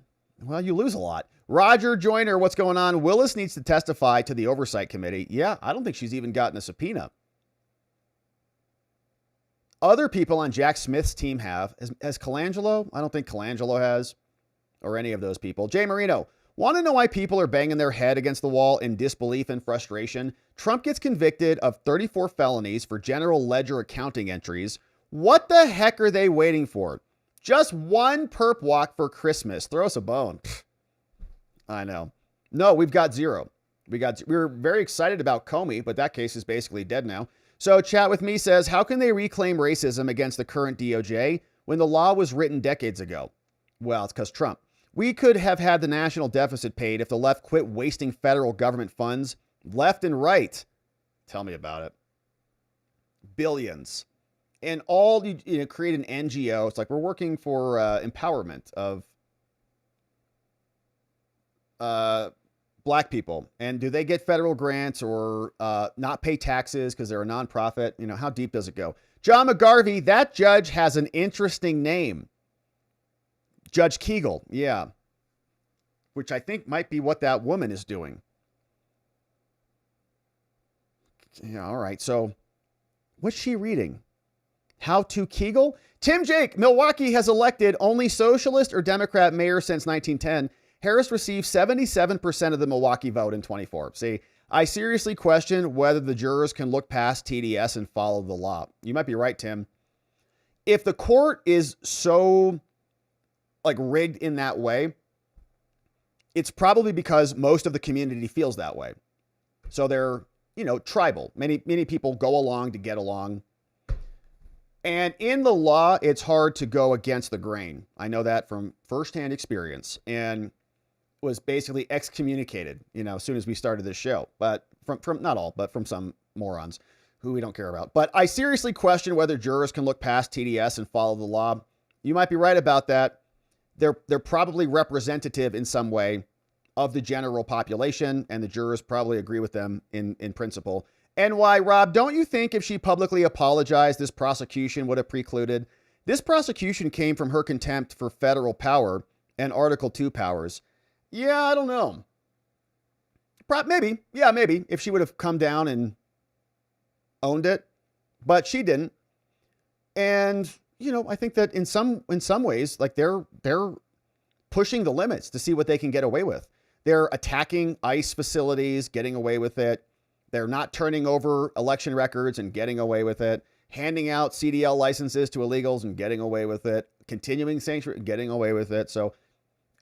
well, you lose a lot. Roger Joyner, what's going on? Willis needs to testify to the Oversight Committee. Yeah, I don't think she's even gotten a subpoena. Other people on Jack Smith's team have. Has Colangelo? I don't think Colangelo has. Or any of those people. Jay Marino, want to know why people are banging their head against the wall in disbelief and frustration? Trump gets convicted of 34 felonies for general ledger accounting entries. What the heck are they waiting for? Just one perp walk for Christmas. Throw us a bone. I know. No, we've got zero. We were very excited about Comey, but that case is basically dead now. So Chat With Me says, how can they reclaim racism against the current DOJ when the law was written decades ago? Well, it's because Trump. We could have had the national deficit paid if the left quit wasting federal government funds left and right. Tell me about it. Billions. And all, create an NGO. It's like we're working for empowerment of black people. And do they get federal grants or not pay taxes because they're a nonprofit? How deep does it go? John McGarvey, that judge has an interesting name. Judge Kegel, yeah. Which I think might be what that woman is doing. Yeah, all right. So what's she reading? How to Kegel? Tim Jake, Milwaukee has elected only socialist or Democrat mayor since 1910. Harris received 77% of the Milwaukee vote in 24. See, I seriously question whether the jurors can look past TDS and follow the law. You might be right, Tim. If the court is so rigged in that way, it's probably because most of the community feels that way. So they're, tribal. Many people go along to get along. And in the law, it's hard to go against the grain. I know that from firsthand experience and was basically excommunicated, as soon as we started this show. But from not all, but from some morons who we don't care about. But I seriously question whether jurors can look past TDS and follow the law. You might be right about that. They're probably representative in some way of the general population, and the jurors probably agree with them in principle. NY Rob, don't you think if she publicly apologized, this prosecution would have precluded? This prosecution came from her contempt for federal power and Article 2 powers. Yeah, I don't know. Maybe. Yeah, maybe if she would have come down and owned it, but she didn't. And I think that in some ways, they're pushing the limits to see what they can get away with. They're attacking ICE facilities, getting away with it. They're not turning over election records and getting away with it. Handing out CDL licenses to illegals and getting away with it. Continuing sanctuary and getting away with it. So,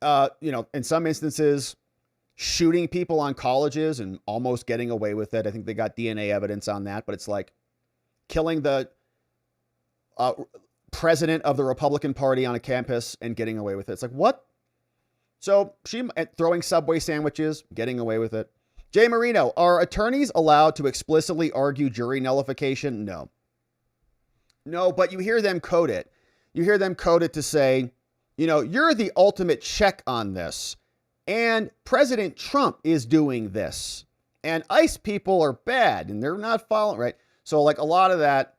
in some instances, shooting people on colleges and almost getting away with it. I think they got DNA evidence on that, but it's like killing the president of the Republican Party on a campus and getting away with it. It's like, what? So she throwing Subway sandwiches, getting away with it. Jay Marino, are attorneys allowed to explicitly argue jury nullification? No. No, but you hear them code it. You hear them code it to say, you're the ultimate check on this. And President Trump is doing this. And ICE people are bad and they're not following, right? So a lot of that.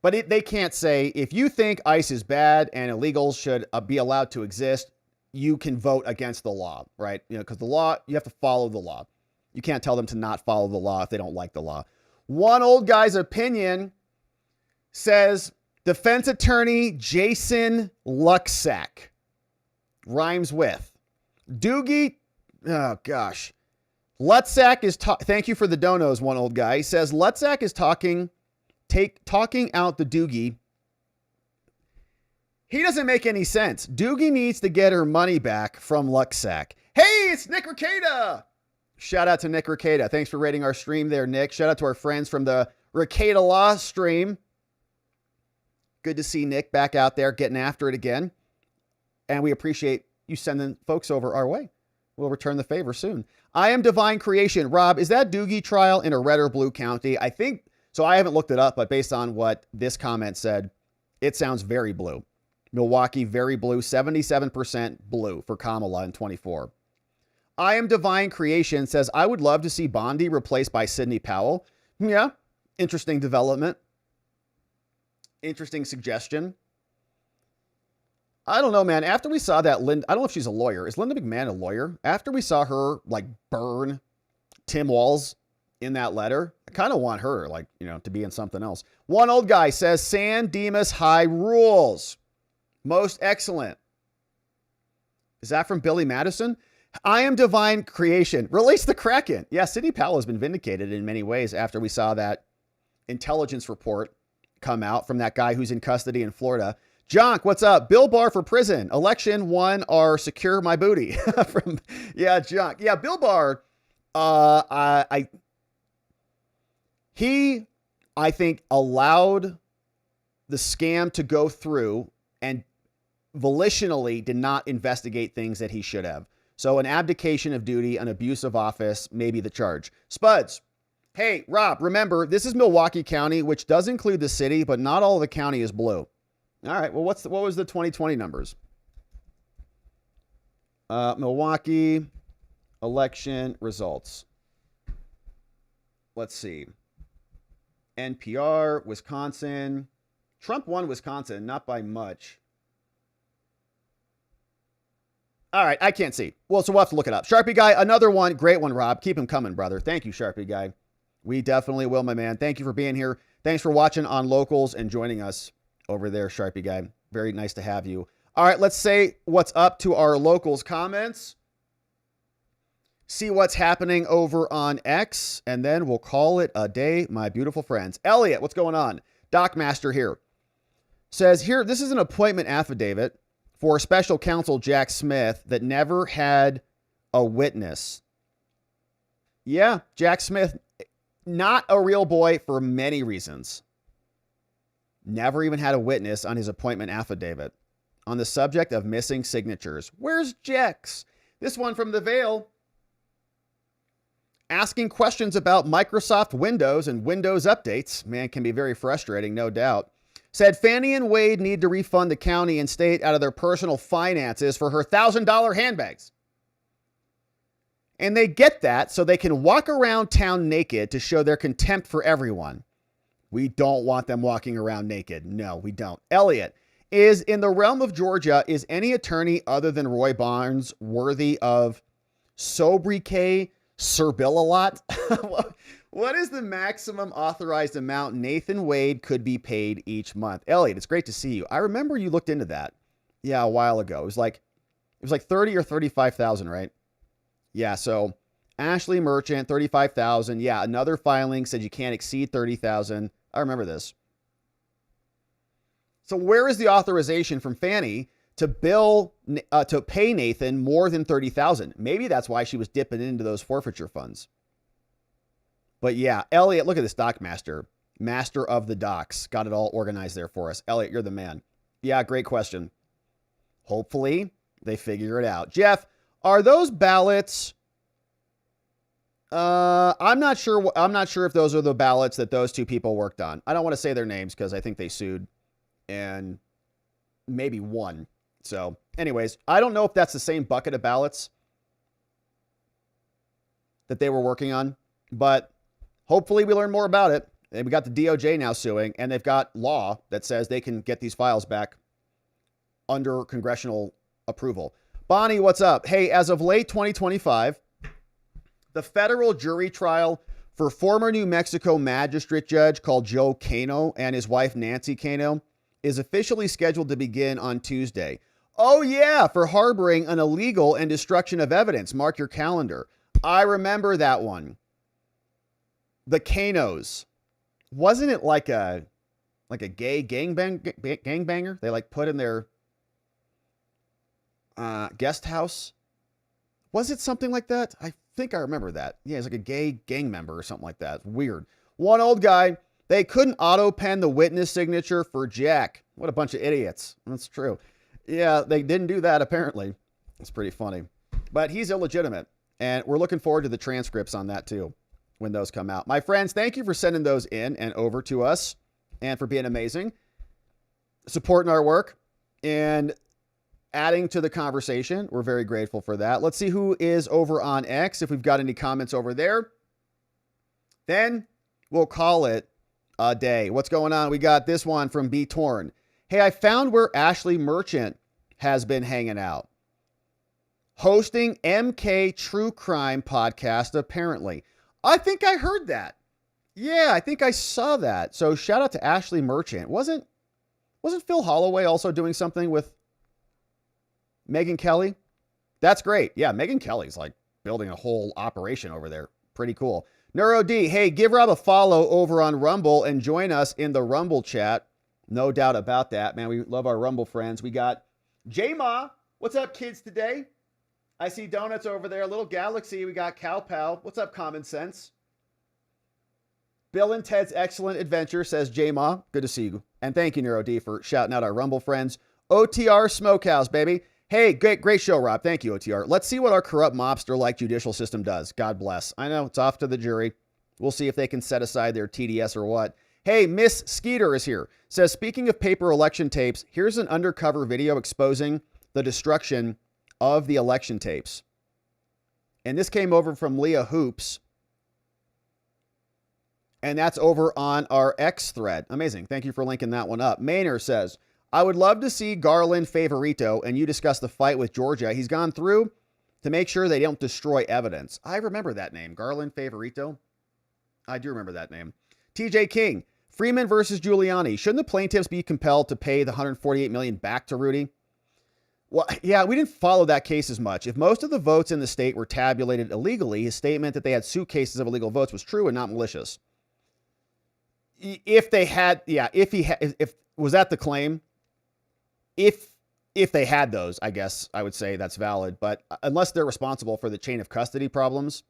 But they can't say, if you think ICE is bad and illegals should be allowed to exist, you can vote against the law, right? Because the law, you have to follow the law. You can't tell them to not follow the law if they don't like the law. One old guy's opinion says defense attorney Jason Luxack rhymes with Doogie. Oh, gosh. Lutzak is thank you for the donos, one old guy. He says Lutzak is talking out the Doogie. He doesn't make any sense. Doogie needs to get her money back from Luxack. Hey, it's Nick Ricada. Shout out to Nick Ricada. Thanks for rating our stream there, Nick. Shout out to our friends from the Ricada Law stream. Good to see Nick back out there getting after it again. And we appreciate you sending folks over our way. We'll return the favor soon. I Am Divine Creation. Rob, is that Doogie trial in a red or blue county? I think, so I haven't looked it up, but based on what this comment said, it sounds very blue. Milwaukee, very blue, 77% blue for Kamala in 24. I Am Divine Creation says, I would love to see Bondi replaced by Sidney Powell. Yeah, interesting development. Interesting suggestion. I don't know, man. After we saw that, I don't know if she's a lawyer. Is Linda McMahon a lawyer? After we saw her, like, burn Tim Walz in that letter, I kind of want her, like, you know, to be in something else. One old guy says, San Dimas High rules. Most excellent. Is that from Billy Madison? I Am Divine Creation. Release the Kraken. Yeah, Sidney Powell has been vindicated in many ways after we saw that intelligence report come out from that guy who's in custody in Florida. Jonk, what's up? Bill Barr for prison. Election won or secure my booty. Jonk. Yeah, Bill Barr, I think allowed the scam to go through and volitionally did not investigate things that he should have. So an abdication of duty, an abuse of office, maybe the charge. Spuds. Hey, Rob, remember, this is Milwaukee County, which does include the city, but not all of the county is blue. All right, well, what was the 2020 numbers? Milwaukee election results. Let's see. NPR, Wisconsin. Trump won Wisconsin, not by much. All right, I can't see. Well, so we'll have to look it up. Sharpie Guy, another one. Great one, Rob. Keep him coming, brother. Thank you, Sharpie Guy. We definitely will, my man. Thank you for being here. Thanks for watching on Locals and joining us over there, Sharpie Guy. Very nice to have you. All right, let's say what's up to our Locals comments. See what's happening over on X, and then we'll call it a day, my beautiful friends. Elliot, what's going on? Doc Master here. Says here, this is an appointment affidavit for special counsel Jack Smith that never had a witness. Yeah, Jack Smith, not a real boy for many reasons. Never even had a witness on his appointment affidavit on the subject of missing signatures. Where's Jex? This one from the Veil. Asking questions about Microsoft Windows and Windows updates. Man, can be very frustrating, no doubt. Said Fani and Wade need to refund the county and state out of their personal finances for her $1,000 handbags. And they get that so they can walk around town naked to show their contempt for everyone. We don't want them walking around naked. No, we don't. Elliot, is in the realm of Georgia, is any attorney other than Roy Barnes worthy of sobriquet Serbillalot? What is the maximum authorized amount Nathan Wade could be paid each month? Elliot, it's great to see you. I remember you looked into that. Yeah, a while ago. It was like 30 or 35,000, right? Yeah, so Ashley Merchant, 35,000. Yeah, another filing said you can't exceed 30,000. I remember this. So where is the authorization from Fani to to pay Nathan more than 30,000? Maybe that's why she was dipping into those forfeiture funds. But yeah, Elliot, look at this doc master. Master of the docs. Got it all organized there for us. Elliot, you're the man. Yeah, great question. Hopefully they figure it out. Jeff, are those ballots? I'm not sure if those are the ballots that those two people worked on. I don't want to say their names because I think they sued and maybe won. So anyways, I don't know if that's the same bucket of ballots that they were working on, but hopefully we learn more about it. And we got the DOJ now suing, and they've got law that says they can get these files back under congressional approval. Bonnie, what's up? Hey, as of late 2025, the federal jury trial for former New Mexico magistrate judge called Joe Cano and his wife Nancy Cano is officially scheduled to begin on Tuesday. Oh yeah, for harboring an illegal and destruction of evidence. Mark your calendar. I remember that one. The Canos. Wasn't it like a gay gangbanger? They like put in their guest house. Was it something like that? I think I remember that. Yeah, it's like a gay gang member or something like that. Weird. One old guy. They couldn't auto-pen the witness signature for Jack. What a bunch of idiots. That's true. Yeah, they didn't do that, apparently. It's pretty funny. But he's illegitimate. And we're looking forward to the transcripts on that, too, when those come out. My friends, thank you for sending those in and over to us and for being amazing, supporting our work, and adding to the conversation. We're very grateful for that. Let's see who is over on X, if we've got any comments over there. Then we'll call it a day. What's going on? We got this one from B. Torn. Hey, I found where Ashley Merchant has been hanging out. Hosting MK True Crime podcast, apparently. I think I heard that. Yeah, I think I saw that. So shout out to Ashley Merchant. Wasn't Phil Holloway also doing something with Megyn Kelly? That's great. Yeah, Megyn Kelly's like building a whole operation over there. Pretty cool. Neuro D, hey, give Rob a follow over on Rumble and join us in the Rumble chat. No doubt about that, man. We love our Rumble friends. We got J-Ma. What's up, kids, today? I see Donuts over there. Little Galaxy. We got Cow Pal. What's up, Common Sense? Bill and Ted's Excellent Adventure, says J-Ma. Good to see you. And thank you, Neuro D, for shouting out our Rumble friends. OTR Smokehouse, baby. Hey, great show, Rob. Thank you, OTR. Let's see what our corrupt mobster-like judicial system does. God bless. I know, it's off to the jury. We'll see if they can set aside their TDS or what. Hey, Miss Skeeter is here. Says, speaking of paper election tapes, here's an undercover video exposing the destruction of the election tapes. And this came over from Leah Hoops. And that's over on our X thread. Amazing. Thank you for linking that one up. Maynard says, I would love to see Garland Favorito and you discuss the fight with Georgia. He's gone through to make sure they don't destroy evidence. I remember that name, Garland Favorito. I do remember that name. TJ King, Freeman versus Giuliani. Shouldn't the plaintiffs be compelled to pay the $148 million back to Rudy? Well, yeah, we didn't follow that case as much. If most of the votes in the state were tabulated illegally, his statement that they had suitcases of illegal votes was true and not malicious. If they had, yeah, if was that the claim? If they had those, I guess I would say that's valid. But unless they're responsible for the chain of custody problems,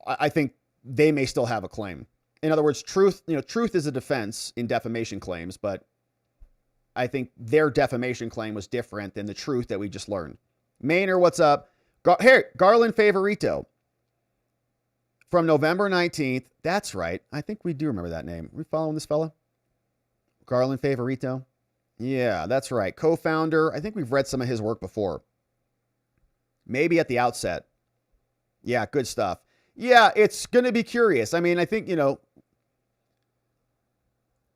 I think they may still have a claim. In other words, truth is a defense in defamation claims, but I think their defamation claim was different than the truth that we just learned. Maynard, what's up? Garland Favorito from November 19th. That's right. I think we do remember that name. Are we following this fella? Garland Favorito. Yeah, that's right. Co-founder. I think we've read some of his work before. Maybe at the outset. Yeah, good stuff. Yeah, it's going to be curious. I mean, I think,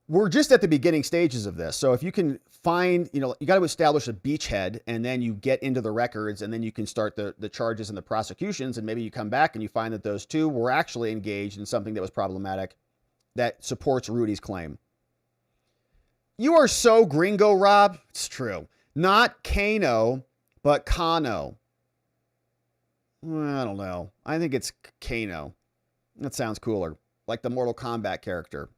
we're just at the beginning stages of this. So if you can find, you got to establish a beachhead and then you get into the records and then you can start the charges and the prosecutions. And maybe you come back and you find that those two were actually engaged in something that was problematic that supports Rudy's claim. You are so gringo, Rob. It's true. Not Kano, but Kano. Well, I don't know. I think it's Kano. That sounds cooler. Like the Mortal Kombat character,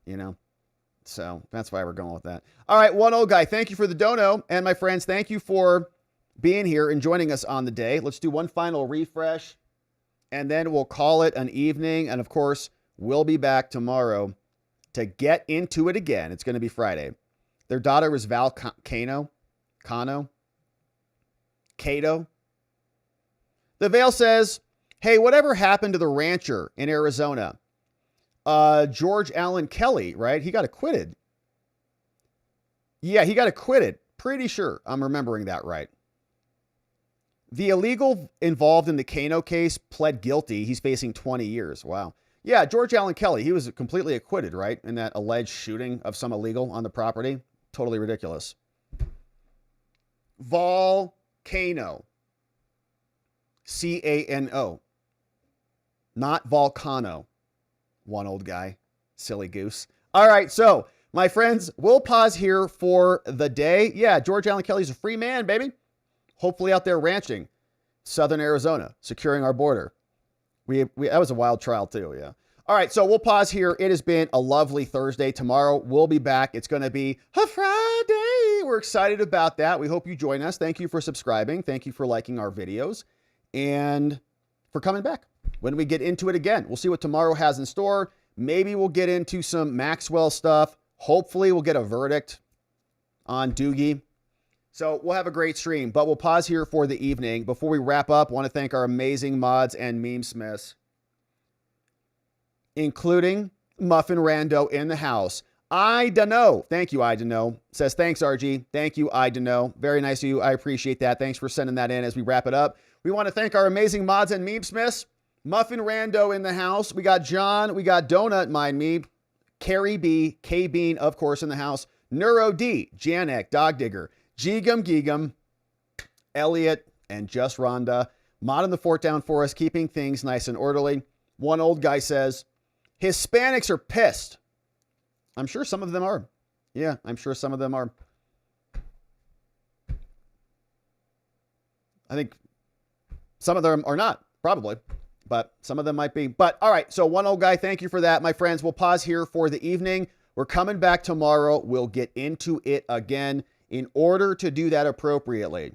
So that's why we're going with that. All right, one old guy. Thank you for the dono. And my friends, thank you for being here and joining us on the day. Let's do one final refresh. And then we'll call it an evening. And of course, we'll be back tomorrow to get into it again. It's going to be Friday. Their daughter was Val Cato. The Veil says, hey, whatever happened to the rancher in Arizona? George Allen Kelly, right? He got acquitted. Yeah, he got acquitted. Pretty sure I'm remembering that right. The illegal involved in the Kano case pled guilty. He's facing 20 years. Wow. Yeah, George Allen Kelly, he was completely acquitted, right? In that alleged shooting of some illegal on the property. Totally ridiculous. Volcano. C-A-N-O. Not volcano. One old guy. Silly goose. All right, so my friends, we'll pause here for the day. Yeah, George Allen Kelly's a free man, baby. Hopefully out there ranching. Southern Arizona, securing our border. That was a wild trial too, yeah. All right, so we'll pause here. It has been a lovely Thursday. Tomorrow we'll be back. It's going to be a Friday. We're excited about that. We hope you join us. Thank you for subscribing. Thank you for liking our videos and for coming back. when we get into it again. We'll see what tomorrow has in store. Maybe we'll get into some Maxwell stuff. Hopefully we'll get a verdict on Doogie. So we'll have a great stream, but we'll pause here for the evening. Before we wrap up, I want to thank our amazing mods and meme smiths, including Muffin Rando in the house. I dunno. Thank you, I dunno. Says, thanks, RG. Thank you, I dunno. Very nice of you. I appreciate that. Thanks for sending that in as we wrap it up. We want to thank our amazing mods and meme smiths. Muffin Rando in the house. We got John. We got Donut, mind me. Carrie B. K Bean, of course, in the house. Neuro D. Janek, Dog Digger. Geegum Geegum. Elliot and Just Rhonda. Modding the fort down for us, keeping things nice and orderly. One old guy says, Hispanics are pissed. I'm sure some of them are. Yeah, I'm sure some of them are. I think some of them are not, probably, but some of them might be. But all right, so one old guy, thank you for that, my friends. We'll pause here for the evening. We're coming back tomorrow. We'll get into it again. In order to do that appropriately,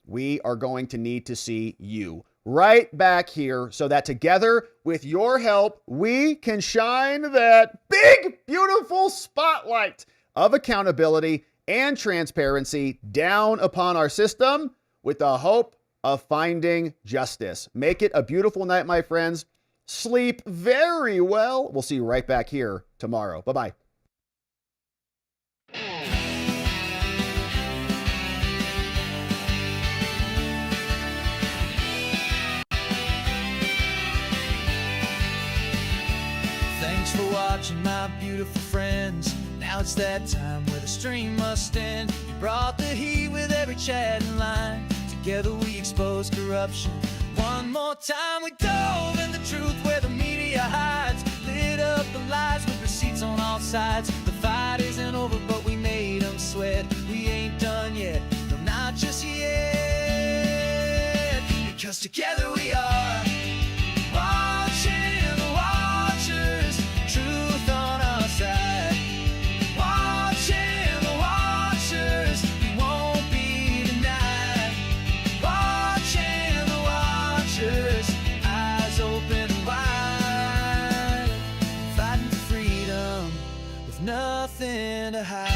we are going to need to see you right back here so that together with your help, we can shine that big, beautiful spotlight of accountability and transparency down upon our system with the hope of finding justice. Make it a beautiful night, my friends. Sleep very well. We'll see you right back here tomorrow. Bye-bye. Thanks for watching, my beautiful friends. Now it's that time where the stream must end. You brought the heat with every chat and line. Together we expose corruption. One more time we dove in the truth where the media hides. Lit up the lies with receipts on all sides. The fight isn't over, but we made them sweat. We ain't done yet, no, not just yet. Because together we are watching the watchers. Truth on our side. Watching the watchers. We won't be denied. Watching the watchers. Eyes open wide. Fighting for freedom with nothing to hide.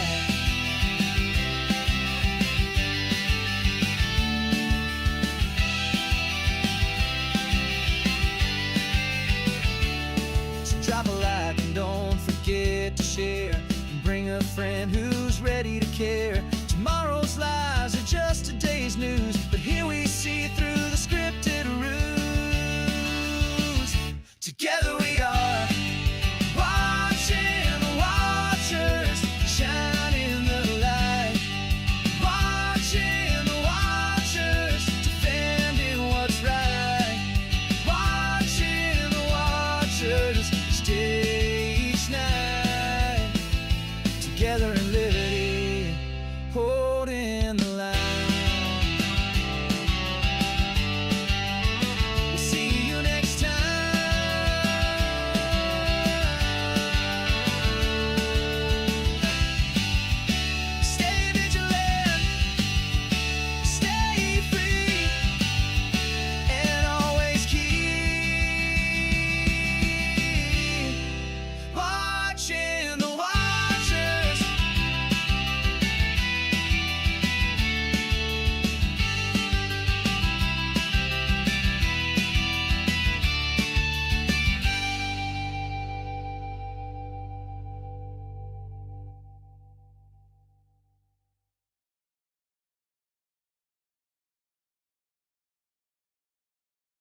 Drop a like and don't forget to share. And bring a friend who's ready to care. Tomorrow's lies are just today's news, but here we see through the scripted ruse. Together we are watching the watchers shine in the light. Watching the watchers defending what's right. Watching the watchers stay each night together and live.